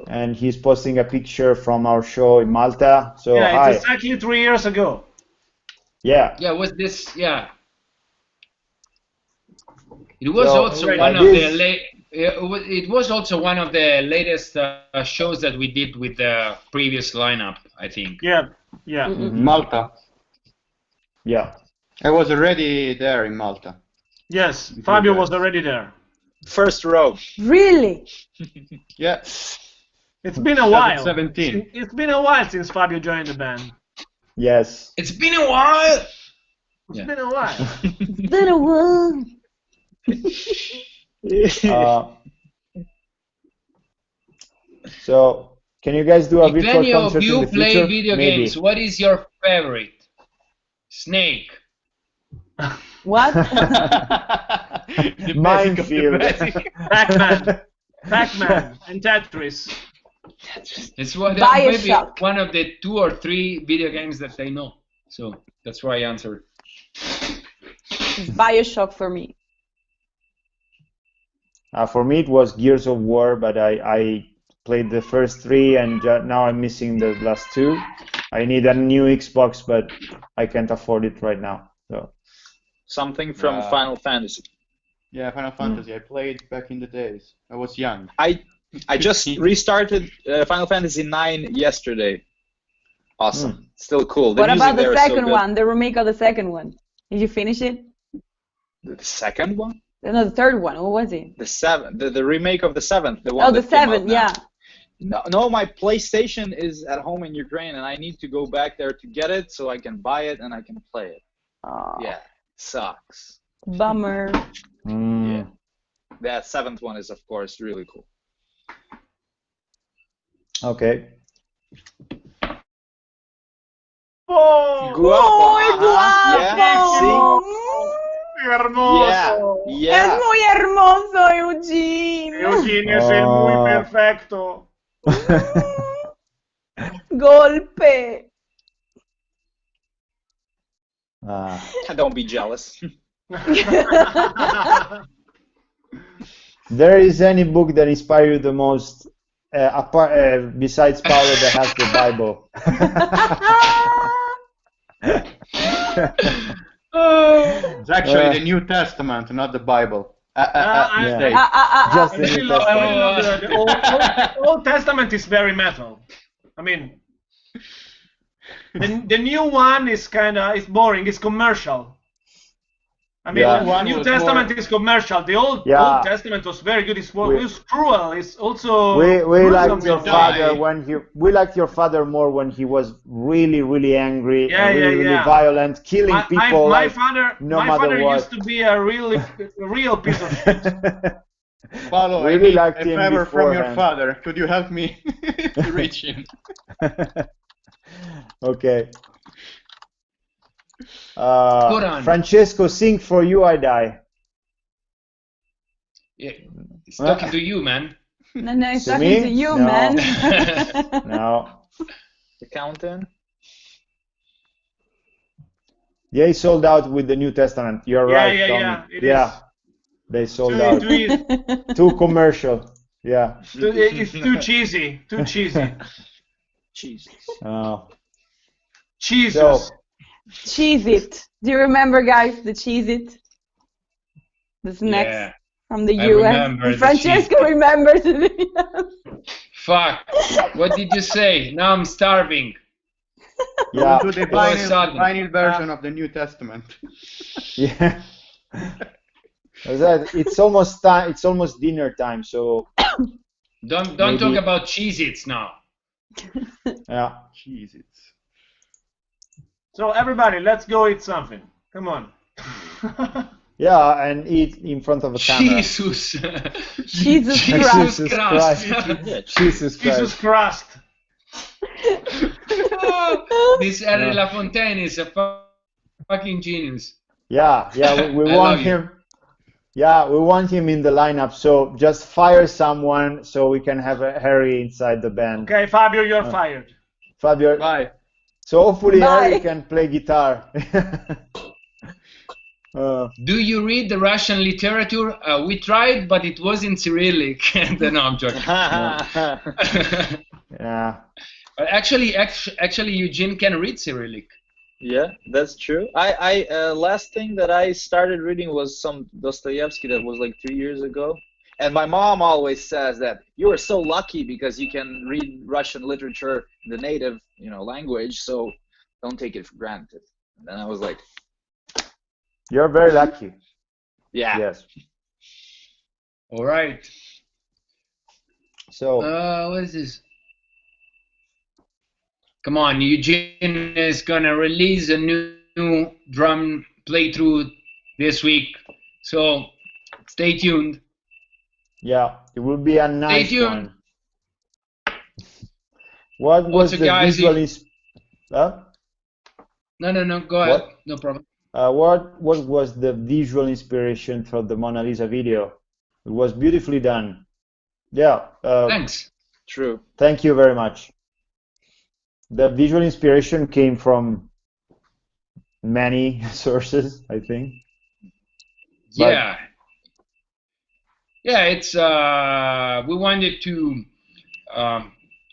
A: and he's posting a picture from our show in Malta. So
D: Yeah,
A: hi.
D: it's exactly 3 years ago.
A: Yeah.
B: Yeah, was this? Yeah. It was
A: So,
B: also
A: by
B: one of
A: this-
B: the late. It was also one of the latest shows that we did with the previous lineup, I think.
D: Yeah, yeah.
G: Malta.
A: Yeah.
G: I was already there in Malta.
D: Yes, Fabio was already there.
E: First row.
C: Really?
G: Yeah.
D: It's been a while.
G: 17.
D: It's been a while since Fabio joined the band.
A: Yes.
B: It's been a while.
D: It's been a while.
C: It's been a while.
A: So, can you guys do a
B: If
A: virtual
B: any of
A: concert in
B: you
A: the
B: play
A: future?
B: video
A: Maybe.
B: games, what is your favorite? Snake.
C: What?
G: The
A: Minefield.
G: basic.
D: Pac-Man. Pac-Man and Tetris.
B: It's maybe
C: Bioshock.
B: one of the 2 or 3 video games that I know. So that's why I answered.
C: It's Bioshock for me.
A: For me, it was Gears of War, but I played the first 3, and now I'm missing the last 2. I need a new Xbox, but I can't afford it right now. So
E: Something from Final Fantasy.
G: Yeah, Final Fantasy. I played back in the days. I was young.
E: I just restarted Final Fantasy 9 yesterday. Awesome. Still cool. The
C: What
E: music
C: about the
E: there is so
C: second
E: good.
C: one, the remake of the second one? Did you finish it?
E: The second one?
C: No, the third one. What was it?
E: The seventh. The remake of the seventh. The one
C: Oh, the
E: that came out
C: seventh,
E: now.
C: yeah.
E: No, my PlayStation is at home in Ukraine, and I need to go back there to get it so I can buy it and I can play it.
C: Oh,
E: Yeah, sucks.
C: bummer.
E: Yeah, that seventh one is, of course, really cool.
A: okay.
D: Oh,
E: Guapo.
C: ¡Muy guapo!
D: hermoso.
E: Yeah.
C: Es muy hermoso, Eugene.
D: Eugene es el muy perfecto.
C: Golpe.
E: Don't be jealous.
A: There is any book that inspired you the most, besides Paulo, that has the Bible?
G: It's actually the New Testament, not the Bible. Mistake.
A: Just
D: I
A: the
D: really
A: New
D: love
A: Testament.
D: the Old Testament is very metal. I mean, the new one is it's boring. It's commercial. I mean,
A: Yeah.
D: the New Testament is commercial. The Old Testament was very good. It was cruel. It's also
A: We liked your
D: gruesome.
A: father we liked your father more when he was really angry
D: Yeah,
A: and really
D: yeah.
A: violent, killing people.
D: My
A: like,
D: father,
A: no
D: my
A: matter
D: father
A: what.
D: used to be a real piece of shit.
G: Paulo, I
A: Really
G: need
A: liked
G: a
A: him
G: favor from your
A: beforehand.
G: father. Could you help me to reach him?
A: Okay.
B: on.
A: Francesco, sing For You I Die.
B: Yeah, it's talking to you, man.
C: No, it's
A: To
C: talking
A: me?
C: to you,
A: No.
C: man.
A: No.
E: The countdown.
A: They sold out with the New Testament. You're right, Tommy.
D: Yeah. It
A: Yeah,
D: is.
A: they sold out.
D: Too easy.
A: Too commercial. Yeah.
D: It's too cheesy. Too cheesy.
E: Jesus.
D: Jesus.
A: So,
C: Cheese It. Do you remember, guys, the Cheese It? The snacks.
B: Yeah.
C: from the
B: I
C: US.
B: remember the
C: Francesco
B: cheesecake.
C: remembers it.
B: Fuck. What did you say? Now I'm starving.
A: Yeah.
G: To the
B: All of a
G: vinyl,
B: sudden.
G: vinyl version of the New Testament.
A: Yeah. It's almost time. It's almost dinner time. So
B: Don't
A: maybe,
B: talk about Cheez-Its now.
A: yeah.
G: Jesus.
D: So everybody, let's go eat something. Come on.
A: Yeah, and eat in front of a camera.
B: Jesus.
C: Jesus
B: Jesus
C: Christ.
B: Christ.
A: Jesus
D: Jesus
A: Christ.
D: Christ.
B: This Harry Lafontaine is a fucking genius.
A: Yeah, we
B: I
A: want
B: love you.
A: him. Yeah, we want him in the lineup. So just fire someone so we can have a Harry inside the band.
D: Okay, Fabio, you're fired.
A: Fabio.
E: Bye.
A: So hopefully
C: Bye.
A: Harry can play guitar.
B: Do you read the Russian literature? We tried, but it was in Cyrillic. No, I'm joking.
A: Yeah.
B: Actually, Eugene can read Cyrillic.
E: Yeah, that's true. I last thing that I started reading was some Dostoevsky that was like 3 years ago. And my mom always says that you are so lucky because you can read Russian literature in the native, language, so don't take it for granted. And then I was like,
A: You're very lucky.
E: yeah.
A: Yes.
B: All right.
A: So
B: What is this? Come on, Eugene is gonna release a new drum playthrough this week, so stay tuned.
A: yeah, it will be a nice
B: tuned.
A: one. What was
B: Also,
A: the
B: guys,
A: visual
B: No, go ahead.
A: What?
B: No problem.
A: What was the visual inspiration for the Mona Lisa video? It was beautifully done. Yeah.
B: Thanks.
E: True.
A: Thank you very much. The visual inspiration came from many sources, I think.
B: Yeah. Yeah, it's we wanted to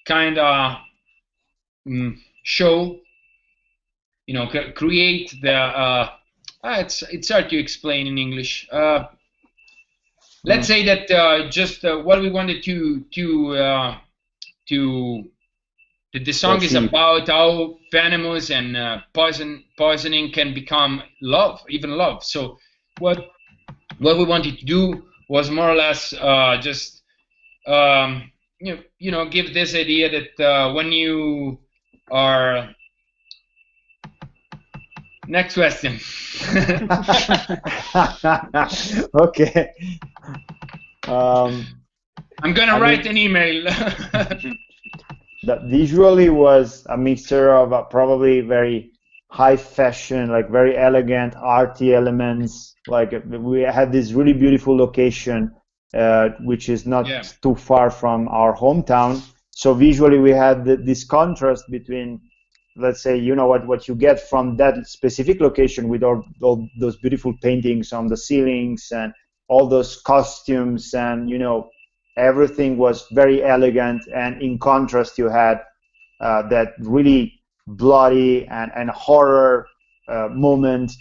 B: kind of show, create the it's hard to explain in English. Let's say that just what we wanted to the song is about how venomous and poisoning can become even love. So what we wanted to do was more or less just give this idea that when you are next question.
A: Okay.
B: I'm gonna write an email.
A: That visually was a mixture of probably very high fashion, like very elegant, arty elements. Like we had this really beautiful location, which is not too far from our hometown. So visually we had this contrast between, let's say, what you get from that specific location with all those beautiful paintings on the ceilings and all those costumes, and everything was very elegant, and in contrast you had that really bloody and horror moment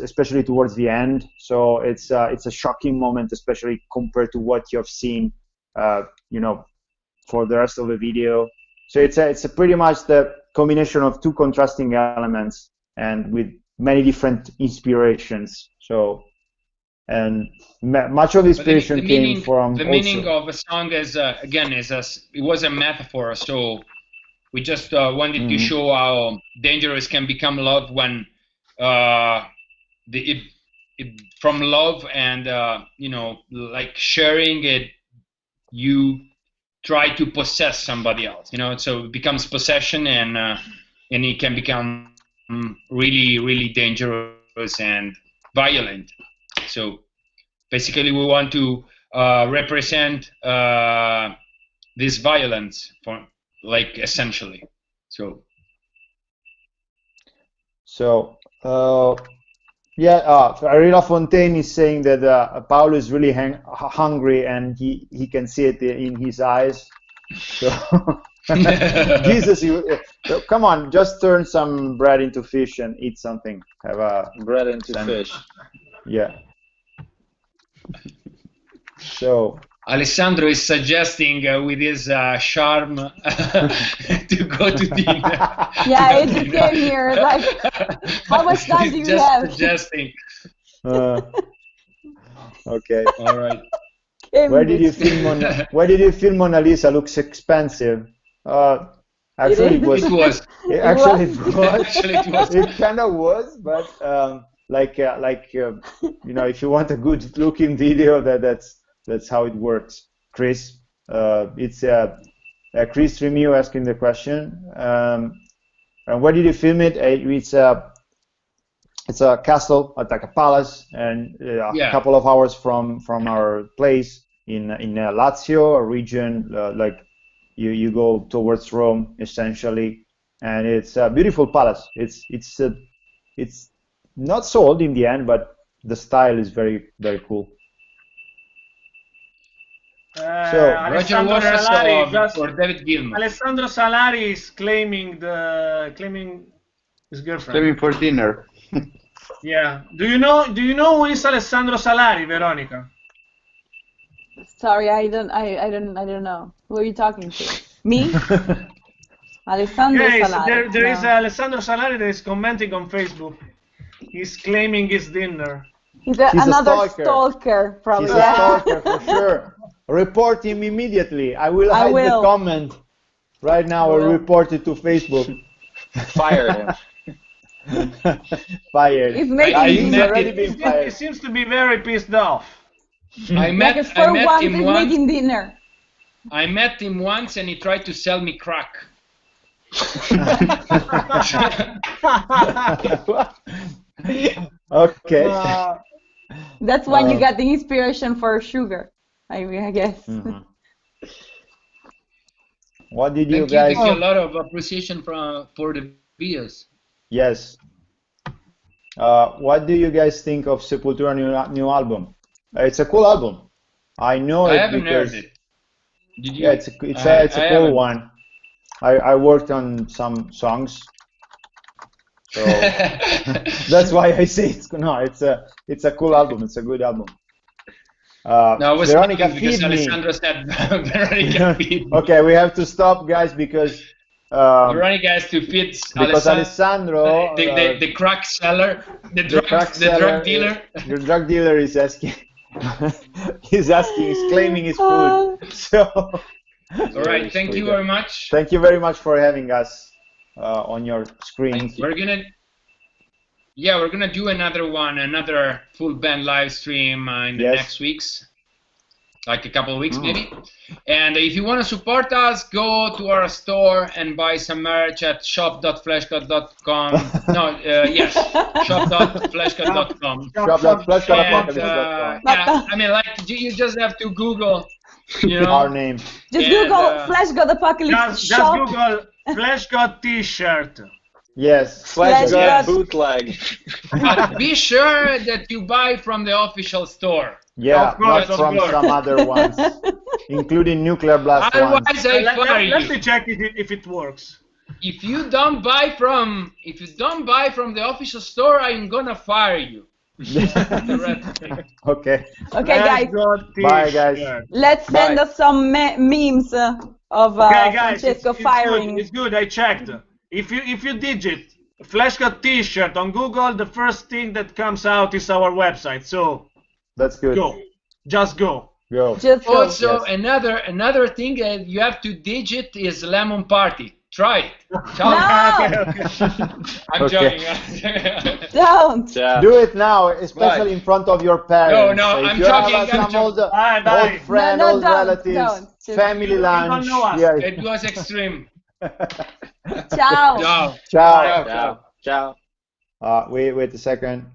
A: especially towards the end. So it's a shocking moment, especially compared to what you have seen for the rest of the video. So it's pretty much the combination of two contrasting elements and with many different inspirations. So, and much of the inspiration came from
B: the meaning of a song is it was a metaphor. So we just wanted to show how dangerous can become love when from love and like sharing it, you try to possess somebody else. So it becomes possession, and it can become really, really dangerous and violent. So basically we want to represent this violence essentially.
A: Harry Lafontaine is saying that Paolo is really hungry, and he can see it in his eyes. So Jesus, come on, just turn some bread into fish and eat something. Have a
E: bread into fish.
A: Yeah. So
B: Alessandro is suggesting with his charm to go to dinner.
C: Yeah, he just came here like, how much time do you
B: just
C: have?
B: suggesting.
A: Okay.
B: All right.
A: Where did you film Mona Lisa? Looks expensive. Actually, it was.
B: It was.
A: Actually, it was.
B: Actually, it was.
A: It kind of was, but you know, if you want a good-looking video, that's how it works. Chris, it's Chris Remiu asking the question. And where did you film it? It's a castle, like a palace, and a couple of hours from our place in Lazio, a region like you go towards Rome essentially, and it's a beautiful palace. It's not sold in the end, but the style is very, very cool. So
B: Roger Waters or David Gilmour.
D: Alessandro Salari is claiming his girlfriend.
G: Claiming for dinner.
D: Yeah. Do you know who is Alessandro Salari, Veronica?
C: Sorry, I don't know. Who are you talking to? Me? Alessandro Salari.
D: There is Alessandro Salari that is commenting on Facebook. He's claiming his dinner.
C: He's another stalker, probably.
A: He's a stalker for sure. Report him immediately. I will hide the comment right now. I'll report it to Facebook.
E: Fire him.
A: Fired.
C: He's already
A: been fired.
D: He seems to be very pissed off.
B: I met him once.
C: Making dinner.
B: I met him once, and he tried to sell me crack.
A: Okay.
C: That's when you got the inspiration for sugar. I guess.
A: Mm-hmm. What did you guys?
B: Thank you. A lot of appreciation for the videos.
A: Yes. What do you guys think of Sepultura new album? It's a cool album. I know it.
B: I haven't heard it. Did you?
A: Yeah, it's a cool one. I worked on some songs, so that's why I say it's a cool album. It's a good album.
B: No, I was
A: Veronica,
B: because Alessandro said Veronica feed me.
A: Okay, we have to stop, guys, because
B: Veronica has to feed
A: Alessandro,
B: the crack seller, the drug dealer.
A: Your drug dealer is asking. He's claiming his food. So.
B: All right, thank you very much.
A: Thank you very much for having us on your screen.
B: We're gonna do another full band live stream in the next weeks, like a couple of weeks maybe. And if you want to support us, go to our store and buy some merch at shop.fleshgod.com. shop.fleshgod.com.
A: Shop.fleshgod.com.
B: Yeah, I mean, like you just have to Google. You know,
A: our name.
C: Just Google Fleshgod Apocalypse
D: just Google Fleshgod T-shirt.
A: Yes,
E: Fleshgod bootleg.
B: But be sure that you buy from the official store.
A: Yeah, not from some other ones, including Nuclear Blast ones.
B: Otherwise, I fire you.
D: Let me check if it works.
B: If you don't buy from the official store, I'm gonna fire you.
A: Okay.
C: Okay, guys.
A: Bye, guys.
C: Let's send us some memes of Francesco firing.
D: It's good. I checked. If you digit Fleshgod T-shirt on Google, the first thing that comes out is our website. So
A: that's good.
D: Go. Just go.
A: Go.
C: Just go.
B: Also, another thing that you have to digit is Lemon Party. Try it.
C: No.
B: I'm joking.
C: Don't.
A: Do it now, especially in front of your parents.
B: No,
A: if
B: I'm
A: you
B: joking.
A: Have some old friend,
C: no,
A: old relatives,
C: don't.
A: family lunch.
D: Yeah.
B: It was extreme.
C: Ciao.
B: Ciao.
A: Ciao.
E: Ciao.
A: Wait a second.